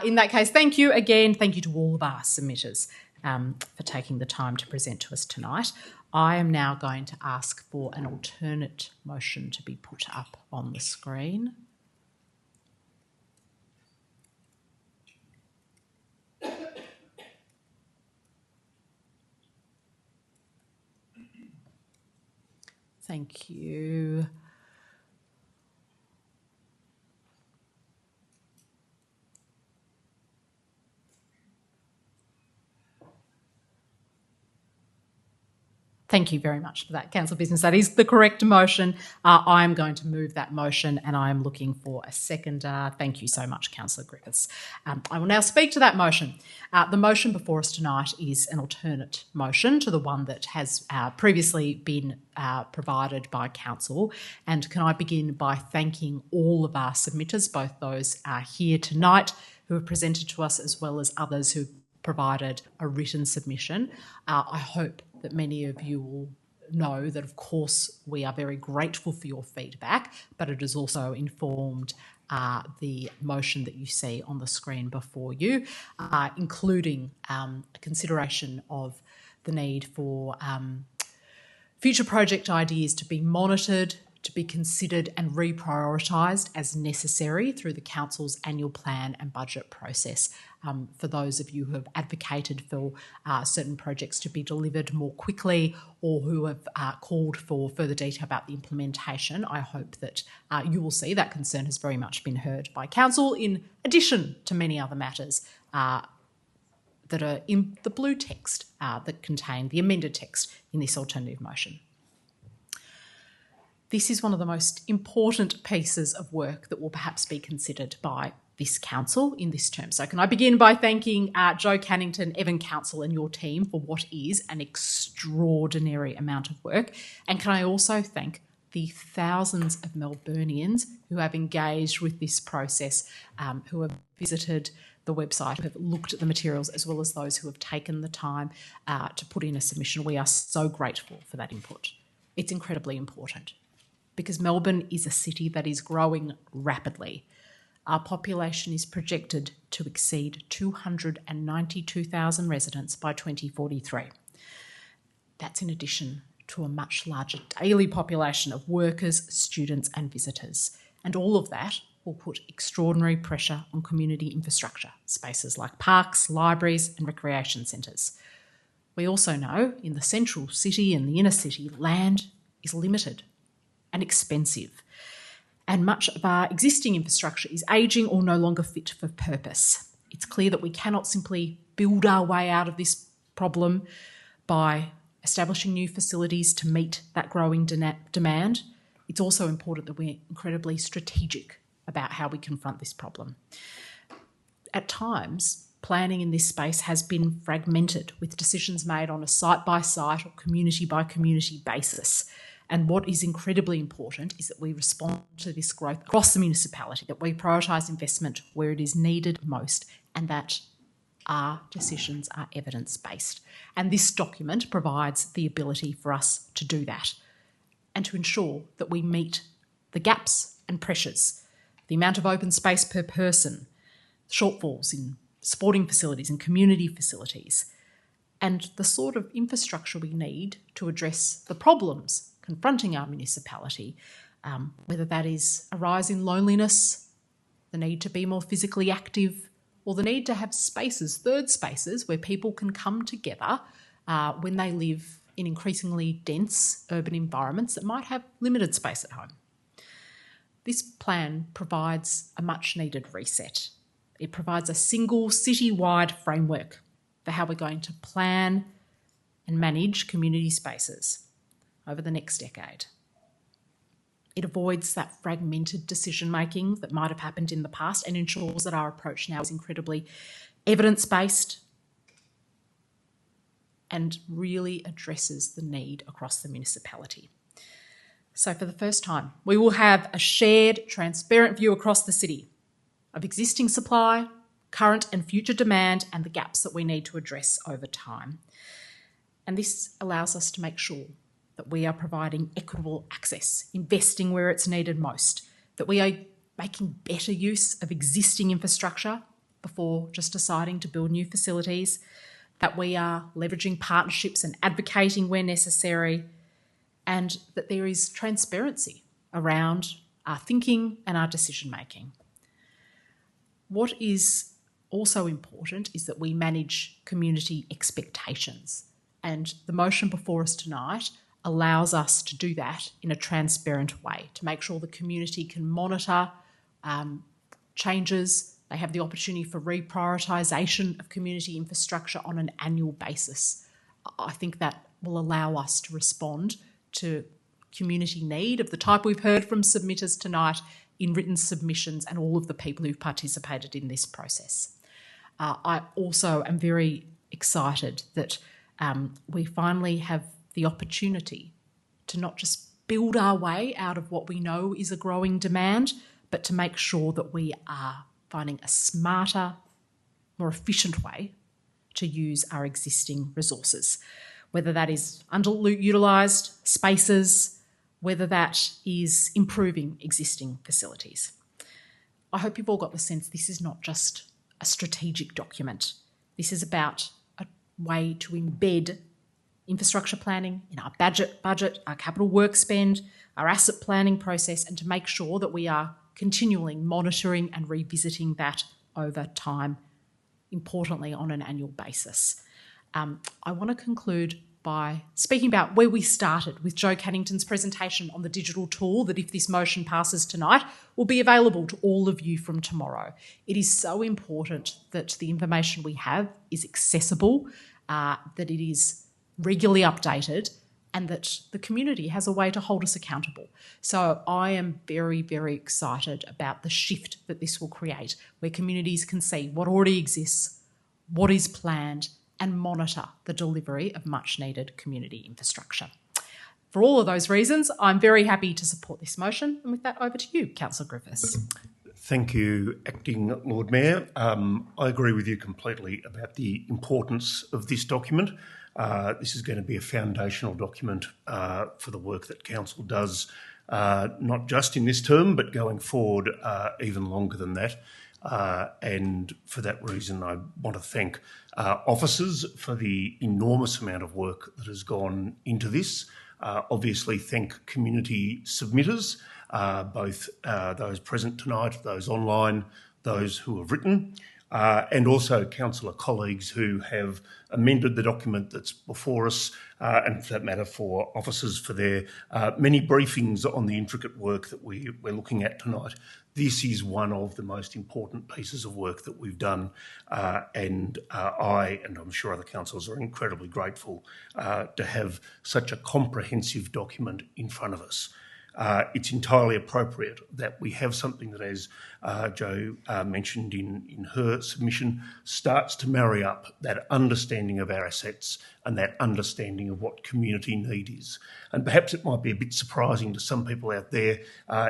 [SPEAKER 1] In that case, thank you again. Thank you to all of our submitters for taking the time to present to us tonight. I am now going to ask for an alternate motion to be put up on the screen. Thank you. Thank you very much for that, Council Business. That is the correct motion. I am going to move that motion and I am looking for a seconder. Thank you so much, Councillor Griffiths. I will now speak to that motion. The motion before us tonight is an alternate motion to the one that has previously been provided by Council. And can I begin by thanking all of our submitters, both those here tonight who have presented to us as well as others who provided a written submission. I hope that many of you will know that, of course, we are very grateful for your feedback, but it has also informed the motion that you see on the screen before you, including a consideration of the need for future project ideas to be monitored, to be considered and reprioritised as necessary through the Council's annual plan and budget process. For those of you who have advocated for certain projects to be delivered more quickly or who have called for further detail about the implementation, I hope that you will see that concern has very much been heard by Council, in addition to many other matters that are in the blue text that contain the amended text in this alternative motion. This is one of the most important pieces of work that will perhaps be considered by this council in this term. So can I begin by thanking Jo Cannington, Evan Council and your team for what is an extraordinary amount of work. And can I also thank the thousands of Melburnians who have engaged with this process, who have visited the website, who have looked at the materials, as well as those who have taken the time to put in a submission. We are so grateful for that input. It's incredibly important, because Melbourne is a city that is growing rapidly. Our population is projected to exceed 292,000 residents by 2043. That's in addition to a much larger daily population of workers, students and visitors. And all of that will put extraordinary pressure on community infrastructure, spaces like parks, libraries and recreation centres. We also know in the central city and the inner city, land is limited and expensive. And much of our existing infrastructure is ageing or no longer fit for purpose. It's clear that we cannot simply build our way out of this problem by establishing new facilities to meet that growing demand. It's also important that we're incredibly strategic about how we confront this problem. At times, planning in this space has been fragmented, with decisions made on a site-by-site or community-by-community basis. And what is incredibly important is that we respond to this growth across the municipality, that we prioritise investment where it is needed most, and that our decisions are evidence-based. And this document provides the ability for us to do that and to ensure that we meet the gaps and pressures, the amount of open space per person, shortfalls in sporting facilities and community facilities, and the sort of infrastructure we need to address the problems confronting our municipality, whether that is a rise in loneliness, the need to be more physically active, or the need to have spaces, third spaces, where people can come together when they live in increasingly dense urban environments that might have limited space at home. This plan provides a much-needed reset. It provides a single city-wide framework for how we're going to plan and manage community spaces over the next decade. It avoids that fragmented decision-making that might have happened in the past and ensures that our approach now is incredibly evidence-based and really addresses the need across the municipality. So for the first time, we will have a shared, transparent view across the city of existing supply, current and future demand, and the gaps that we need to address over time. And this allows us to make sure that we are providing equitable access, investing where it's needed most, that we are making better use of existing infrastructure before just deciding to build new facilities, that we are leveraging partnerships and advocating where necessary, and that there is transparency around our thinking and our decision-making. What is also important is that we manage community expectations, and the motion before us tonight allows us to do that in a transparent way, to make sure the community can monitor changes. They have the opportunity for reprioritisation of community infrastructure on an annual basis. I think that will allow us to respond to community need of the type we've heard from submitters tonight in written submissions and all of the people who've participated in this process. I also am very excited that we finally have the opportunity to not just build our way out of what we know is a growing demand, but to make sure that we are finding a smarter, more efficient way to use our existing resources, whether that is underutilised spaces, whether that is improving existing facilities. I hope you've all got the sense this is not just a strategic document. This is about a way to embed infrastructure planning in our budget, our capital work spend, our asset planning process, and to make sure that we are continually monitoring and revisiting that over time, importantly on an annual basis. I want to conclude by speaking about where we started with Jo Cannington's presentation on the digital tool that, if this motion passes tonight, will be available to all of you from tomorrow. It is so important that the information we have is accessible, that it is regularly updated, and that the community has a way to hold us accountable. So I am very, very excited about the shift that this will create, where communities can see what already exists, what is planned, and monitor the delivery of much needed community infrastructure. For all of those reasons, I'm very happy to support this motion. And with that, over to you, Councillor Griffiths.
[SPEAKER 4] Thank you, Acting Lord Mayor. I agree with you completely about the importance of this document. This is going to be a foundational document for the work that Council does, not just in this term, but going forward even longer than that. And for that reason, I want to thank officers for the enormous amount of work that has gone into this. Obviously, thank community submitters, both those present tonight, those online, those who have written, and also councillor colleagues who have amended the document that's before us, and for that matter, for officers for their many briefings on the intricate work that we're looking at tonight. This is one of the most important pieces of work that we've done, and I'm sure other councillors are incredibly grateful to have such a comprehensive document in front of us. It's entirely appropriate that we have something that, as Jo mentioned in her submission, starts to marry up that understanding of our assets and that understanding of what community need is. And perhaps it might be a bit surprising to some people out there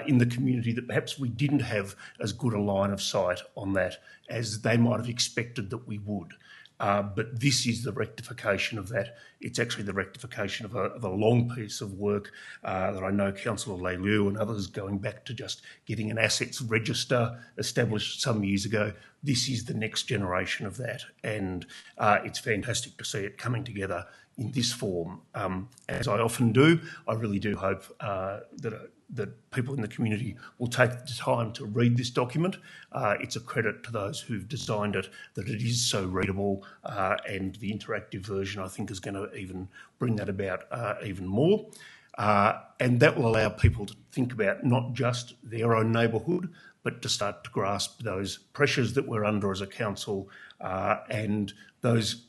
[SPEAKER 4] in the community that perhaps we didn't have as good a line of sight on that as they might have expected that we would. But this is the rectification of that. It's actually the rectification of a long piece of work that I know Councillor Lei Liu and others, going back to just getting an assets register established some years ago. This is the next generation of that, and it's fantastic to see it coming together in this form. As I often do, I really do hope that people in the community will take the time to read this document. It's a credit to those who've designed it that it is so readable, and the interactive version, I think, is going to even bring that about even more. And that will allow people to think about not just their own neighbourhood, but to start to grasp those pressures that we're under as a council, and those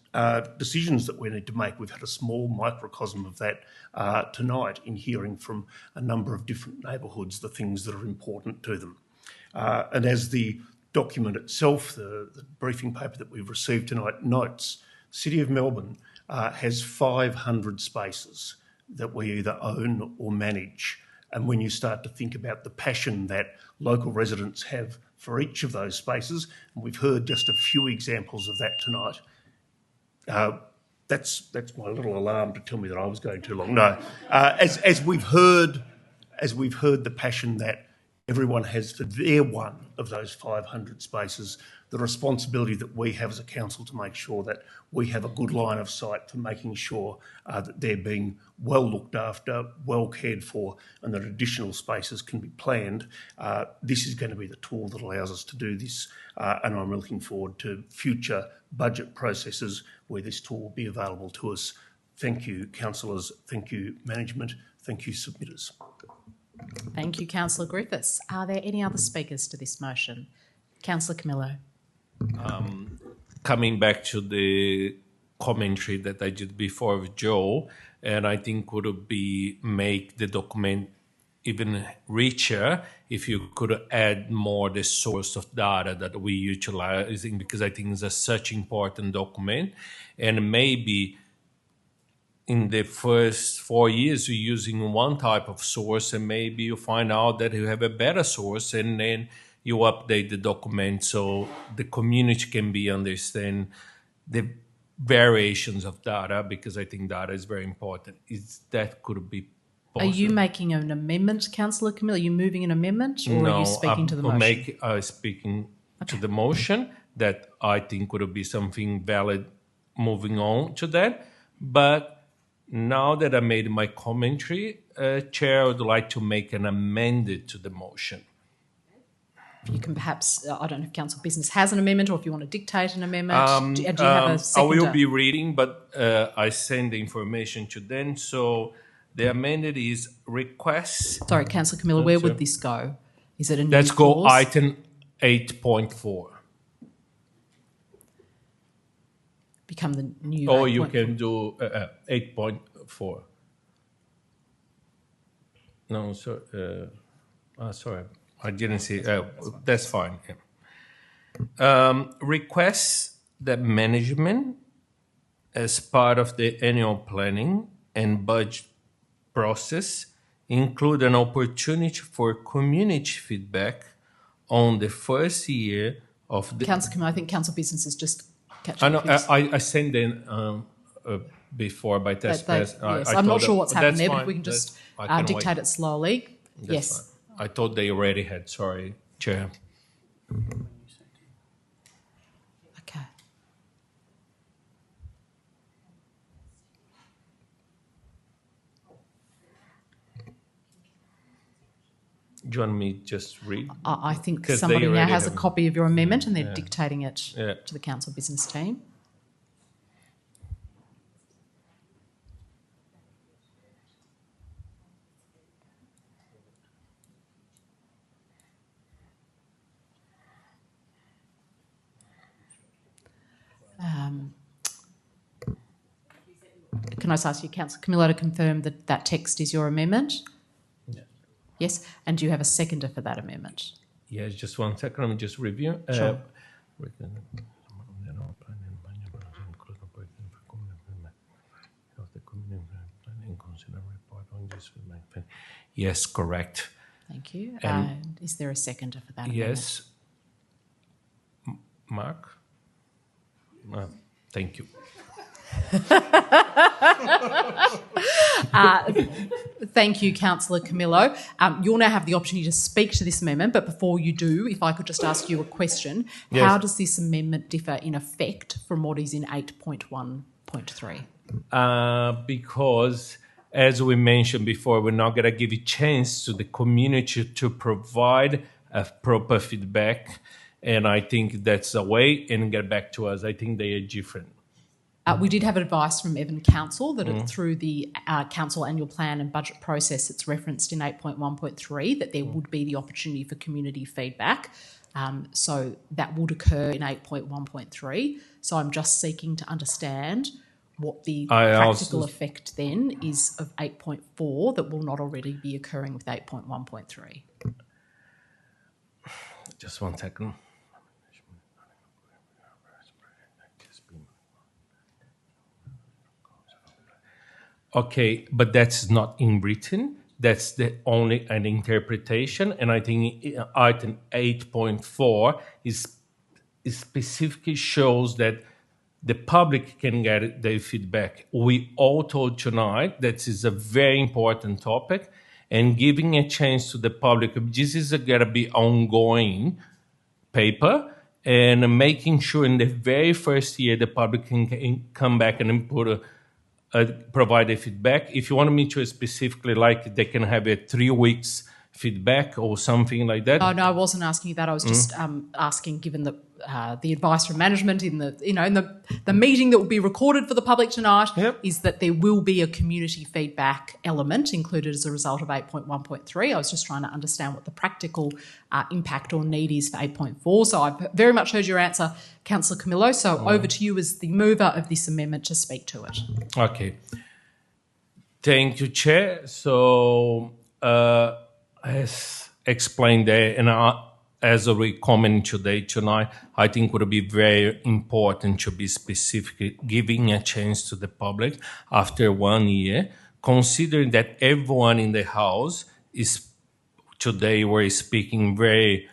[SPEAKER 4] decisions that we need to make. We've had a small microcosm of that tonight in hearing from a number of different neighbourhoods the things that are important to them. And as the document itself, the briefing paper that we've received tonight notes, the City of Melbourne has 500 spaces that we either own or manage. And when you start to think about the passion that local residents have for each of those spaces, and we've heard just a few examples of that tonight, that's my little alarm to tell me that I was going too long. No, as we've heard the passion that everyone has for their one of those 500 spaces, the responsibility that we have as a council to make sure that we have a good line of sight for making sure that they're being well looked after, well cared for, and that additional spaces can be planned. This is going to be the tool that allows us to do this, and I'm looking forward to future budget processes where this tool will be available to us. Thank you, councillors. Thank you, management. Thank you, submitters.
[SPEAKER 1] Thank you, Councillor Griffiths. Are there any other speakers to this motion? Councillor Camillo.
[SPEAKER 15] Coming back to the commentary that I did before with Jo, and I think would be make the document even richer if you could add more the source of data that we utilizing, because I think it's such important document, and maybe in the first 4 years you're using one type of source, and maybe you find out that you have a better source, and then you update the document so the community can be understand the variations of data, because I think data is very important. That could be
[SPEAKER 1] Are you making an amendment, Councillor Camilla? Are you moving an amendment, or are you speaking to the motion?
[SPEAKER 15] Speaking to the motion that I think would be something valid moving on to that. But now that I made my commentary, Chair, I would like to make an amendment to the motion.
[SPEAKER 1] You can perhaps, I don't know if Council Business has an amendment or if you want to dictate an amendment. Do you have a seconder?
[SPEAKER 15] I will be reading, but I send the information to them. So the amendment is requests.
[SPEAKER 1] Sorry, Councillor Camilla, where would this go? Is it a new
[SPEAKER 15] Let's go
[SPEAKER 1] clause?
[SPEAKER 15] item 8.4.
[SPEAKER 1] Become the new.
[SPEAKER 15] Or you can do 8.4. No, sorry. I didn't see. That's fine. Yeah. Requests that management, as part of the annual planning and budget process, include an opportunity for community feedback on the first year of the.
[SPEAKER 1] Councillor Camilla, I think Council Business is just catching
[SPEAKER 15] I know.
[SPEAKER 1] up.
[SPEAKER 15] I sent in before by test pass.
[SPEAKER 1] Yes, I'm not sure what's happened there, but we can just
[SPEAKER 15] can
[SPEAKER 1] dictate
[SPEAKER 15] wait.
[SPEAKER 1] it slowly.
[SPEAKER 15] That's
[SPEAKER 1] Yes.
[SPEAKER 15] fine. I thought they already had. Sorry, Chair.
[SPEAKER 1] Okay.
[SPEAKER 15] Do you want me to just read?
[SPEAKER 1] I think
[SPEAKER 15] 'Cause
[SPEAKER 1] somebody
[SPEAKER 15] they
[SPEAKER 1] now
[SPEAKER 15] already
[SPEAKER 1] has a
[SPEAKER 15] have-
[SPEAKER 1] copy of your amendment and they're
[SPEAKER 15] Yeah.
[SPEAKER 1] dictating it
[SPEAKER 15] Yeah.
[SPEAKER 1] to the Council Business team. Can I just ask you, Councillor Camilla, to confirm that that text is your amendment? Yes. And do you have a seconder for that amendment?
[SPEAKER 15] Yeah, just 1 second. Let me just review.
[SPEAKER 1] Sure.
[SPEAKER 15] Yes, correct.
[SPEAKER 1] Thank you.
[SPEAKER 15] And
[SPEAKER 1] And is there a seconder for that amendment?
[SPEAKER 15] yes, Mark. Thank you.
[SPEAKER 1] Thank you, Councillor Camillo. You'll now have the opportunity to speak to this amendment, but before you do, if I could just ask you a question.
[SPEAKER 15] Yes.
[SPEAKER 1] How does this amendment differ in effect from what is in 8.1.3?
[SPEAKER 15] Because, as we mentioned before, we're not going to give a chance to the community to provide a proper feedback, and I think that's a way, and get back to us. I think they are different.
[SPEAKER 1] We did have advice from Evan Council that through the council annual plan and budget process that's referenced in 8.1.3 that there would be the opportunity for community feedback. So that would occur in 8.1.3. So I'm just seeking to understand what the practical effect then is of 8.4 that will not already be occurring with 8.1.3.
[SPEAKER 15] Just 1 second. Okay, but that's not in written. That's the only an interpretation, and I think item 8.4 is specifically shows that the public can get their feedback. We all told tonight that is a very important topic, and giving a chance to the public. This is going to be ongoing paper, and making sure in the very first year the public can come back and input provide a feedback. If you want me to specifically, like they can have a 3 weeks feedback or something like that.
[SPEAKER 1] No, I wasn't asking you that. I was just asking, given the advice from management in the meeting that will be recorded for the public tonight, is that there will be a community feedback element included as a result of 8.1.3. I was just trying to understand what the practical impact or need is for 8.4. So I've very much heard your answer, Councillor Camillo. So over to you as the mover of this amendment to speak to it.
[SPEAKER 15] Okay. Thank you, Chair. So as explained there, and as we comment tonight, I think would be very important to be specific, giving a chance to the public after 1 year, considering that everyone in the House is today we're speaking very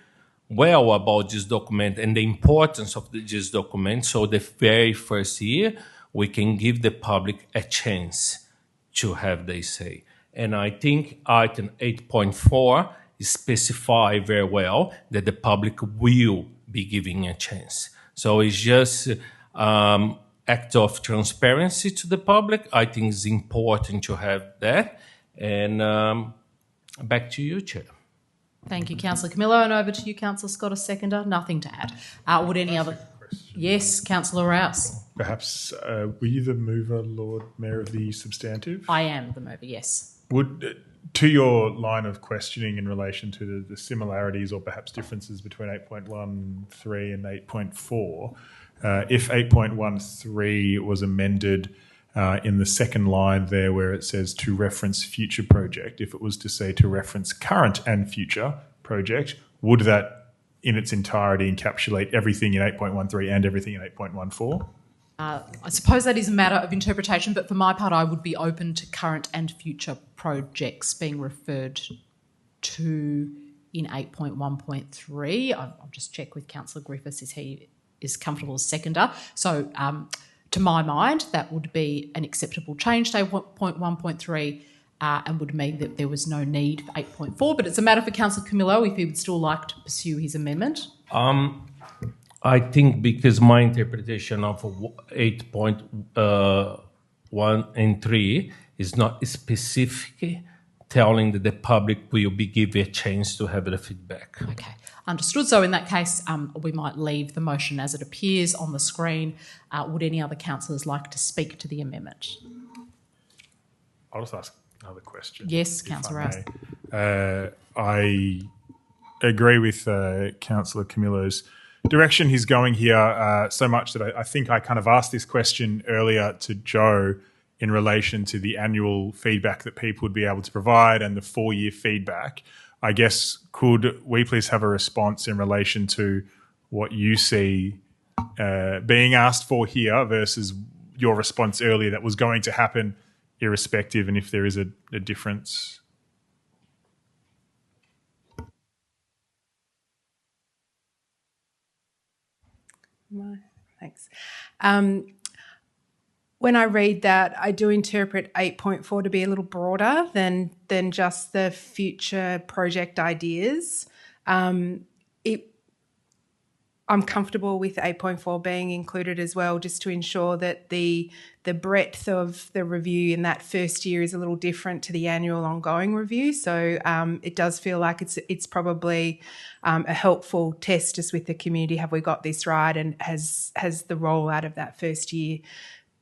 [SPEAKER 15] well about this document and the importance of this document. So the very first year, we can give the public a chance to have their say. And I think item 8.4 specify very well that the public will be giving a chance. So it's just act of transparency to the public. I think it's important to have that. And back to you, Chair.
[SPEAKER 1] Thank you, Councillor Camillo. And over to you, Councillor Scott, a seconder. Nothing to add. Would any other... Yes, Councillor Rouse.
[SPEAKER 14] Perhaps were you the mover, Lord Mayor, of the substantive?
[SPEAKER 1] I am the mover, yes.
[SPEAKER 14] Would, to your line of questioning in relation to the similarities or perhaps differences between 8.13 and 8.4, if 8.13 was amended in the second line there where it says to reference future project, if it was to say to reference current and future project, would that in its entirety encapsulate everything in 8.13 and everything in 8.14?
[SPEAKER 1] I suppose that is a matter of interpretation, but for my part, I would be open to current and future projects being referred to in 8.1.3. I'll just check with Councillor Griffiths if he is comfortable as seconder. So to my mind, that would be an acceptable change to 8.1.3 and would mean that there was no need for 8.4. But it's a matter for Councillor Camillo if he would still like to pursue his amendment.
[SPEAKER 15] I think because my interpretation of 8.1 and 3 is not specific, telling that the public will be given a chance to have the feedback.
[SPEAKER 1] Okay, understood. So in that case, we might leave the motion as it appears on the screen. Would any other councillors like to speak to the amendment?
[SPEAKER 14] I'll just ask another question.
[SPEAKER 1] Yes, Councillor Rouse.
[SPEAKER 14] I agree with Councillor Camillo's direction he's going here so much that I think I kind of asked this question earlier to Joe in relation to the annual feedback that people would be able to provide and the 4-year feedback. I guess, could we please have a response in relation to what you see being asked for here versus your response earlier that was going to happen irrespective, and if there is a difference?
[SPEAKER 16] Thanks. When I read that, I do interpret 8.4 to be a little broader than just the future project ideas. I'm comfortable with 8.4 being included as well, just to ensure that the breadth of the review in that first year is a little different to the annual ongoing review. So it does feel like it's probably a helpful test just with the community. Have we got this right? And has the rollout of that first year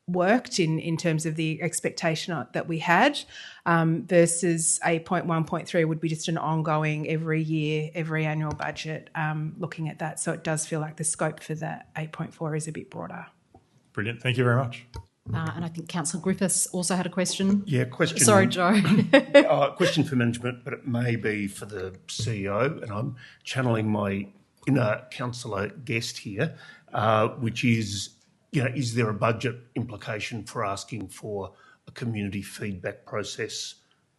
[SPEAKER 16] worked in terms of the expectation that we had, versus 8.1.3 would be just an ongoing every year, every annual budget looking at that. So it does feel like the scope for that 8.4 is a bit broader.
[SPEAKER 14] Brilliant. Thank you very much.
[SPEAKER 1] And I think Councillor Griffiths also had a question.
[SPEAKER 4] Yeah, question.
[SPEAKER 1] Sorry, Joe.
[SPEAKER 4] Question for management, but it may be for the CEO, and I'm channeling my inner councillor guest here, which is, is there a budget implication for asking for a community feedback process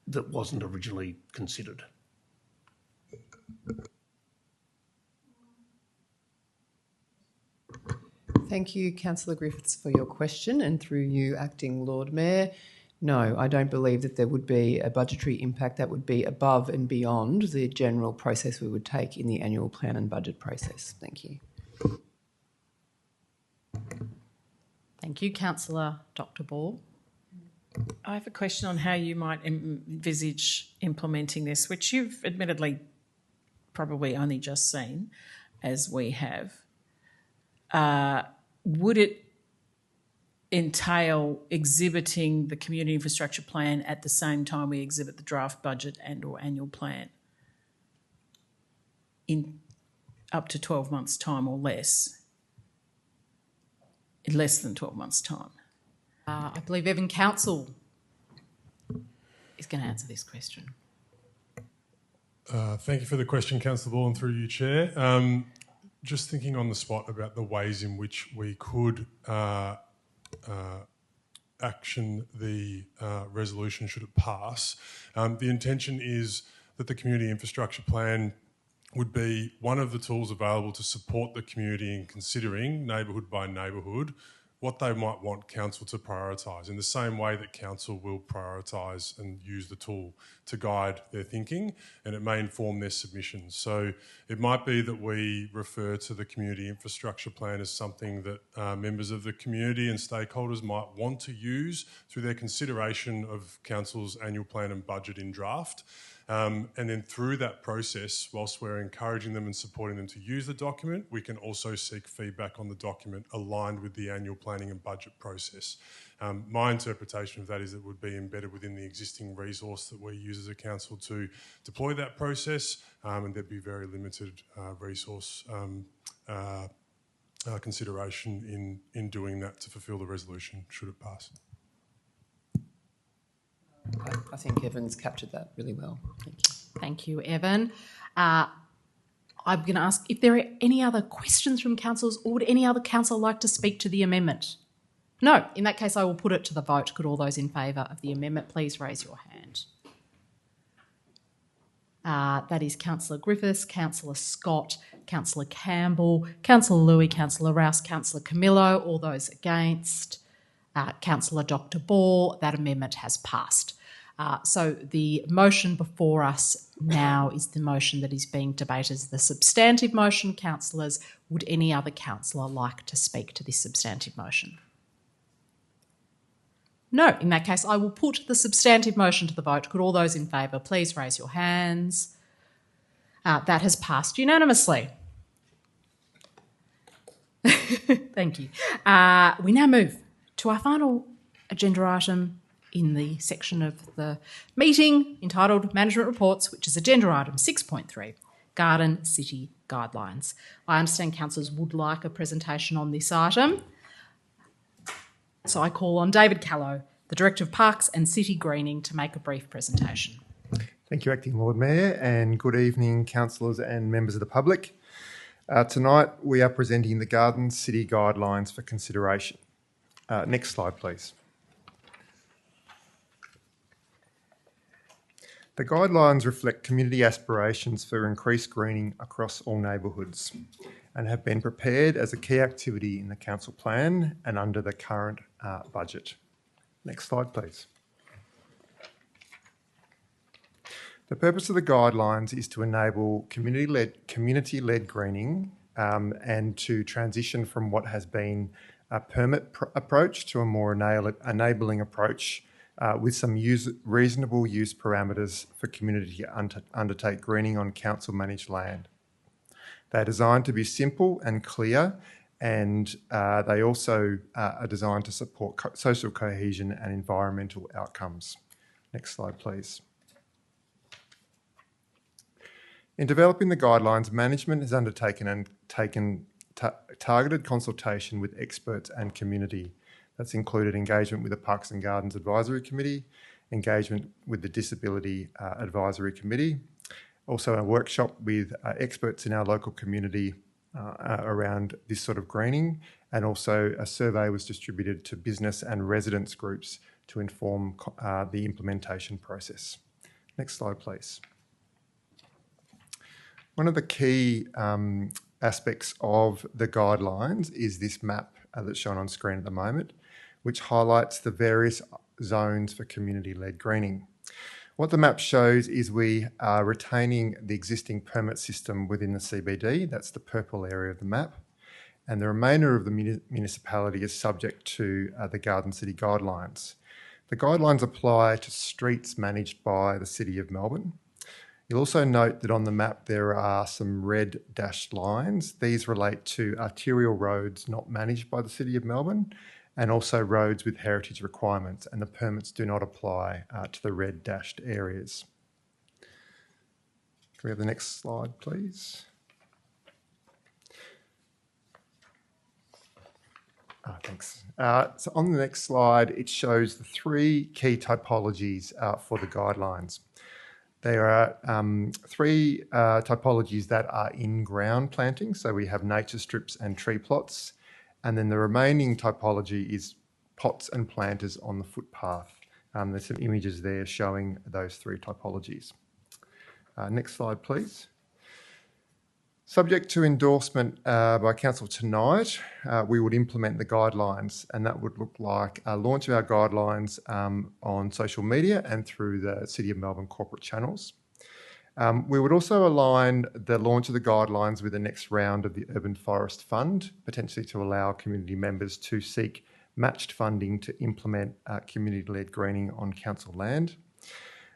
[SPEAKER 4] that wasn't originally considered?
[SPEAKER 6] Thank you, Councillor Griffiths, for your question, and through you, Acting Lord Mayor. No, I don't believe that there would be a budgetary impact that would be above and beyond the general process we would take in the annual plan and budget process. Thank you.
[SPEAKER 1] Thank you, Councillor Dr. Ball.
[SPEAKER 19] I have a question on how you might envisage implementing this, which you've admittedly probably only just seen, as we have. Would it entail exhibiting the community infrastructure plan at the same time we exhibit the draft budget and or annual plan in up to 12 months' time or less? In less than 12 months' time?
[SPEAKER 1] I believe Evan Council is going to answer this question.
[SPEAKER 17] Thank you for the question, Councillor Ball, and through you, Chair. Just thinking on the spot about the ways in which we could action the resolution should it pass. The intention is that the community infrastructure plan would be one of the tools available to support the community in considering neighbourhood by neighbourhood what they might want council to prioritise in the same way that council will prioritise and use the tool to guide their thinking, and it may inform their submissions. So it might be that we refer to the community infrastructure plan as something that members of the community and stakeholders might want to use through their consideration of council's annual plan and budget in draft. And then through that process, whilst we're encouraging them and supporting them to use the document, we can also seek feedback on the document aligned with the annual planning and budget process. My interpretation of that is it would be embedded within the existing resource that we use as a council to deploy that process, and there'd be very limited resource consideration in doing that to fulfil the resolution should it pass.
[SPEAKER 6] I think Evan's captured that really well. Thank you.
[SPEAKER 1] Thank you, Evan. I'm going to ask if there are any other questions from councillors, or would any other councillor like to speak to the amendment? No. In that case, I will put it to the vote. Could all those in favour of the amendment please raise your hand? That is Councillor Griffiths, Councillor Scott, Councillor Campbell, Councillor Louis, Councillor Rouse, Councillor Camillo. All those against? Councillor Dr. Ball. That amendment has passed. So the motion before us now is the motion that is being debated as the substantive motion. Councillors, would any other councillor like to speak to this substantive motion? No. In that case, I will put the substantive motion to the vote. Could all those in favour please raise your hands? That has passed unanimously. Thank you. We now move to our final agenda item in the section of the meeting entitled Management Reports, which is agenda item 6.3, Garden City Guidelines. I understand councillors would like a presentation on this item. So I call on David Callow, the Director of Parks and City Greening, to make a brief presentation.
[SPEAKER 7] Thank you, Acting Lord Mayor, and good evening, councillors and members of the public. Tonight we are presenting the Garden City Guidelines for consideration. Next slide, please. The guidelines reflect community aspirations for increased greening across all neighbourhoods and have been prepared as a key activity in the council plan and under the current budget. Next slide, please. The purpose of the guidelines is to enable community-led greening and to transition from what has been a permit approach to a more enabling approach with some reasonable use parameters for community to undertake greening on council-managed land. They're designed to be simple and clear, and they also are designed to support social cohesion and environmental outcomes. Next slide, please. In developing the guidelines, management has undertaken targeted consultation with experts and community. That's included engagement with the Parks and Gardens Advisory Committee, engagement with the Disability Advisory Committee, also a workshop with experts in our local community around this sort of greening, and also a survey was distributed to business and residents groups to inform the implementation process. Next slide, please. One of the key aspects of the guidelines is this map that's shown on screen at the moment, which highlights the various zones for community-led greening. What the map shows is we are retaining the existing permit system within the CBD, that's the purple area of the map, and the remainder of the municipality is subject to the Garden City Guidelines. The guidelines apply to streets managed by the City of Melbourne. You'll also note that on the map there are some red dashed lines. These relate to arterial roads not managed by the City of Melbourne, and also roads with heritage requirements, and the permits do not apply to the red dashed areas. Can we have the next slide, please? Thanks. So on the next slide, it shows the three key typologies for the guidelines. There are three typologies that are in-ground planting, so we have nature strips and tree plots, and then the remaining typology is pots and planters on the footpath. There's some images there showing those three typologies. Next slide, please. Subject to endorsement by Council tonight, we would implement the guidelines, and that would look like a launch of our guidelines on social media and through the City of Melbourne corporate channels. We would also align the launch of the guidelines with the next round of the Urban Forest Fund, potentially to allow community members to seek matched funding to implement community-led greening on council land.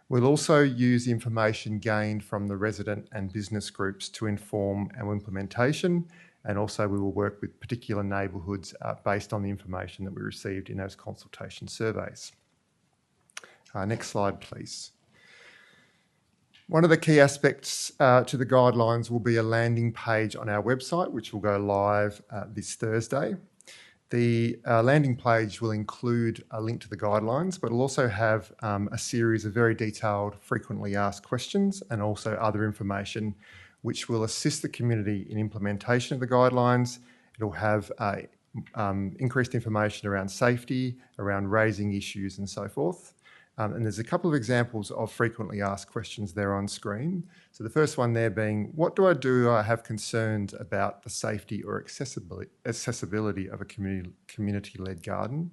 [SPEAKER 7] We'll also use information gained from the resident and business groups to inform our implementation, and also we will work with particular neighbourhoods based on the information that we received in those consultation surveys. Next slide, please. One of the key aspects to the guidelines will be a landing page on our website, which will go live this Thursday. The landing page will include a link to the guidelines, but it'll also have a series of very detailed, frequently asked questions and also other information which will assist the community in implementation of the guidelines. It'll have increased information around safety, around raising issues and so forth. And there's a couple of examples of frequently asked questions there on screen. So the first one there being, what do I have concerns about the safety or accessibility of a community-led garden?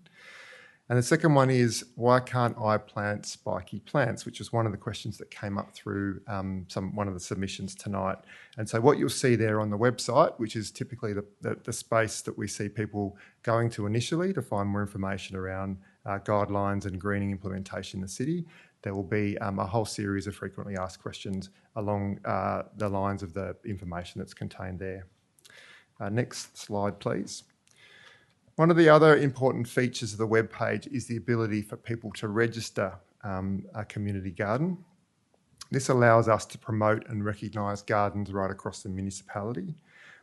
[SPEAKER 7] And the second one is, why can't I plant spiky plants, which is one of the questions that came up through one of the submissions tonight. And so what you'll see there on the website, which is typically the space that we see people going to initially to find more information around guidelines and greening implementation in the city, there will be a whole series of frequently asked questions along the lines of the information that's contained there. Next slide, please. One of the other important features of the webpage is the ability for people to register a community garden. This allows us to promote and recognise gardens right across the municipality,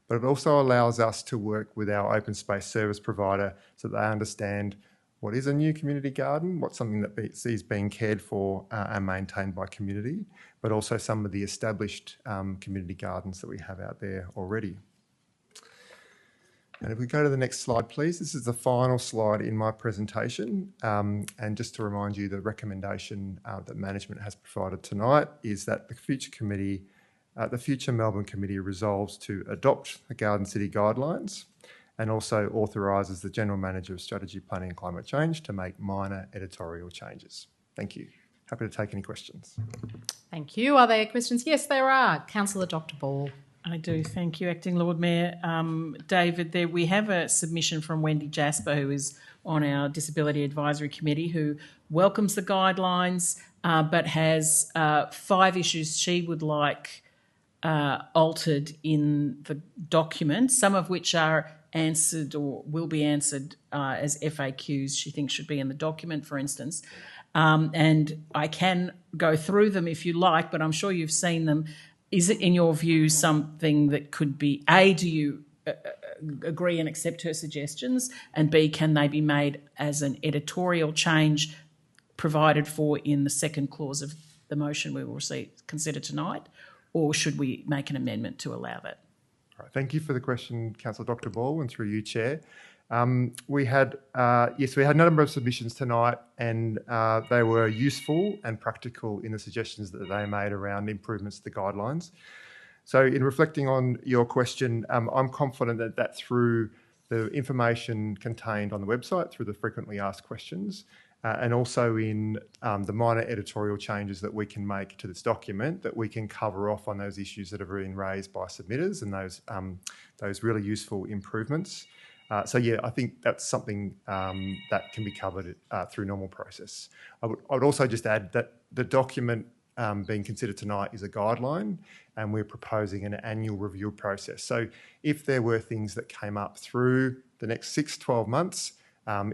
[SPEAKER 7] but it also allows us to work with our open space service provider so that they understand what is a new community garden, what's something that is being cared for and maintained by community, but also some of the established community gardens that we have out there already. And if we go to the next slide, please. This is the final slide in my presentation. And just to remind you, the recommendation that management has provided tonight is that the future Melbourne Committee resolves to adopt the Garden City Guidelines and also authorises the General Manager of Strategy, Planning and Climate Change to make minor editorial changes. Thank you. Happy to take any questions.
[SPEAKER 1] Thank you. Are there questions? Yes, there are. Councillor Dr. Ball.
[SPEAKER 19] I do. Thank you, Acting Lord Mayor. David, we have a submission from Wendy Jasper, who is on our Disability Advisory Committee, who welcomes the guidelines but has 5 issues she would like altered in the document, some of which are answered or will be answered as FAQs she thinks should be in the document, for instance. And I can go through them if you like, but I'm sure you've seen them. Is it, in your view, something that could be, A, do you agree and accept her suggestions, and B, can they be made as an editorial change provided for in the second clause of the motion we will consider tonight, or should we make an amendment to allow that?
[SPEAKER 7] All right, thank you for the question, Councillor Dr. Ball, and through you, Chair. We had a number of submissions tonight, and they were useful and practical in the suggestions that they made around improvements to the guidelines. So in reflecting on your question, I'm confident that through the information contained on the website, through the frequently asked questions, and also in the minor editorial changes that we can make to this document, that we can cover off on those issues that have been raised by submitters and those really useful improvements. So, yeah, I think that's something that can be covered through normal process. I would also just add that the document being considered tonight is a guideline, and we're proposing an annual review process. So if there were things that came up through the next 6-12 months,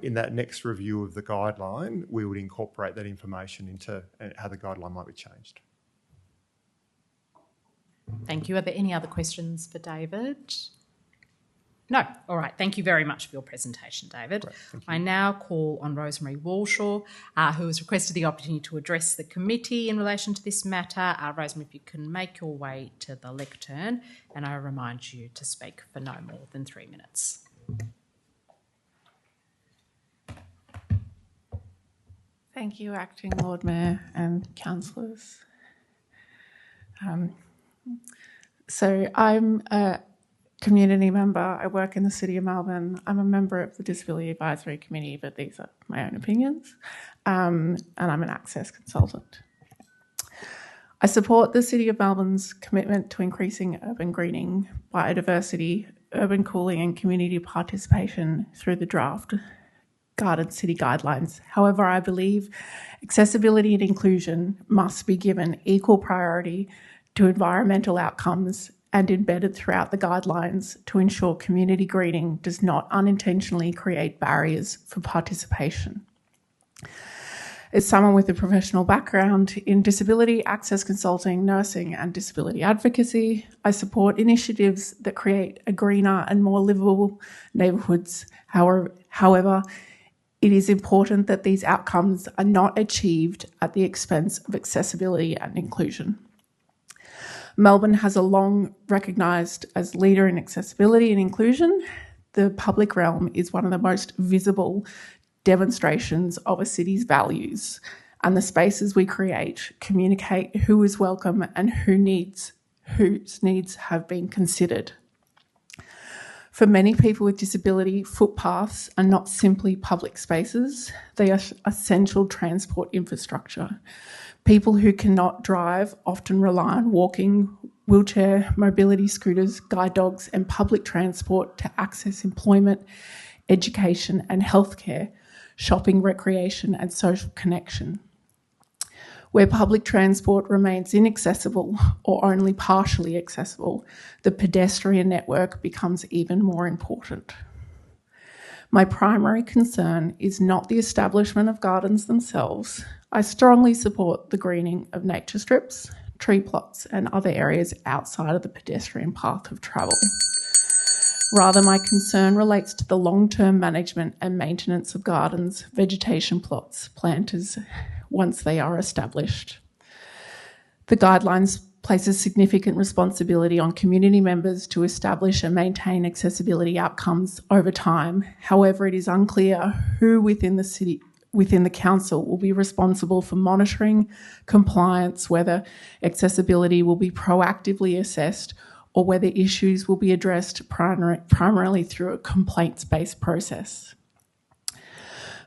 [SPEAKER 7] in that next review of the guideline, we would incorporate that information into how the guideline might be changed.
[SPEAKER 1] Thank you. Are there any other questions for David? No. All right. Thank you very much for your presentation, David.
[SPEAKER 7] Great,
[SPEAKER 1] I now call on Rosemary Walshaw, who has requested the opportunity to address the committee in relation to this matter. Rosemary, if you can make your way to the lectern, and I remind you to speak for no more than 3 minutes.
[SPEAKER 3] Thank you, Acting Lord Mayor and councillors. So I'm a community member. I work in the City of Melbourne. I'm a member of the Disability Advisory Committee, but these are my own opinions. And I'm an access consultant. I support the City of Melbourne's commitment to increasing urban greening, biodiversity, urban cooling and community participation through the draft Garden City Guidelines. However, I believe accessibility and inclusion must be given equal priority to environmental outcomes and embedded throughout the guidelines to ensure community greening does not unintentionally create barriers for participation. As someone with a professional background in disability, access consulting, nursing and disability advocacy, I support initiatives that create a greener and more livable neighbourhoods. However, it is important that these outcomes are not achieved at the expense of accessibility and inclusion. Melbourne has a long recognised as leader in accessibility and inclusion. The public realm is one of the most visible demonstrations of a city's values, and the spaces we create communicate who is welcome and whose needs have been considered. For many people with disability, footpaths are not simply public spaces, they are essential transport infrastructure. People who cannot drive often rely on walking, wheelchair, mobility scooters, guide dogs and public transport to access employment, education and healthcare, shopping, recreation and social connection. Where public transport remains inaccessible or only partially accessible, the pedestrian network becomes even more important. My primary concern is not the establishment of gardens themselves. I strongly support the greening of nature strips, tree plots and other areas outside of the pedestrian path of travel. Rather, my concern relates to the long-term management and maintenance of gardens, vegetation plots, planters, once they are established. The guidelines place a significant responsibility on community members to establish and maintain accessibility outcomes over time. However, it is unclear who within the council will be responsible for monitoring compliance, whether accessibility will be proactively assessed or whether issues will be addressed primarily through a complaints-based process.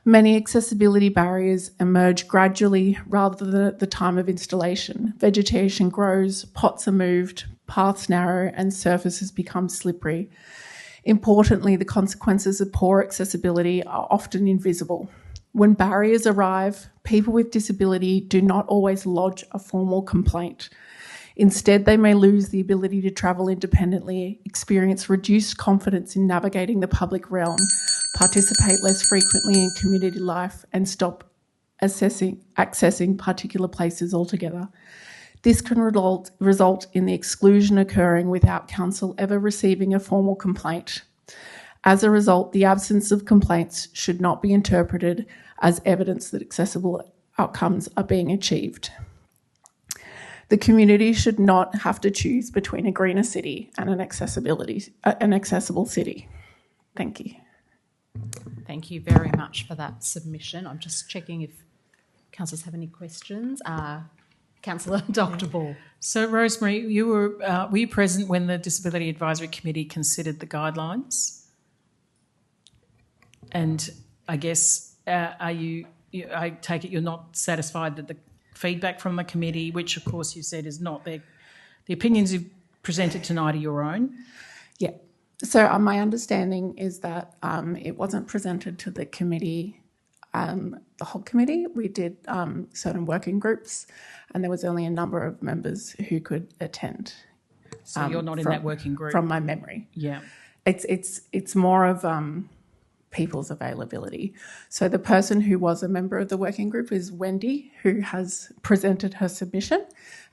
[SPEAKER 3] Many accessibility barriers emerge gradually rather than at the time of installation. Vegetation grows, pots are moved, paths narrow and surfaces become slippery. Importantly, the consequences of poor accessibility are often invisible. When barriers arrive, people with disability do not always lodge a formal complaint. Instead, they may lose the ability to travel independently, experience reduced confidence in navigating the public realm, participate less frequently in community life, and stop accessing particular places altogether. This can result in the exclusion occurring without council ever receiving a formal complaint. As a result, the absence of complaints should not be interpreted as evidence that accessible outcomes are being achieved. The community should not have to choose between a greener city and an accessible city. Thank you.
[SPEAKER 1] Thank you very much for that submission. I'm just checking if councillors have any questions. Councillor Dr. Ball.
[SPEAKER 19] So, Rosemary, were you present when the Disability Advisory Committee considered the guidelines? And I guess, I take it you're not satisfied that the feedback from the committee, which of course you said is not the opinions you've presented tonight are your own?
[SPEAKER 3] Yeah. So my understanding is that it wasn't presented to the committee, the whole committee. We did certain working groups and there was only a number of members who could attend.
[SPEAKER 19] So you're not in that working group?
[SPEAKER 3] From my memory.
[SPEAKER 19] Yeah.
[SPEAKER 3] It's more of people's availability. So the person who was a member of the working group is Wendy, who has presented her submission,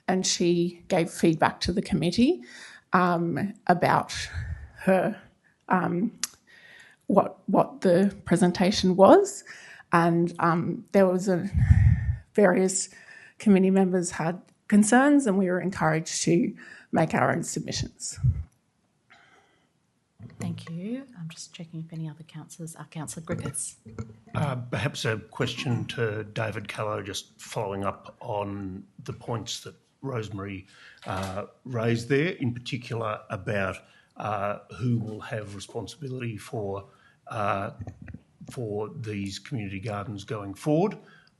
[SPEAKER 3] and she gave feedback to the committee about her what the presentation was, and there was various committee members had concerns, and we were encouraged to make our own submissions.
[SPEAKER 1] Thank you. I'm just checking if any other councillors are. Councillor Griffiths.
[SPEAKER 4] Perhaps a question to David Callow, just following up on the points that Rosemary raised there, in particular about who will have responsibility for these community gardens going forward,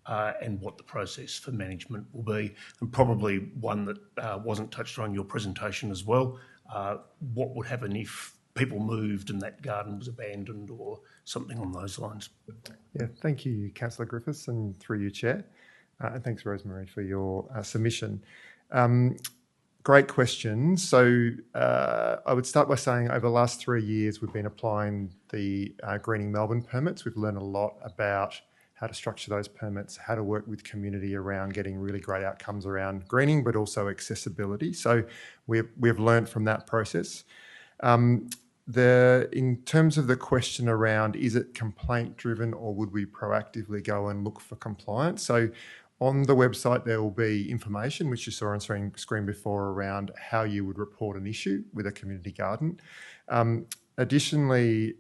[SPEAKER 4] and what the process for management will be. And probably one that wasn't touched on in your presentation as well, what would happen if people moved and that garden was abandoned or something on those lines.
[SPEAKER 7] Yeah, thank you, Councillor Griffiths, and through you, Chair. And thanks, Rosemary, for your submission. Great question. So I would start by saying over the last 3 years, we've been applying the Greening Melbourne permits. We've learned a lot about how to structure those permits, how to work with community around getting really great outcomes around greening, but also accessibility. So we've learned from that process. In terms of the question around, is it complaint driven or would we proactively go and look for compliance? So on the website, there will be information, which you saw on screen before, around how you would report an issue with a community garden. Additionally,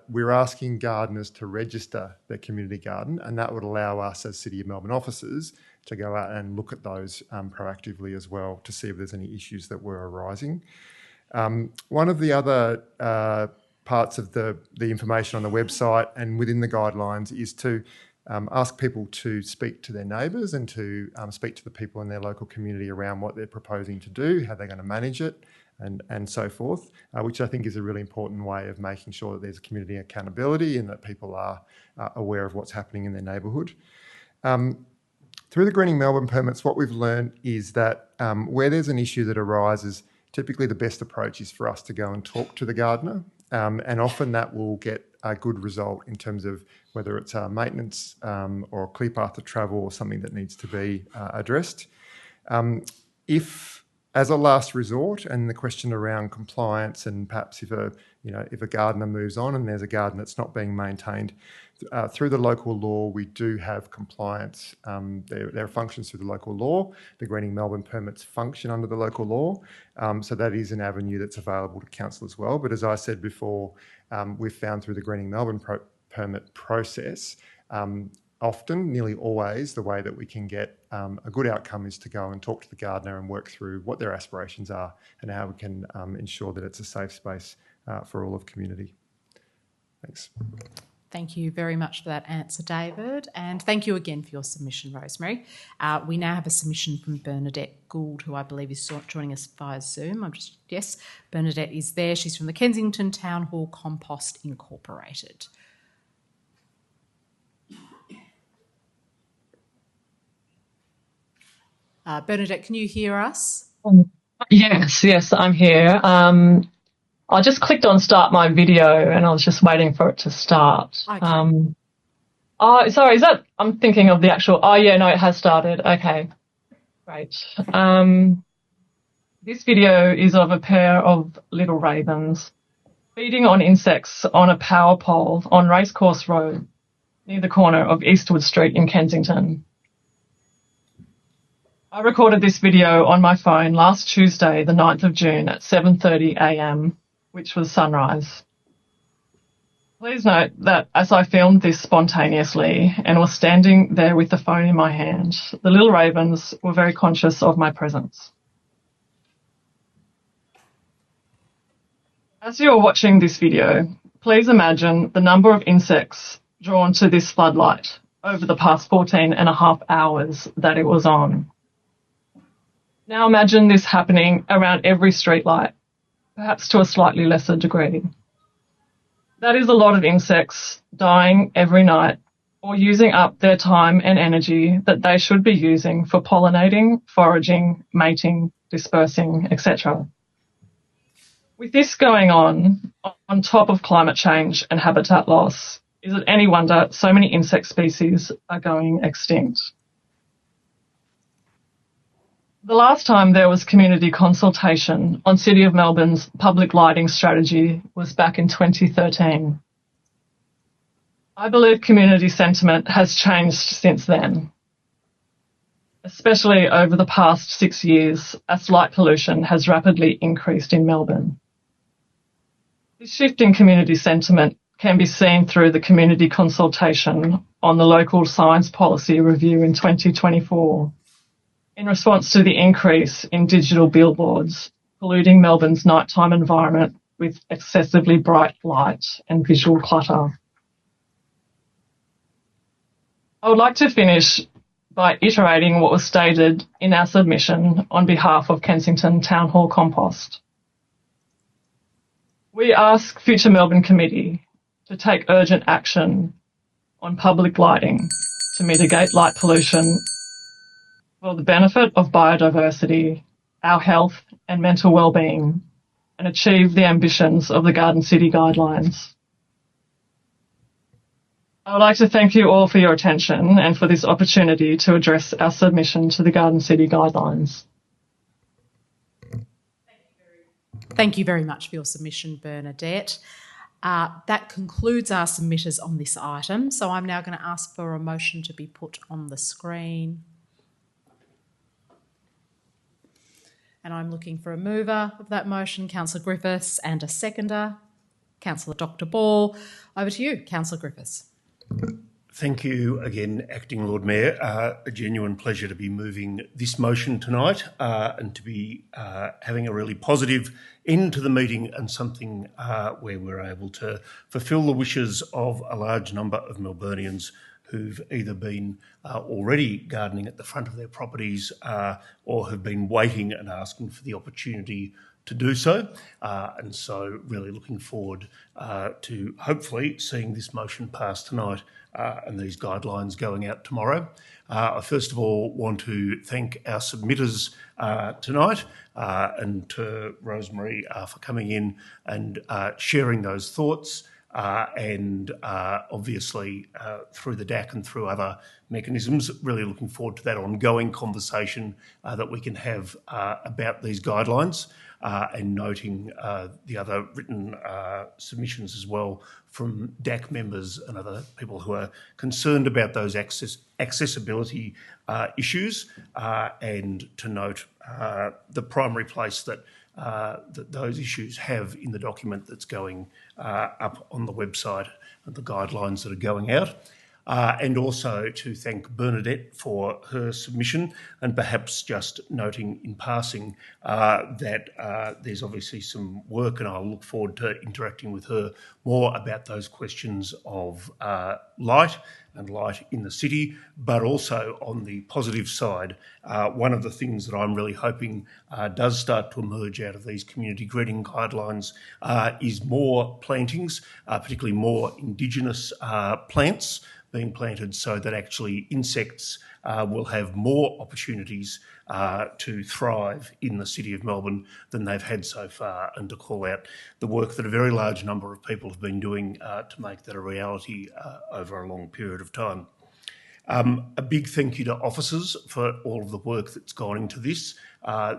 [SPEAKER 7] we're asking gardeners to register their community garden, and that would allow us as City of Melbourne officers to go out and look at those proactively as well to see if there's any issues that were arising. One of the other parts of the information on the website and within the guidelines is to ask people to speak to their neighbours and to speak to the people in their local community around what they're proposing to do, how they're going to manage it, and so forth, which I think is a really important way of making sure that there's community accountability and that people are aware of what's happening in their neighbourhood. Through the Greening Melbourne permits, what we've learned is that where there's an issue that arises, typically the best approach is for us to go and talk to the gardener, and often that will get a good result in terms of whether it's maintenance or a clear path of travel or something that needs to be addressed. If, as a last resort, and the question around compliance, and perhaps if a gardener moves on and there's a garden that's not being maintained, through the local law, we do have compliance. There are functions through the local law. The Greening Melbourne permits function under the local law. So that is an avenue that's available to council as well. But as I said before, we've found through the Greening Melbourne permit process, often, nearly always, the way that we can get a good outcome is to go and talk to the gardener and work through what their aspirations are and how we can ensure that it's a safe space for all of community. Thanks.
[SPEAKER 1] Thank you very much for that answer, David. And thank you again for your submission, Rosemary. We now have a submission from Bernadette Gould, who I believe is joining us via Zoom. Yes, Bernadette is there. She's from the Kensington Town Hall Compost Incorporated. Bernadette, can you hear us?
[SPEAKER 9] Yes, I'm here. I just clicked on start my video and I was just waiting for it to start.
[SPEAKER 1] Okay.
[SPEAKER 9] Sorry, I'm thinking of the actual, no, it has started. Okay, great. This video is of a pair of little ravens feeding on insects on a power pole on Racecourse Road near the corner of Eastwood Street in Kensington. I recorded this video on my phone last Tuesday, the 9th of June at 7:30 a.m, which was sunrise. Please note that as I filmed this spontaneously and was standing there with the phone in my hand, the little ravens were very conscious of my presence. As you're watching this video, please imagine the number of insects drawn to this floodlight over the past 14 and a half hours that it was on. Now imagine this happening around every streetlight, perhaps to a slightly lesser degree. That is a lot of insects dying every night or using up their time and energy that they should be using for pollinating, foraging, mating, dispersing, etc. With this going on top of climate change and habitat loss, is it any wonder so many insect species are going extinct? The last time there was community consultation on City of Melbourne's public lighting strategy was back in 2013. I believe community sentiment has changed since then, especially over the past 6 years as light pollution has rapidly increased in Melbourne. This shift in community sentiment can be seen through the community consultation on the local science policy review in 2024. in response to the increase in digital billboards polluting Melbourne's nighttime environment with excessively bright light and visual clutter. I would like to finish by iterating what was stated in our submission on behalf of Kensington Town Hall Compost. We ask Future Melbourne Committee to take urgent action on public lighting to mitigate light pollution for the benefit of biodiversity, our health and mental well-being, and achieve the ambitions of the Garden City Guidelines. I would like to thank you all for your attention and for this opportunity to address our submission to the Garden City Guidelines.
[SPEAKER 1] Thank you very much for your submission, Bernadette. That concludes our submitters on this item, so I'm now going to ask for a motion to be put on the screen. And I'm looking for a mover of that motion, Councillor Griffiths, and a seconder, Councillor Dr. Ball. Over to you, Councillor Griffiths.
[SPEAKER 4] Thank you again, Acting Lord Mayor. A genuine pleasure to be moving this motion tonight and to be having a really positive end to the meeting and something where we're able to fulfil the wishes of a large number of Melburnians who've either been already gardening at the front of their properties or have been waiting and asking for the opportunity to do so. And so really looking forward to hopefully seeing this motion pass tonight and these guidelines going out tomorrow. I first of all want to thank our submitters tonight and to Rosemary for coming in and sharing those thoughts. And obviously through the DAC and through other mechanisms, really looking forward to that ongoing conversation that we can have about these guidelines and noting the other written submissions as well from DAC members and other people who are concerned about those accessibility issues and to note the primary place that those issues have in the document that's going up on the website and the guidelines that are going out. And also to thank Bernadette for her submission and perhaps just noting in passing that there's obviously some work and I'll look forward to interacting with her more about those questions of light and light in the city, but also on the positive side, one of the things that I'm really hoping does start to emerge out of these community greening guidelines is more plantings, particularly more Indigenous plants being planted so that actually insects will have more opportunities to thrive in the City of Melbourne than they've had so far, and to call out the work that a very large number of people have been doing to make that a reality over a long period of time. A big thank you to officers for all of the work that's gone into this.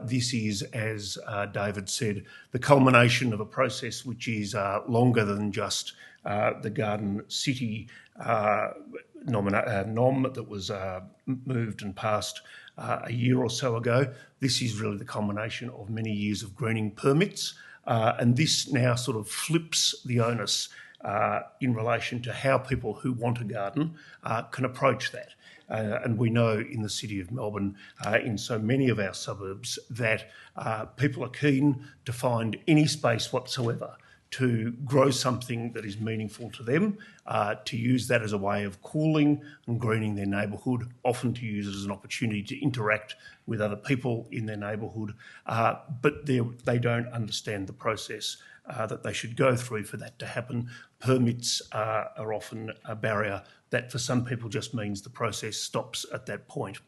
[SPEAKER 4] This is, as David said, the culmination of a process which is longer than just the Garden City nom that was moved and passed a year or so ago. This is really the culmination of many years of greening permits, and this now sort of flips the onus in relation to how people who want a garden can approach that. And we know in the City of Melbourne, in so many of our suburbs, that people are keen to find any space whatsoever to grow something that is meaningful to them, to use that as a way of cooling and greening their neighbourhood, often to use it as an opportunity to interact with other people in their neighbourhood, but they don't understand the process that they should go through for that to happen. Permits are often a barrier that for some people just means the process stops at that point.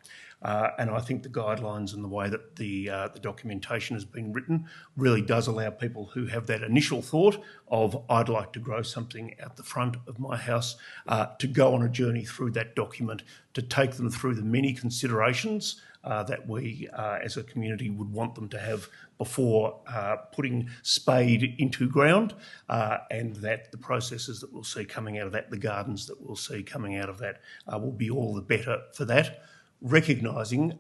[SPEAKER 4] And I think the guidelines and the way that the documentation has been written really does allow people who have that initial thought of I'd like to grow something out the front of my house to go on a journey through that document, to take them through the many considerations that we as a community would want them to have before putting spade into ground, and that the processes that we'll see coming out of that, the gardens that we'll see coming out of that, will be all the better for that. Recognising,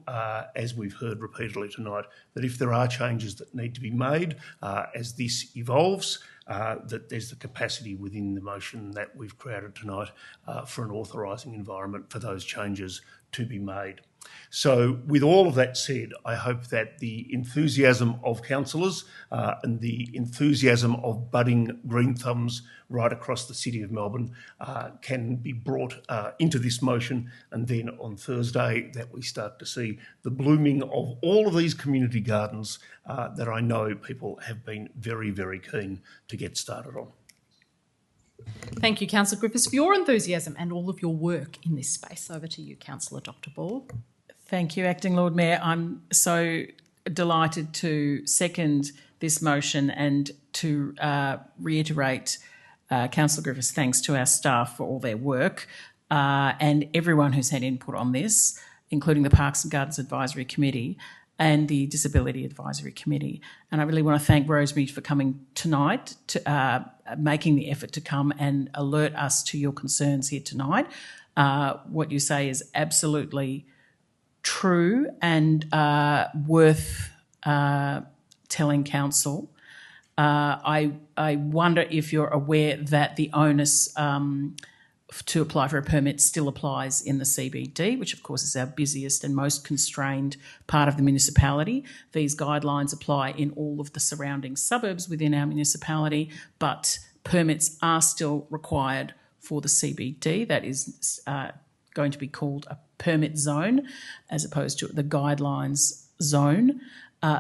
[SPEAKER 4] as we've heard repeatedly tonight, that if there are changes that need to be made as this evolves, that there's the capacity within the motion that we've created tonight for an authorising environment for those changes to be made. So with all of that said, I hope that the enthusiasm of councillors and the enthusiasm of budding green thumbs right across the City of Melbourne can be brought into this motion, and then on Thursday that we start to see the blooming of all of these community gardens that I know people have been very, very keen to get started on.
[SPEAKER 1] Thank you, Councillor Griffiths, for your enthusiasm and all of your work in this space. Over to you, Councillor Dr. Ball.
[SPEAKER 19] Thank you, Acting Lord Mayor. I'm so delighted to second this motion and to reiterate Councillor Griffiths' thanks to our staff for all their work and everyone who's had input on this, including the Parks and Gardens Advisory Committee and the Disability Advisory Committee. And I really want to thank Rosemary for coming tonight, to making the effort to come and alert us to your concerns here tonight. What you say is absolutely true and worth telling council. I wonder if you're aware that the onus to apply for a permit still applies in the CBD, which of course is our busiest and most constrained part of the municipality. These guidelines apply in all of the surrounding suburbs within our municipality, but permits are still required for the CBD. That is going to be called a permit zone as opposed to the guidelines zone.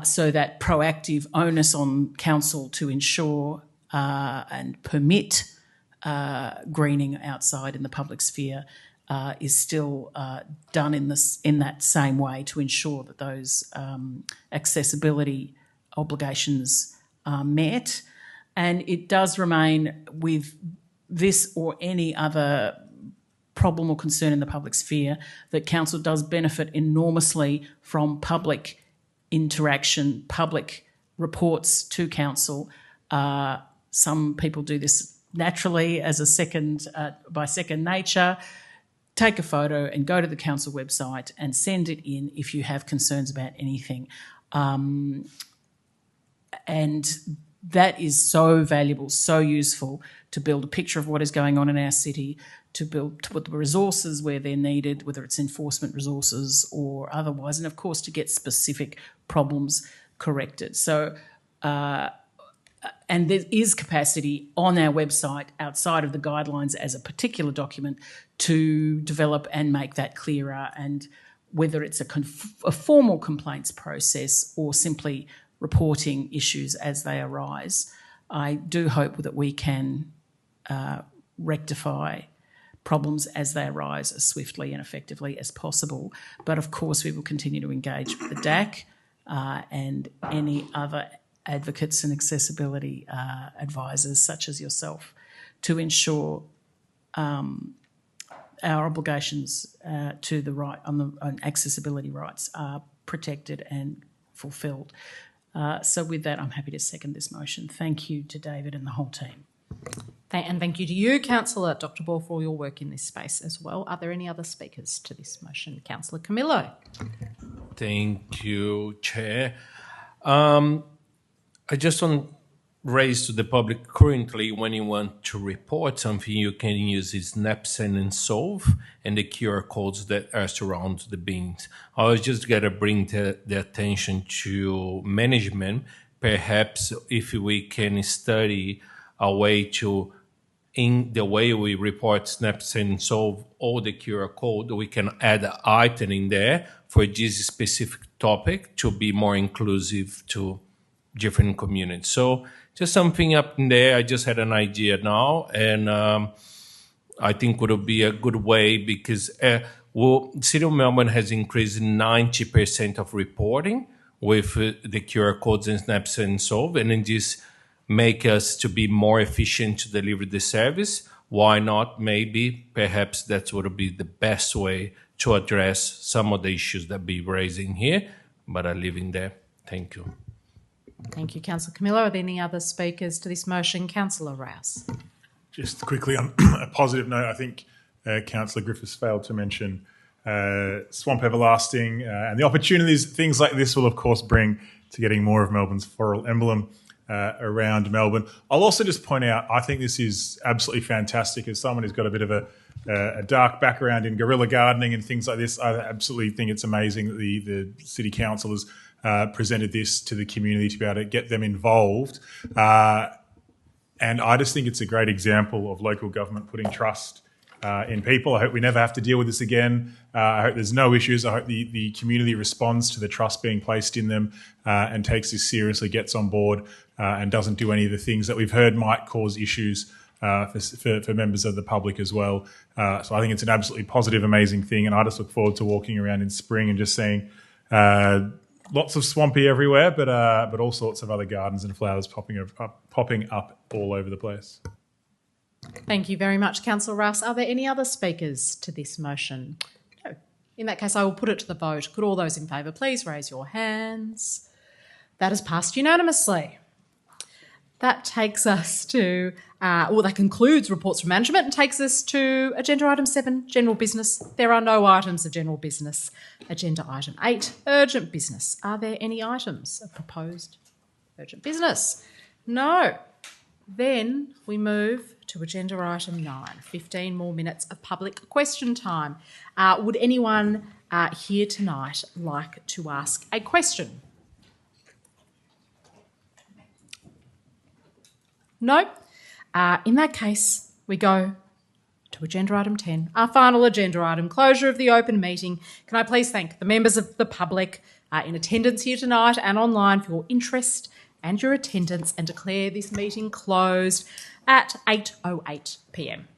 [SPEAKER 19] So that proactive onus on council to ensure and permit greening outside in the public sphere is still done in that same way to ensure that those accessibility obligations are met. And it does remain with this or any other problem or concern in the public sphere that council does benefit enormously from public interaction, public reports to council. Some people do this naturally as by second nature. Take a photo and go to the council website and send it in if you have concerns about anything. And that is so valuable, so useful to build a picture of what is going on in our city, to put the resources where they're needed, whether it's enforcement resources or otherwise, and of course to get specific problems corrected. So, and there is capacity on our website outside of the guidelines as a particular document to develop and make that clearer, and whether it's a formal complaints process or simply reporting issues as they arise. I do hope that we can rectify problems as they arise as swiftly and effectively as possible. But of course, we will continue to engage with the DAC and any other advocates and accessibility advisors such as yourself to ensure our obligations to the right on accessibility rights are protected and fulfilled. So with that, I'm happy to second this motion. Thank you to David and the whole team.
[SPEAKER 1] And thank you to you, Councillor Dr. Ball, for all your work in this space as well. Are there any other speakers to this motion? Councillor Camillo.
[SPEAKER 15] Thank you, Chair. I just want to raise to the public currently, when you want to report something, you can use this Snapsend and Solve and the QR codes that are surround the bins. I was just going to bring the attention to management. Perhaps if we can study a way to, in the way we report Snapsend and Solve all the QR code, we can add an item in there for this specific topic to be more inclusive to different communities. So just something up in there. I just had an idea now, and I think would be a good way because City of Melbourne has increased 90% of reporting with the QR codes and Snapsend and Solve, and then just make us to be more efficient to deliver the service. Why not? Maybe, perhaps that would be the best way to address some of the issues that be raising here, but I leave in there. Thank you.
[SPEAKER 1] Thank you, Councillor Camillo. Are there any other speakers to this motion? Councillor Rouse.
[SPEAKER 14] Just quickly on a positive note, I think Councillor Griffiths failed to mention Swamp Everlasting and the opportunities things like this will, of course, bring to getting more of Melbourne's floral emblem around Melbourne. I'll also just point out, I think this is absolutely fantastic. As someone who's got a bit of a dark background in guerrilla gardening and things like this, I absolutely think it's amazing that the City Council has presented this to the community to be able to get them involved. And I just think it's a great example of local government putting trust in people. I hope we never have to deal with this again. I hope there's no issues. I hope the community responds to the trust being placed in them and takes this seriously, gets on board and doesn't do any of the things that we've heard might cause issues for members of the public as well. So I think it's an absolutely positive, amazing thing. And I just look forward to walking around in spring and just seeing lots of swampy everywhere, but all sorts of other gardens and flowers popping up all over the place.
[SPEAKER 1] Thank you very much, Councillor Russ. Are there any other speakers to this motion? No. In that case, I will put it to the vote. Could all those in favour please raise your hands? That has passed unanimously. That takes us to, that concludes reports from management and takes us to agenda item 7, general business. There are no items of general business. Agenda item 8, urgent business. Are there any items of proposed urgent business? No. Then we move to agenda item 9, 15 more minutes of public question time. Would anyone here tonight like to ask a question? No? In that case, we go to agenda item 10, our final agenda item, closure of the open meeting. Can I please thank the members of the public in attendance here tonight and online for your interest and your attendance, and declare this meeting closed at 8:08 p.m.